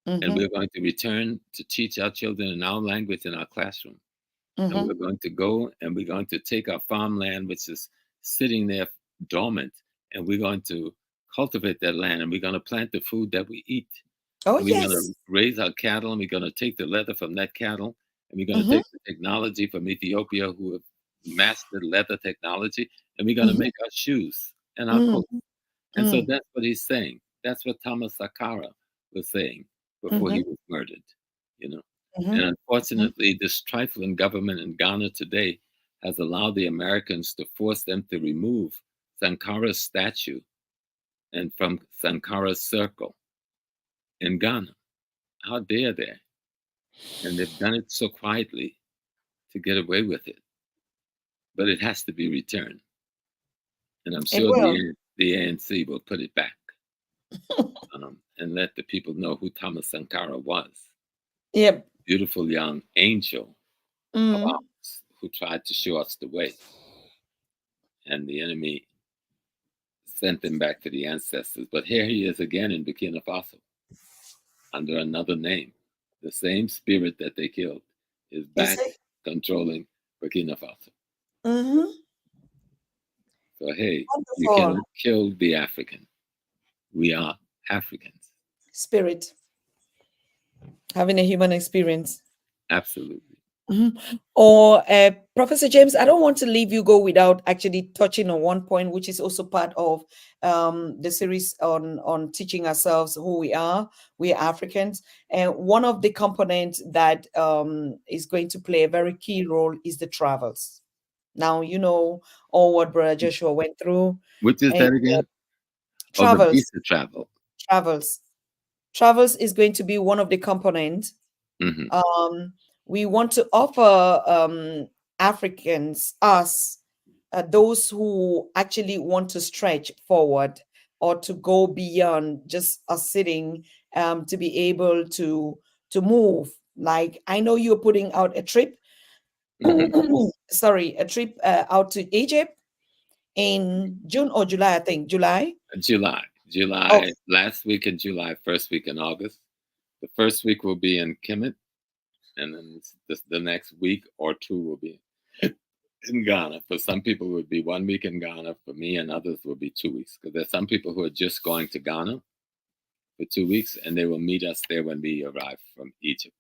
B: And
A: Mhm.
B: we're going to return to teach our children in our language in our classroom. And
A: Mhm.
B: we're going to go and we're going to take our farmland, which is sitting there dormant, and we're going to cultivate that land and we're going to plant the food that we eat.
A: Oh
B: And we're going
A: yes.
B: to raise our cattle and we're going to take the leather from that cattle and we're going to
A: Mhm.
B: take the technology from Ethiopia who have mastered leather technology and we're going to
A: Mhm.
B: make our shoes and our
A: Mm.
B: coats. And so
A: Mm.
B: that's what he's saying. That's what Thomas Sankara was saying before he
A: Mhm.
B: was murdered, you know. And
A: Mhm. Mhm.
B: unfortunately, this trifling government in Ghana today has allowed the Americans to force them to remove Sankara's statue and from Sankara's circle in Ghana. How dare they? And they've done it so quietly to get away with it. But it has to be returned. And I'm
A: It
B: sure
A: will.
B: the ANC will put it back, and let the people know who Thomas Sankara was.
A: Yep.
B: Beautiful young angel of
A: Mm.
B: ours who tried to show us the way. And the enemy sent him back to the ancestors. But here he is again in Burkina Faso under another name. The same spirit that they killed is
A: You
B: back
A: see?
B: controlling Burkina Faso.
A: Mhm.
B: So, hey, you
A: Wonderful.
B: cannot kill the African. We are Africans.
A: Spirit. Having a human experience.
B: Absolutely.
A: Mhm. Or Professor James, I don't want to leave you go without actually touching on one point, which is also part of the series on teaching ourselves who we are. We are Africans, and one of the components that is going to play a very key role is the travels. Now you know all what Brother Joshua went through,
B: Which is
A: and
B: that again? Oh, the
A: travels,
B: visa travel.
A: travels, travels is going to be one of the components.
B: Hmm.
A: um, we want to offer Africans, us, those who actually want to stretch forward or to go beyond just us sitting, to be able to move. Like I know you're putting out a trip,
B: Hmm.
A: sorry, a trip out to Egypt in June or July. I think July.
B: July.
A: Oh,
B: July, last week in July, first week in August. The first week will be in Kemet, and then the next week or two will be in Ghana. For some people, it would be 1 week in Ghana. For me and others, will be 2 weeks. Because there's some people who are just going to Ghana for 2 weeks, and they will meet us there when we arrive from Egypt.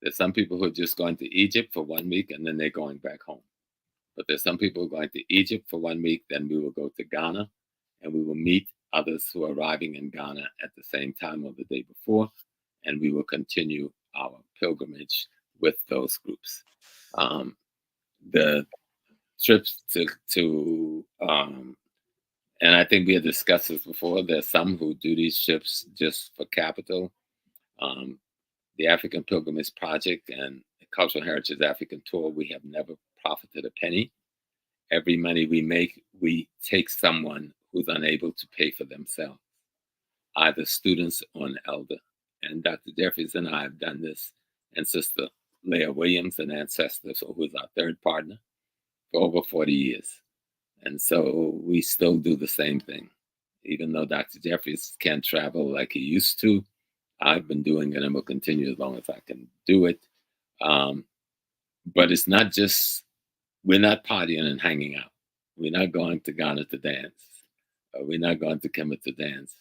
B: There's some people who are just going to Egypt for 1 week, and then they're going back home. But there's some people going to Egypt for 1 week, then we will go to Ghana, and we will meet others who are arriving in Ghana at the same time or the day before, and we will continue our pilgrimage with those groups. Um, the trips to and I think we had discussed this before. There's some who do these trips just for capital. Um, the African Pilgrimage Project and the Cultural Heritage African Tour, we have never profited a penny. Every money we make, we take someone who's unable to pay for themselves, either students or an elder. And Dr. Jeffries and I have done this, and Sister Leah Williams, an ancestor, so who's our third partner, for over 40 years. And so we still do the same thing. Even though Dr. Jeffries can't travel like he used to, I've been doing it and will continue as long as I can do it. But it's not just, we're not partying and hanging out. We're not going to Ghana to dance. We're not going to Kenya to dance.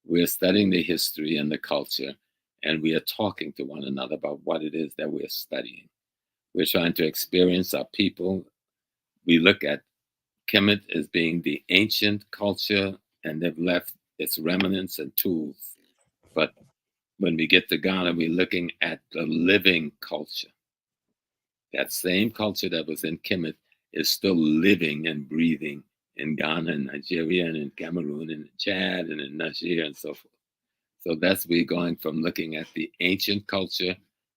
B: We're studying the history and the culture, and we are talking to one another about what it is that we're studying. We're trying to experience our people. We look at Kemet as being the ancient culture, and they've left its remnants and tools. But when we get to Ghana, we're looking at the living culture. That same culture that was in Kemet is still living and breathing in Ghana and Nigeria and in Cameroon and in Chad and in Nigeria and so forth. So that's we're going from looking at the ancient culture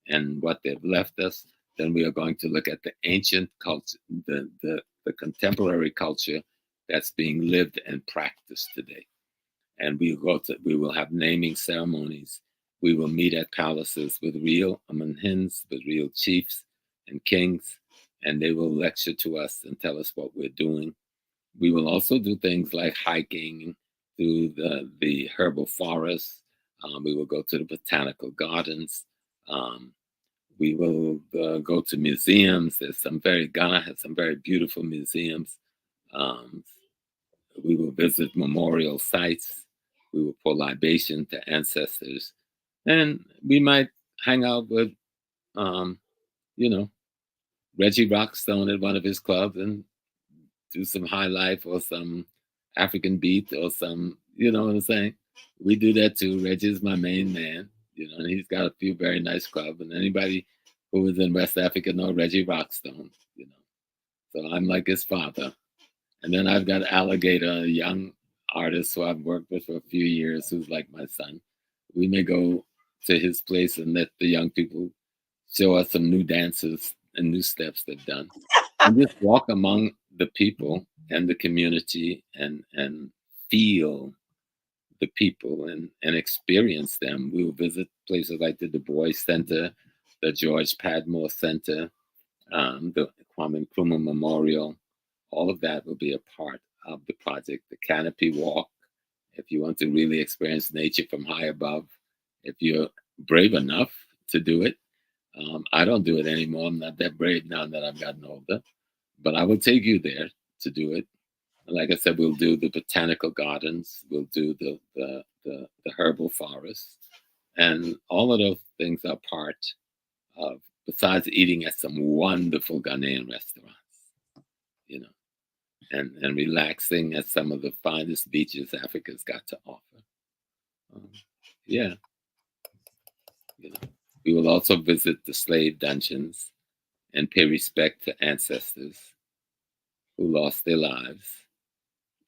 B: and what they've left us. Then we are going to look at the ancient culture, the contemporary culture that's being lived and practiced today. And we will have naming ceremonies. We will meet at palaces with real Amanhins, with real chiefs and kings, and they will lecture to us and tell us what we're doing. We will also do things like hiking through the herbal forests. We will go to the botanical gardens. We will go to museums. Ghana has some very beautiful museums. We will visit memorial sites. We will pour libation to ancestors. And we might hang out with, you know, Reggie Rockstone at one of his clubs and do some high life or some African beat or some, you know what I'm saying? We do that too. Reggie's my main man, and he's got a few very nice clubs. And anybody who is in West Africa know Reggie Rockstone. So I'm like his father. And then I've got Alligator, a young artist who I've worked with for a few years, who's like my son. We may go to his place and let the young people show us some new dances and new steps they've done. And just walk among the people and the community and feel the people and experience them. We will visit places like the Du Bois Center, the George Padmore Center, the Kwame Nkrumah Memorial. All of that will be a part of the project. The Canopy Walk, if you want to really experience nature from high above, if you're brave enough to do it. I don't do it anymore. I'm not that brave now that I've gotten older, but I will take you there to do it. Like I said, we'll do the botanical gardens, we'll do the herbal forests, and all of those things are part of, besides eating at some wonderful Ghanaian restaurants, you know, and relaxing at some of the finest beaches Africa's got to offer. Yeah, you know. We will also visit the slave dungeons and pay respect to ancestors who lost their lives.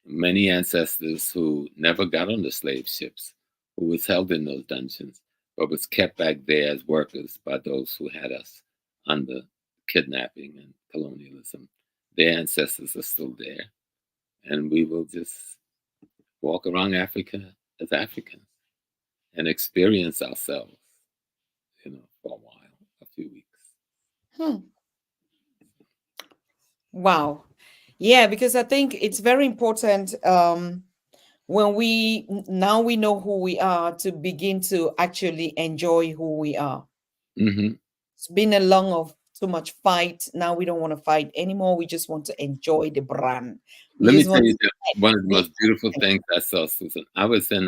B: Many ancestors who never got on the slave ships, who was held in those dungeons, but was kept back there as workers by those who had us under kidnapping and colonialism. Their ancestors are still there. And we will just walk around Africa as Africans and experience ourselves, for a while, a few weeks.
A: Wow. Yeah, because I think it's very important when now we know who we are to begin to actually enjoy who we are.
B: Mm-hmm.
A: It's been a long of too much fight. Now we don't want to fight anymore. We just want to enjoy the brand. We
B: Let me
A: just
B: tell
A: want
B: you
A: to
B: one of the most beautiful things I saw, Susan. I was in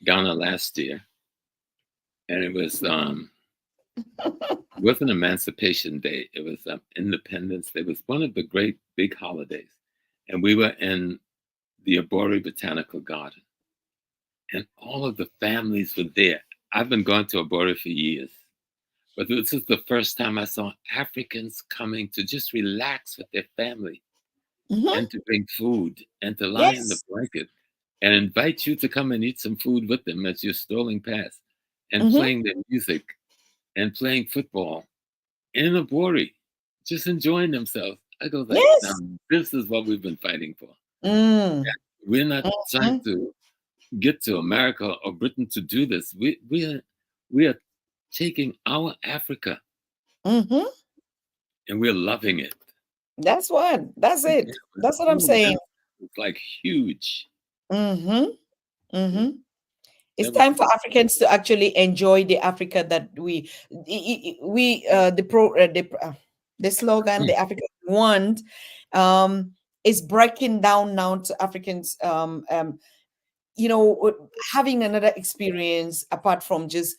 B: Ghana last year, and it was wasn't Emancipation Day. It was Independence Day. It was one of the great big holidays, and we were in the Abori Botanical Garden, and all of the families were there. I've been going to Abori for years, But this is the first time I saw Africans coming to just relax with their family
A: Hmm.
B: and to bring food and to lie in the
A: Yes.
B: blanket and invite you to come and eat some food with them as you're strolling past and
A: Hmm.
B: playing their music and playing football in a bori, just enjoying themselves. I go like, now
A: Yes.
B: this is what we've been fighting for.
A: Mm.
B: We're not trying
A: Mhm.
B: to get to America or Britain to do this. We are taking our Africa
A: Mhm.
B: and we're loving it.
A: That's what. That's
B: And it
A: it.
B: was
A: That's what
B: so
A: I'm saying.
B: it's like huge.
A: Mhm.
B: Yeah,
A: Mhm. It's
B: that was
A: time for Africans to actually enjoy the Africa that the slogan
B: mm,
A: the African want um is breaking down now to Africans having another experience apart from just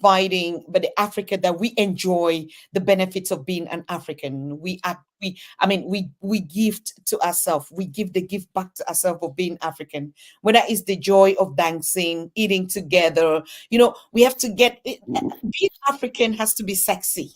A: fighting, but the Africa that we enjoy the benefits of being an African. We gift to ourselves. We give the gift back to ourselves of being African. Whether it's the joy of dancing, eating together. We have to being African has to be sexy.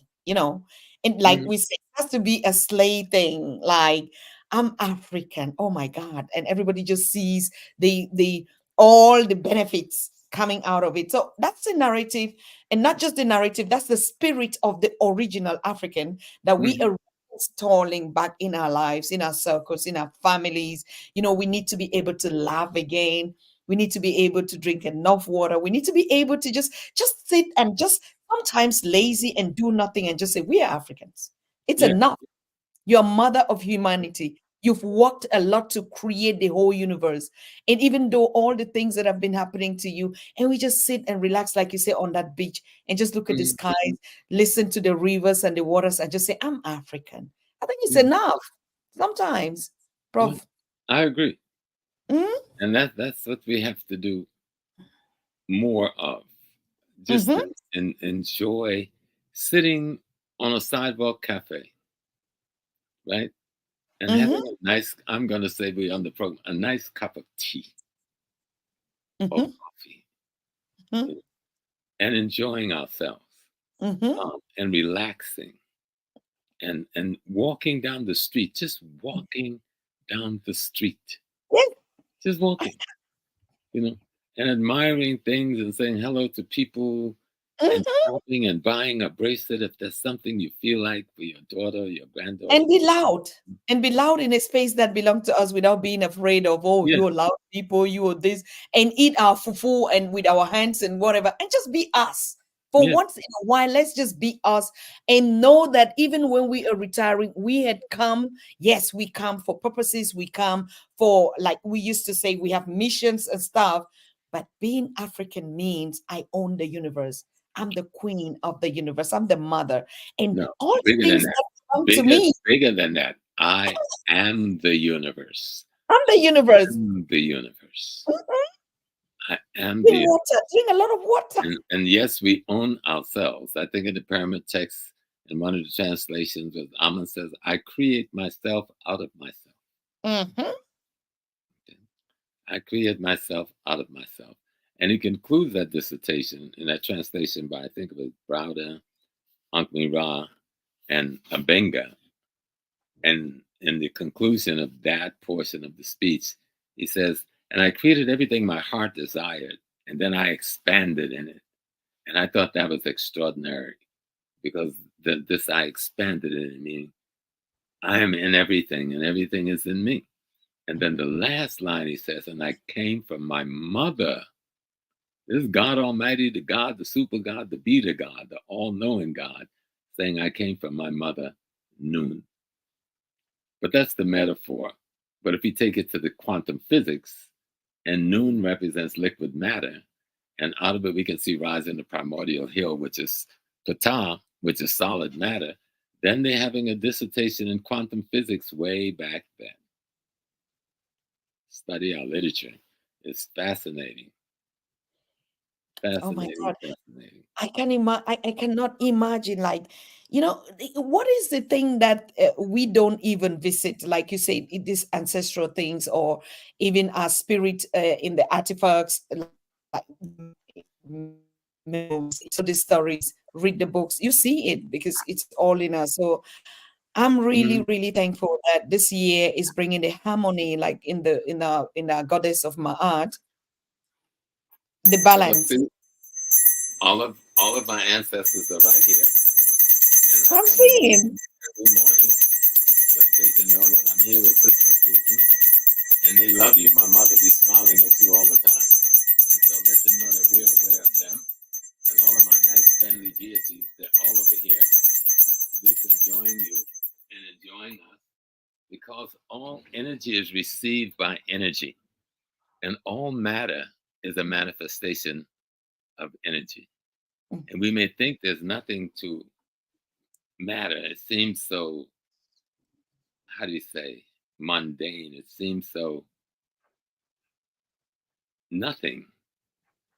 A: And like
B: mm,
A: we say, it has to be a slay thing. Like I'm African. Oh my God! And everybody just sees the all the benefits coming out of it. So that's the narrative, and not just the narrative, that's the spirit of the original African that we
B: mhm,
A: are installing back in our lives, in our circles, in our families. We need to be able to laugh again. We need to be able to drink enough water. We need to be able to just sit and just sometimes lazy and do nothing and just say we are Africans. It's
B: yeah.
A: enough. You're mother of humanity. You've worked a lot to create the whole universe. And even though all the things that have been happening to you, and we just sit and relax, like you say, on that beach and just look at the
B: Mm,
A: skies, listen to the rivers and the waters, and just say, I'm African. I think it's
B: mhm,
A: enough sometimes,
B: yeah.
A: Prof.
B: I agree.
A: Mm-hmm.
B: And that's what we have to do more of. Just
A: Mm-hmm.
B: to enjoy sitting on a sidewalk cafe, right? And having a nice, I'm going to say we on the program, a nice cup of tea or
A: Mm-hmm.
B: coffee,
A: Mm-hmm.
B: you know, and enjoying ourselves,
A: Mm-hmm.
B: and relaxing and walking down the street, just walking down the street,
A: Yes.
B: just walking, you know, and admiring things and saying hello to people and
A: Mm-hmm.
B: stopping and buying a bracelet if there's something you feel like for your daughter, your granddaughter.
A: And be loud. And be loud in a space that belongs to us without being afraid of, oh,
B: Yeah,
A: you're loud people, you are this, and eat our fufu and with our hands and whatever, and just be us. For
B: yeah,
A: once in a while, let's just be us and know that even when we are retiring, we had come. Yes, we come for purposes, we come for, like we used to say, we have missions and stuff. But being African means I own the universe. I'm the queen of the universe. I'm the mother. And
B: no,
A: all the
B: bigger than
A: things
B: that.
A: that come to
B: Bigger,
A: me,
B: bigger than that. I am the universe.
A: I'm the universe.
B: I'm the universe.
A: Mhm.
B: I am
A: Drink
B: the
A: water. Drink a lot of water.
B: and yes, we own ourselves. I think in the pyramid text in one of the translations, with Amun says, "I create myself out of myself."
A: Hmm.
B: Okay? I create myself out of myself, and he concludes that dissertation in that translation by I think it was Browder, Ankh Ra, and Abenga. And in the conclusion of that portion of the speech, he says, "And I created everything my heart desired, and then I expanded in it." And I thought that was extraordinary because this I expanded it in me. I am in everything, and everything is in me. And then the last line he says, "And I came from my mother." This is God Almighty, the God, the super God, the beta God, the all knowing God, saying, "I came from my mother, Noon." But that's the metaphor. But if you take it to the quantum physics, and Noon represents liquid matter, and out of it we can see rising the primordial hill, which is Tatah, which is solid matter, then they're having a dissertation in quantum physics way back then. Study our literature. It's fascinating,
A: Oh my
B: fascinating,
A: God.
B: fascinating.
A: I cannot imagine, like, what is the thing that we don't even visit, like you said, these ancestral things, or even our spirit in the artifacts, like memories, so the stories, read the books, you see it because it's all in us. So I'm really,
B: Mhm.
A: really thankful that this year is bringing the harmony, like in the goddess of my art, the
B: Well,
A: balance.
B: see, all of my ancestors are right here, and I
A: I'm
B: come and visit
A: seeing.
B: them every morning so they can know that I'm here with Sister Susan, and they love you. My mother be smiling at you all the time, and so let them know that we're aware of them, and all of my nice friendly deities. They're all over here, just enjoying you and enjoying us, because all energy is received by energy, and all matter is a manifestation of energy. And we may think there's nothing to matter. It seems so, how do you say, mundane. It seems so nothing.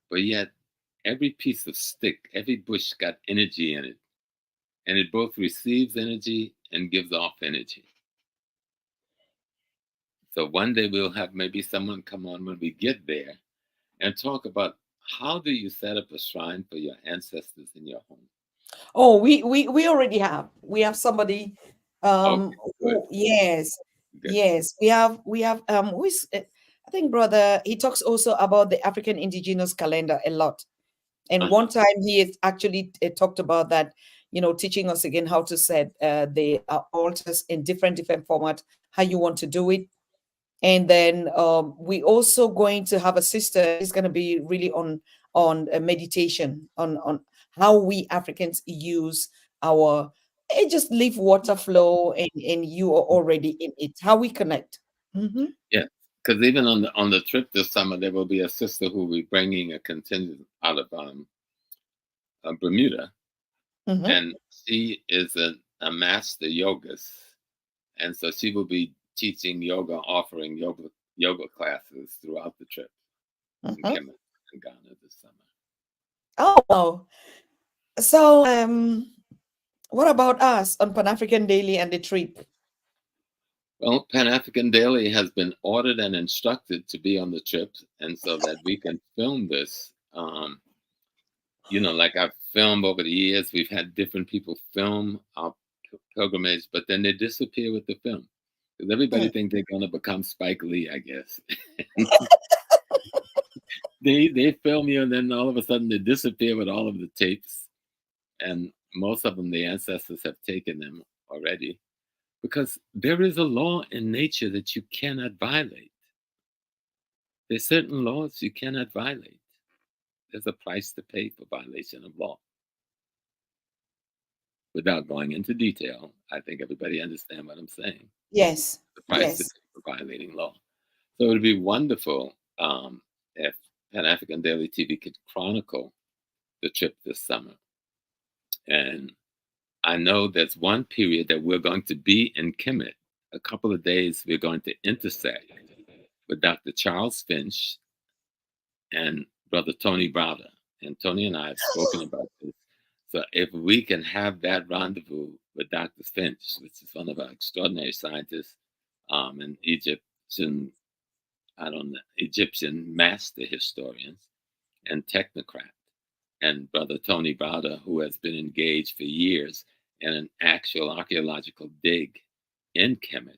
B: But yet, every piece of stick, every bush got energy in it. And it both receives energy and gives off energy. So one day we'll have maybe someone come on when we get there and talk about how do you set up a shrine for your ancestors in your home.
A: Oh, we already have. We have somebody
B: Okay, good,
A: who, yes.
B: good.
A: Yes, we have who is I think brother, he talks also about the African indigenous calendar a lot. And one
B: Uh-huh.
A: time he has actually talked about that, teaching us again how to set the altars in different format, how you want to do it. And then we also going to have a sister. She's going to be really on meditation on how we Africans use our just leave water flow, and you are already in it. How we connect. Hmm.
B: Yeah, because even on the trip this summer, there will be a sister who will be bringing a contingent out of Bermuda,
A: Hmm.
B: and she is a master yogist, and so she will be teaching yoga, offering yoga classes throughout the trip in
A: Hmm.
B: Kemet and Ghana this summer.
A: Oh, wow. So what about us on Pan African Daily and the trip?
B: Well, Pan African Daily has been ordered and instructed to be on the trip, and so that we can film this. Like I've filmed over the years, we've had different people film our pilgrimage, but then they disappear with the film because everybody
A: Mm.
B: thinks they're going to become Spike Lee, I guess. They film you, and then all of a sudden they disappear with all of the tapes, and most of them the ancestors have taken them already because there is a law in nature that you cannot violate. There's certain laws you cannot violate. There's a price to pay for violation of law. Without going into detail, I think everybody understands what I'm saying.
A: Yes.
B: The price to
A: Yes.
B: pay for violating law. So it would be wonderful if Pan African Daily TV could chronicle the trip this summer. And I know there's one period that we're going to be in Kemet. A couple of days we're going to intersect with Dr. Charles Finch and Brother Tony Browder. And Tony and I have spoken about this. So if we can have that rendezvous with Dr. Finch, which is one of our extraordinary scientists, and Egyptian master historians and technocrat, and Brother Tony Browder, who has been engaged for years in an actual archaeological dig in Kemet,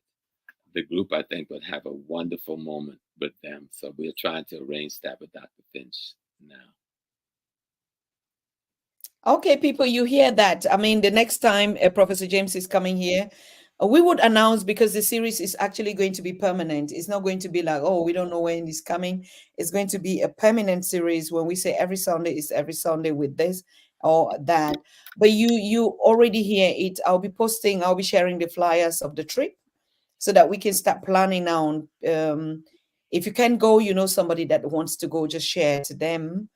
B: the group I think would have a wonderful moment with them. So we're trying to arrange that with Dr. Finch now.
A: Okay, people, you hear that? I mean, the next time Professor James is coming here, we would announce because the series is actually going to be permanent. It's not going to be like, oh, we don't know when it's coming. It's going to be a permanent series. When we say every Sunday is every Sunday with this or that. But you already hear it. I'll be posting, I'll be sharing the flyers of the trip so that we can start planning now. If you can go, somebody that wants to go, just share to them.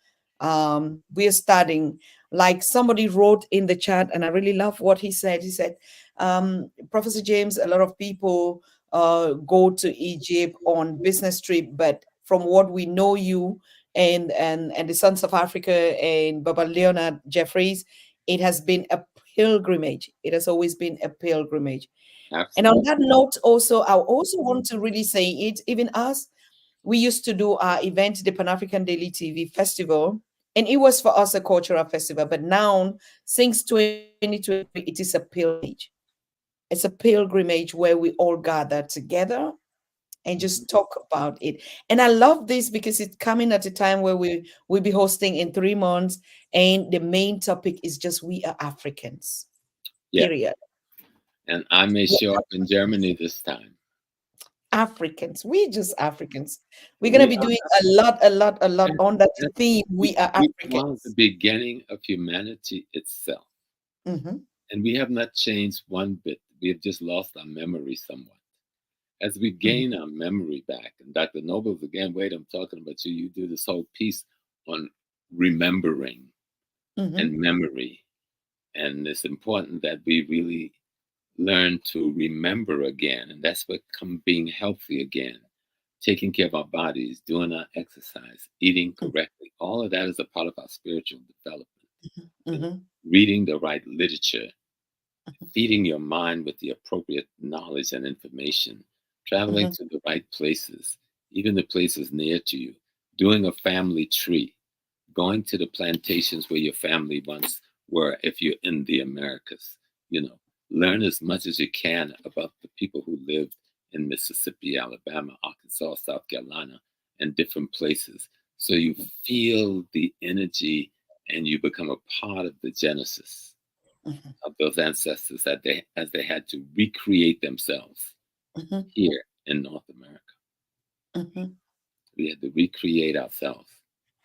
A: We're starting, like somebody wrote in the chat, and I really love what he said. He said, Professor James, a lot of people go to Egypt on business trip, but from what we know you and the Sons of Africa and Baba Leonard Jeffries, it has been a pilgrimage. It has always been a pilgrimage. And on that
B: Absolutely.
A: note, also, I also want to really say it, even us, we used to do our event, the Pan African Daily TV Festival. And it was for us a cultural festival. But now, since 2023, it is a pilgrimage. It's a pilgrimage where we all gather together and
B: Mhm.
A: just talk about it. And I love this because it's coming at a time where we'll be hosting in 3 months, and the main topic is just we are Africans.
B: Yeah,
A: Period.
B: and I may
A: We're
B: show up in Germany this time.
A: Africans. We just Africans. We're gonna
B: We
A: be
B: are,
A: doing a lot
B: and,
A: on that
B: and
A: theme. We are
B: we are the
A: Africans.
B: beginning of humanity itself,
A: Hmm.
B: and we have not changed one bit. We have just lost our memory somewhat. As we
A: Hmm.
B: gain our memory back, and Dr. Nobles again, wait, I'm talking about you. You do this whole piece on remembering and
A: Hmm.
B: memory, and it's important that we really learn to remember again, and that's what come being healthy again, taking care of our bodies, doing our exercise, eating correctly. All of that is a part of our spiritual development. You know,
A: Hmm.
B: reading the right literature, feeding your mind with the appropriate knowledge and information, traveling
A: Hmm.
B: to the right places, even the places near to you, doing a family tree, going to the plantations where your family once were if you're in the Americas. You know, learn as much as you can about the people who lived in Mississippi, Alabama, Arkansas, South Carolina, and different places. So you feel the energy and you become a part of the genesis of those ancestors that they as they had to recreate themselves
A: Hmm.
B: here in North America.
A: Hmm.
B: We had to recreate ourselves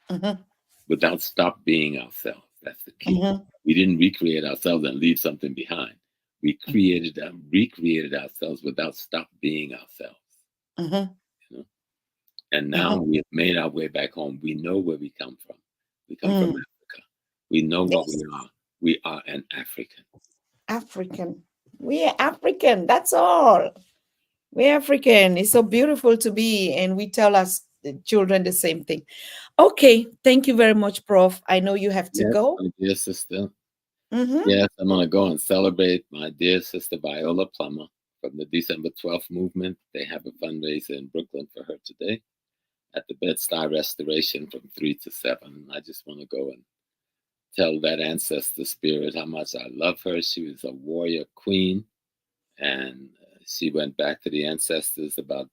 A: Hmm.
B: without stop being ourselves. That's the key.
A: Hmm.
B: We didn't recreate ourselves and leave something behind. We created and recreated ourselves without stop being ourselves.
A: Hmm.
B: You know? And now
A: Hmm.
B: we have made our way back home. We know where we come from. We come from
A: Mm.
B: Africa. We know what we
A: Yes,
B: are. We are an African.
A: African. We are African. That's all. We're African. It's so beautiful to be, and we tell us the children the same thing. Okay, thank you very much, Prof. I know you have to
B: Yes,
A: go.
B: my dear sister.
A: Mm-hmm.
B: Yes, I'm going to go and celebrate my dear sister Viola Plummer from the December 12th movement. They have a fundraiser in Brooklyn for her today at the Bed-Stuy Restoration from 3 to 7. I just want to go and tell that ancestor spirit how much I love her. She was a warrior queen, and she went back to the ancestors about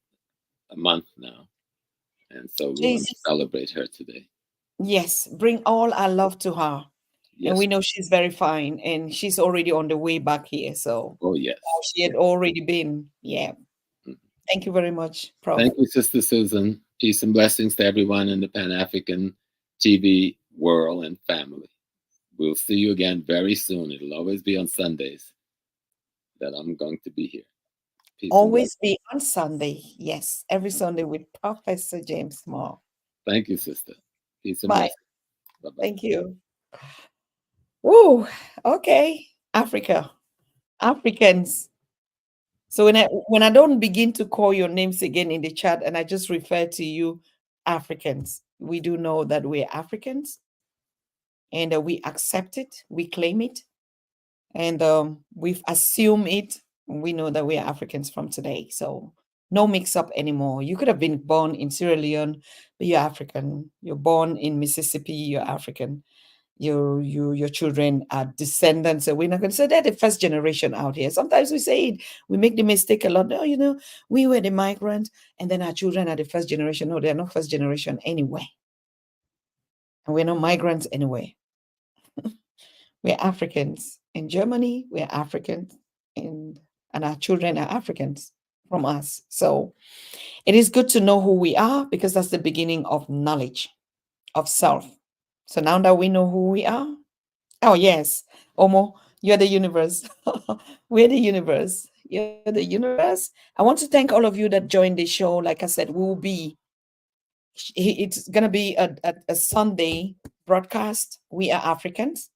B: a month now. And so we're going to
A: Jesus.
B: celebrate her today.
A: Yes, bring all our love to her. And
B: Yes.
A: we know she's very fine, and she's already on the way back here. So
B: Oh, yes.
A: she had
B: Yes.
A: already been. Yeah.
B: Mhm.
A: Thank you very much, Prof.
B: Thank you, Sister Susan. Peace and blessings to everyone in the Pan African TV world and family. We'll see you again very soon. It'll always be on Sundays that I'm going to be here. Peace and blessings.
A: Always be on Sunday. Yes, every Sunday with Professor James Moore.
B: Thank you, sister. Peace and
A: Bye.
B: blessings. Bye bye.
A: Thank you. Woo. Okay. Africa. Africans. So when I don't begin to call your names again in the chat and I just refer to you Africans, we do know that we're Africans, and we accept it, we claim it, and we've assumed it. We know that we are Africans from today. So no mix up anymore. You could have been born in Sierra Leone, but you're African. You're born in Mississippi, you're African. Your children are descendants. So we're not going to say they're the first generation out here. Sometimes we say it, we make the mistake a lot. No, we were the migrants, and then our children are the first generation. No, they're not first generation anyway. And we're not migrants anyway. We're Africans. In Germany, we're Africans, and our children are Africans from us. So it is good to know who we are, because that's the beginning of knowledge of self. So now that we know who we are, oh yes, Omo, you're the universe. We're the universe. You're the universe. I want to thank all of you that joined the show. Like I said, we will be. It's gonna be a Sunday broadcast. We are Africans.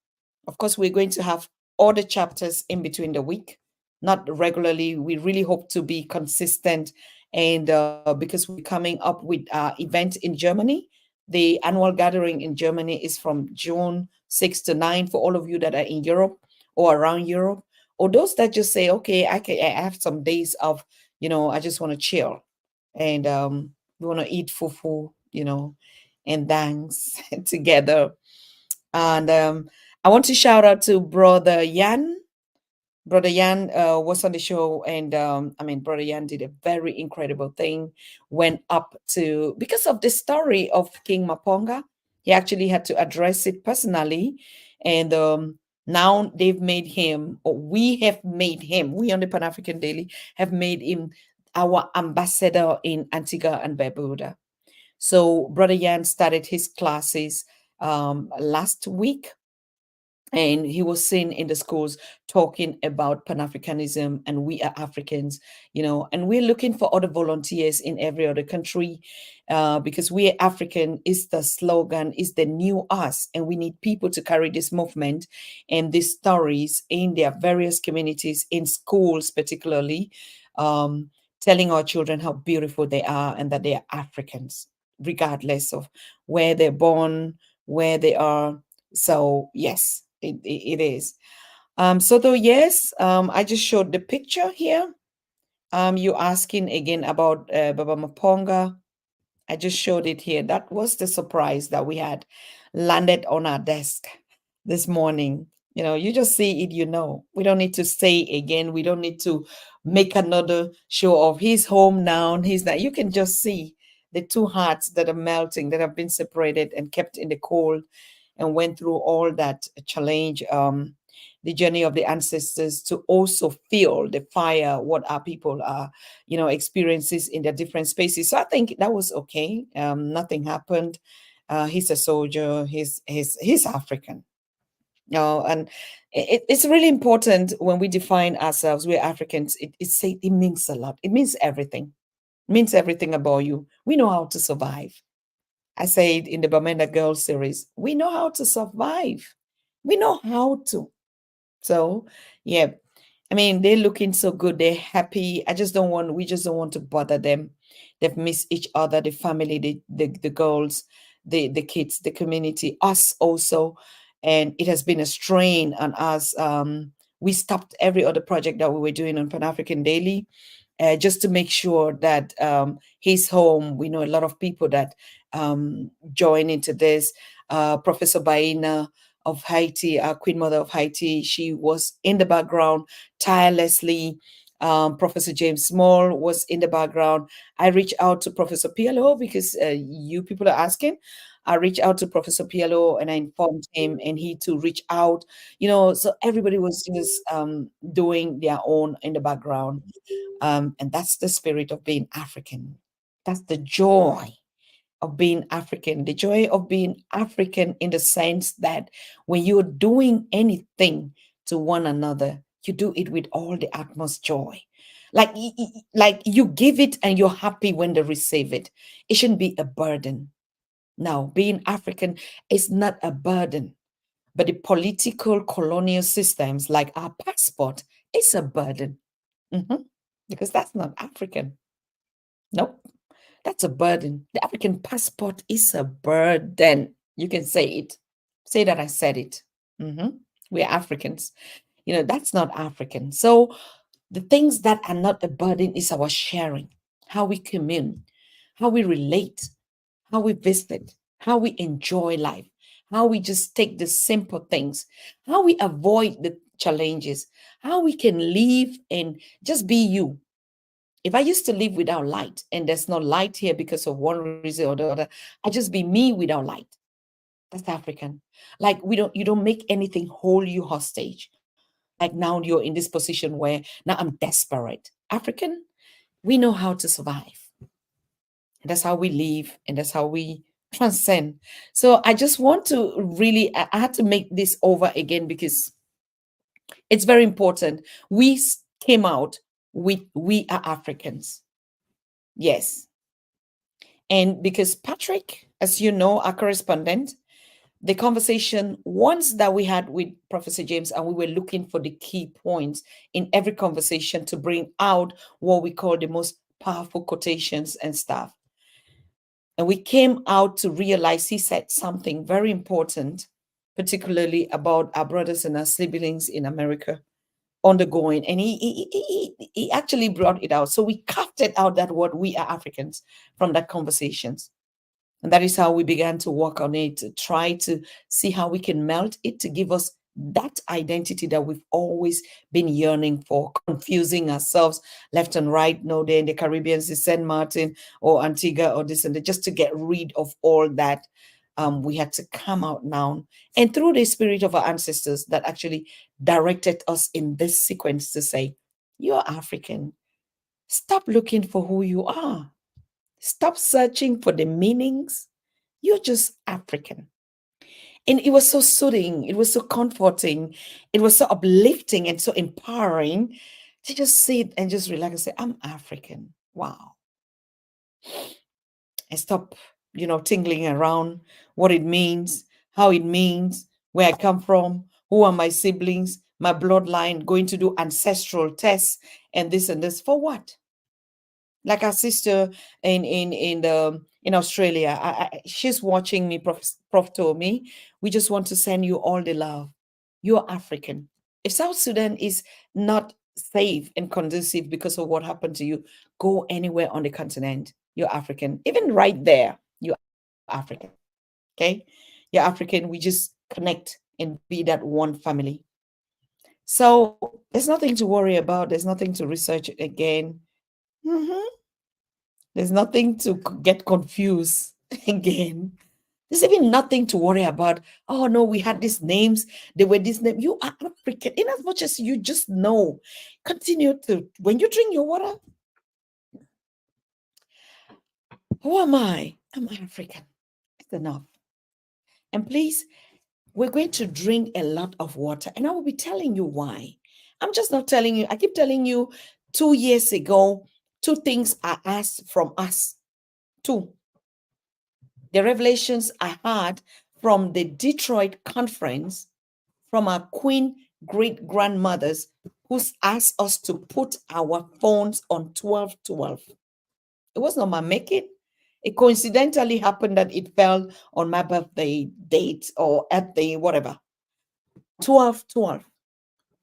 A: Of course, we're going to have all the chapters in between the week, not regularly. We really hope to be consistent. And because we're coming up with event in Germany, the annual gathering in Germany is from June 6th to 9 for all of you that are in Europe or around Europe, or those that just say, okay, I have some days of, I just want to chill. And we want to eat fufu, and dance together. And I want to shout out to Brother Yan. Brother Yan was on the show, and I mean, Brother Yan did a very incredible thing. Went up to, because of the story of King Maponga, he actually had to address it personally, and now they've made him, or we have made him, we on the Pan African Daily have made him our ambassador in Antigua and Barbuda. So Brother Yan started his classes last week, and he was seen in the schools talking about Pan-Africanism and we are Africans, and we're looking for other volunteers in every other country, because we are African is the slogan, is the new us, and we need people to carry this movement and these stories in their various communities, in schools particularly, um, telling our children how beautiful they are and that they are Africans, regardless of where they're born, where they are. So yes, it is. So though, yes, I just showed the picture here. You asking again about Baba Maponga. I just showed it here. That was the surprise that we had landed on our desk this morning. You just see it, We don't need to say again. We don't need to make another show of his home now. He's that. You can just see the two hearts that are melting, that have been separated and kept in the cold and went through all that challenge, the journey of the ancestors, to also feel the fire, what our people are, experiences in their different spaces. So I think that was okay. Nothing happened. He's a soldier. He's African. And it's really important when we define ourselves. We're Africans. It means a lot. It means everything. It means everything about you. We know how to survive. I said in the Bamenda Girls series, we know how to survive. We know how to. So, yeah, I mean, they're looking so good. They're happy. We just don't want to bother them. They've missed each other, the family, the girls, the kids, the community, us also. And it has been a strain on us. We stopped every other project that we were doing on Pan African Daily, just to make sure that he's home. We know a lot of people that join into this. Professor Baina of Haiti, our Queen Mother of Haiti, she was in the background tirelessly. Professor James Small was in the background. I reached out to Professor PLO because you people are asking. I reached out to Professor PLO and I informed him, and he too reached out. So everybody was just doing their own in the background. And that's the spirit of being African. That's the joy of being African. The joy of being African in the sense that when you're doing anything to one another, you do it with all the utmost joy. Like you give it and you're happy when they receive it. It shouldn't be a burden. Now, being African is not a burden, but the political colonial systems like our passport is a burden. Mhm. Because that's not African. Nope. That's a burden. The African passport is a burden. You can say it. Say that I said it. We're Africans. That's not African. So the things that are not a burden is our sharing, how we commune, how we relate, how we visit, how we enjoy life, how we just take the simple things, how we avoid the challenges, how we can live and just be you. If I used to live without light and there's no light here because of one reason or the other, I just be me without light. That's African. Like you don't make anything hold you hostage. Like now you're in this position where now I'm desperate. African, we know how to survive. And that's how we live and that's how we transcend. So I just want to really, I had to make this over again because it's very important. We came out with we are Africans. Yes. And because Patrick, as you know, our correspondent, the conversation once that we had with Professor James, and we were looking for the key points in every conversation to bring out what we call the most powerful quotations and stuff. And we came out to realize he said something very important, particularly about our brothers and our siblings in America undergoing. And he actually brought it out. So we carved out that word, we are Africans, from that conversations. And that is how we began to work on it, to try to see how we can melt it to give us that identity that we've always been yearning for, confusing ourselves left and right. No, they're in the Caribbean, it's St. Martin or Antigua or this and that, just to get rid of all that. We had to come out now. And through the spirit of our ancestors that actually directed us in this sequence to say, you're African. Stop looking for who you are. Stop searching for the meanings. You're just African. And it was so soothing. It was so comforting. It was so uplifting and so empowering to just sit and just relax and say, I'm African. Wow. And stop, tingling around what it means, how it means, where I come from, who are my siblings, my bloodline, going to do ancestral tests and this and this. For what? Like our sister in Australia, she's watching me. Prof told me, we just want to send you all the love. You're African. If South Sudan is not safe and conducive because of what happened to you, go anywhere on the continent. You're African. Even right there, you're African. Okay, you're African. We just connect and be that one family. So there's nothing to worry about. There's nothing to research it again. Mhm. There's nothing to get confused again. There's even nothing to worry about. Oh no, we had these names. They were this name. You are African. In as much as you just know, continue to, when you drink your water, who am I? I'm African. It's enough. And please, we're going to drink a lot of water. And I will be telling you why. I'm just not telling you. I keep telling you 2 years ago, two things are asked from us. Two. The revelations I had from the Detroit conference from our queen great grandmothers who asked us to put our phones on 12/12. It was not my making. It coincidentally happened that it fell on my birthday date or at the whatever. 12/12.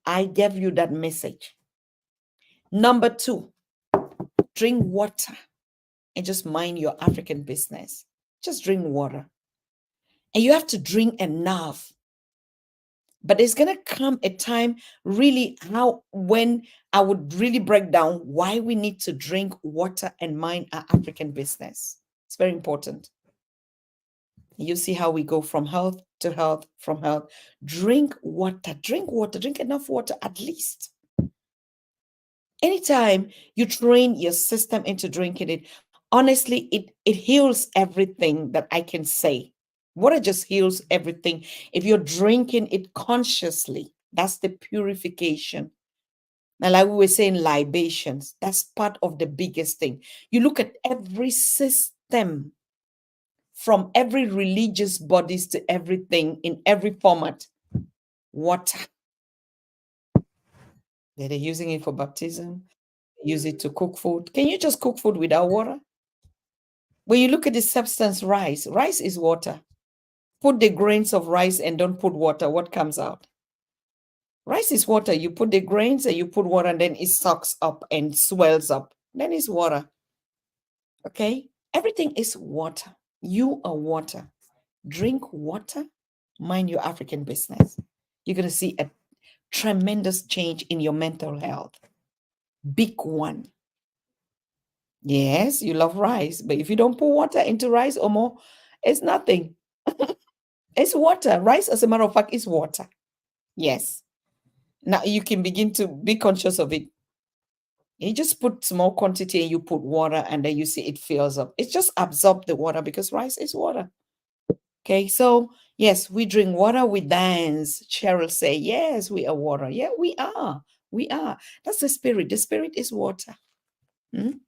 A: I gave you that message. Number two, drink water and just mind your African business. Just drink water. And you have to drink enough. But there's gonna come a time really how when I would really break down why we need to drink water and mind our African business. It's very important. You see how we go from health to health, from health. Drink water, drink water, drink enough water at least. Anytime you train your system into drinking it, honestly, it heals everything that I can say. Water just heals everything. If you're drinking it consciously, that's the purification. Now, like we were saying, libations, that's part of the biggest thing. You look at every system, from every religious bodies to everything in every format, water. They're using it for baptism, use it to cook food. Can you just cook food without water? When you look at the substance rice, rice is water. Put the grains of rice and don't put water. What comes out? Rice is water. You put the grains and you put water, and then it sucks up and swells up. Then it's water. Okay? Everything is water. You are water. Drink water. Mind your African business. You're going to see a tremendous change in your mental health. Big one. Yes, you love rice, but if you don't put water into rice or more, it's nothing. It's water. Rice, as a matter of fact, is water. Yes. Now you can begin to be conscious of it. You just put small quantity and you put water, and then you see it fills up. It just absorbs the water because rice is water. Okay, so yes, we drink water, we dance. Cheryl say, yes, we are water. Yeah, we are. We are. That's the spirit. The spirit is water. Hmm?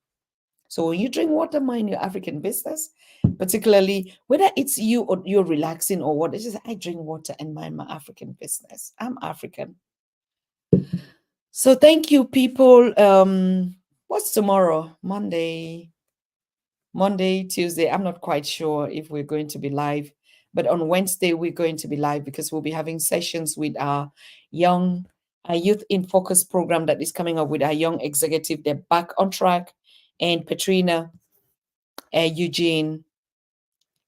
A: So when you drink water, mind your African business, particularly whether it's you or you're relaxing or what. It's just I drink water and mind my African business. I'm African. So thank you, people. What's tomorrow? Monday, Tuesday. I'm not quite sure if we're going to be live, but on Wednesday we're going to be live because we'll be having sessions with our young youth in focus program that is coming up with our young executive. They're back on track, and Petrina, Eugene,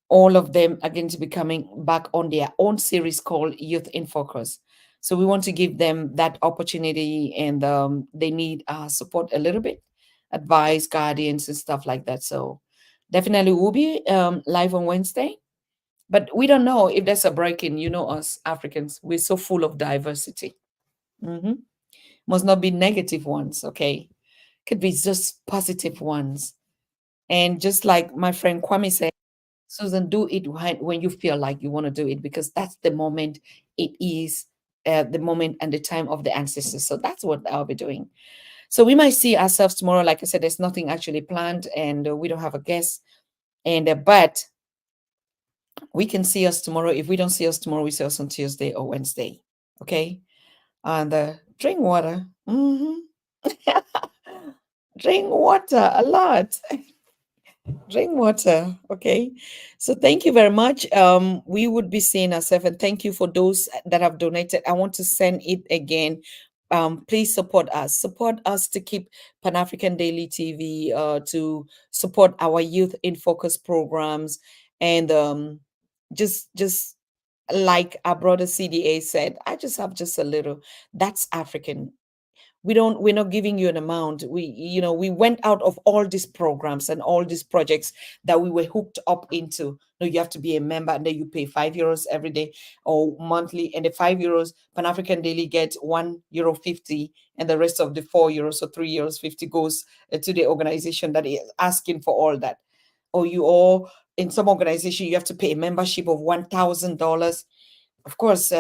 A: all of them are going to be coming back on their own series called Youth in Focus. So we want to give them that opportunity, and they need support a little bit, advice, guardians, and stuff like that. So definitely we'll be live on Wednesday, but we don't know if there's a break in. You know, us Africans, we're so full of diversity. Mhm. Must not be negative ones, okay? Could be just positive ones. And just like my friend Kwame said, Susan, do it when you feel like you want to do it, because that's the moment. It is the moment and the time of the ancestors. So that's what I'll be doing. So we might see ourselves tomorrow. Like I said, there's nothing actually planned, and we don't have a guest. And but we can see us tomorrow. If we don't see us tomorrow, we see us on Tuesday or Wednesday. Okay. And drink water. Drink water a lot. Drink water. Okay. So thank you very much. We would be seeing ourselves, and thank you for those that have donated. I want to send it again. Please support us. Support us to keep Pan African Daily TV, to support our Youth in Focus programs, and just like our brother CDA said, I just have just a little. That's African. We're not giving you an amount. We went out of all these programs and all these projects that we were hooked up into. No, you have to be a member, and then you pay €5 every day or monthly, and the €5 Pan-African Daily gets €1.50, and the rest of the €4 or €3.50 goes to the organization that is asking for all that. Or you all, in some organization, you have to pay a membership of $1,000. Of course,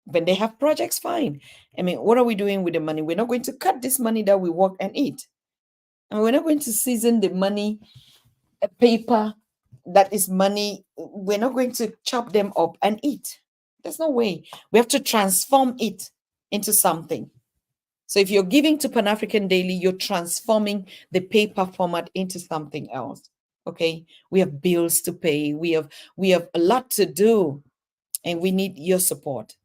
A: when they have projects, fine. I mean, what are we doing with the money? We're not going to cut this money that we work and eat. And we're not going to season the money, paper that is money. We're not going to chop them up and eat. There's no way. We have to transform it into something. So if you're giving to Pan African Daily, you're transforming the paper format into something else. Okay. We have bills to pay. We have a lot to do, and we need your support.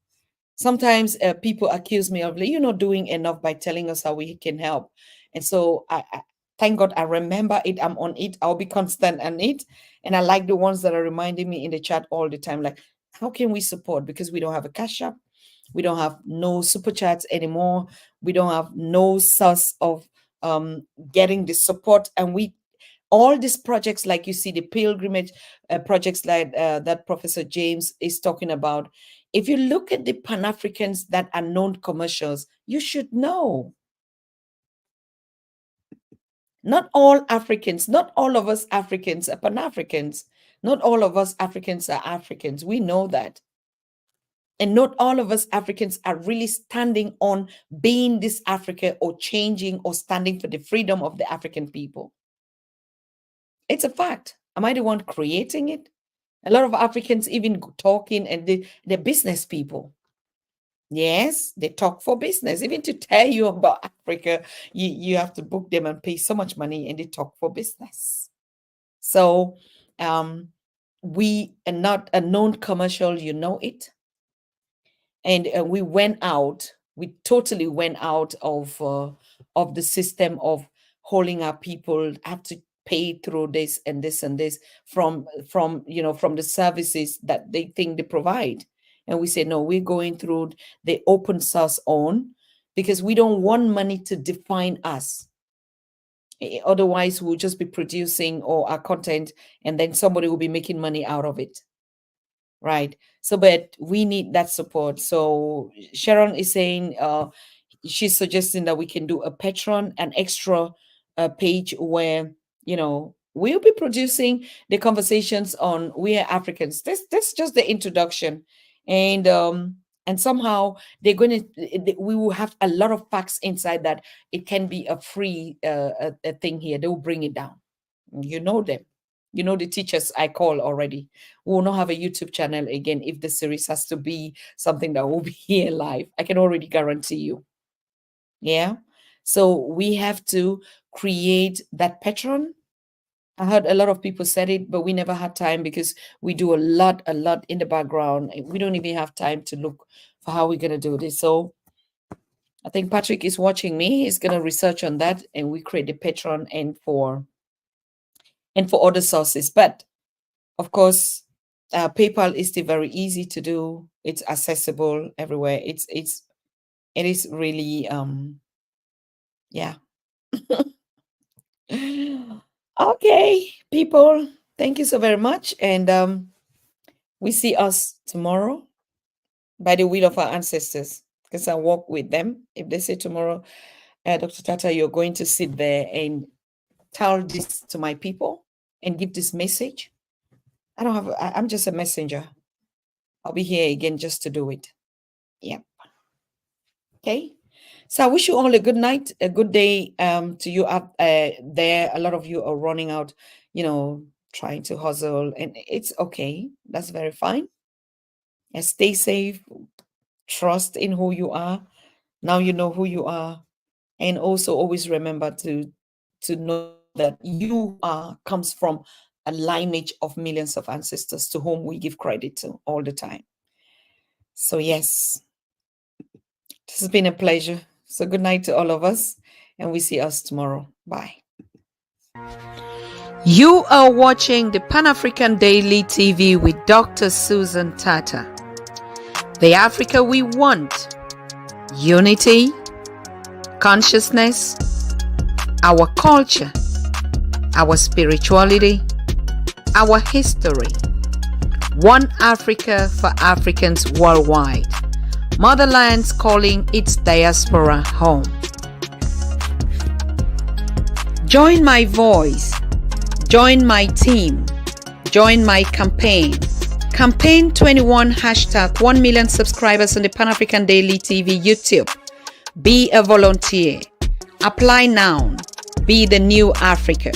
A: Sometimes people accuse me of, you're not doing enough by telling us how we can help. And so I thank God I remember it. I'm on it. I'll be constant on it. And I like the ones that are reminding me in the chat all the time, like, how can we support? Because we don't have a cash app. We don't have no super chats anymore. We don't have no source of getting the support. And all these projects, like you see, the pilgrimage projects like that Professor James is talking about, if you look at the Pan-Africans that are known commercials, you should know. Not all Africans, not all of us Africans are Pan-Africans. Not all of us Africans are Africans. We know that. And not all of us Africans are really standing on being this Africa, or changing, or standing for the freedom of the African people. It's a fact. Am I the one creating it? A lot of Africans even talking, and they're business people. Yes, they talk for business. Even to tell you about Africa, you have to book them and pay so much money, and they talk for business. So we are not a known commercial, you know it. And we totally went out of the system of holding our people have to pay through this and this and this from the services that they think they provide. And we say, no, we're going through the open source on, because we don't want money to define us. Otherwise, we'll just be producing all our content, and then somebody will be making money out of it. Right. So, but we need that support. So Sharon is saying she's suggesting that we can do a Patreon, an extra page where we'll be producing the conversations on We Are Africans. This just the introduction, and somehow they're going to we will have a lot of facts inside that. It can be a free a thing here. They will bring it down. You know them. You know the teachers I call already. We will not have a YouTube channel again if the series has to be something that will be here live. I can already guarantee you. Yeah. So we have to create that Patreon. I heard a lot of people said it, but we never had time because we do a lot in the background. We don't even have time to look for how we're gonna do this. So I think Patrick is watching me. He's gonna research on that, and we create the Patreon and for other sources. But Of course, PayPal is still very easy to do. It's accessible everywhere. It is really yeah. Okay, people, thank you so very much, and we see us tomorrow by the will of our ancestors, because I walk with them. If they say tomorrow, Dr. Tatah, you're going to sit there and tell this to my people and give this message, I'm just a messenger. I'll be here again just to do it. Yep. Okay. So I wish you all a good night, a good day to you up there. A lot of you are running out, trying to hustle, and it's okay. That's very fine. And stay safe. Trust in who you are. Now you know who you are, and also always remember to know that you comes from a lineage of millions of ancestors to whom we give credit to all the time. So yes, this has been a pleasure. So good night to all of us, and we see us tomorrow. Bye. You are watching the Pan-African Daily TV with Dr. Susan Tatah. The Africa we want: unity, consciousness, our culture, our spirituality, our history. One Africa for Africans worldwide. Motherland's calling its diaspora home. Join my voice. Join my team. Join my campaign. Campaign 21 hashtag 1 million subscribers on the Pan-African Daily TV YouTube. Be a volunteer. Apply now. Be the new Africa.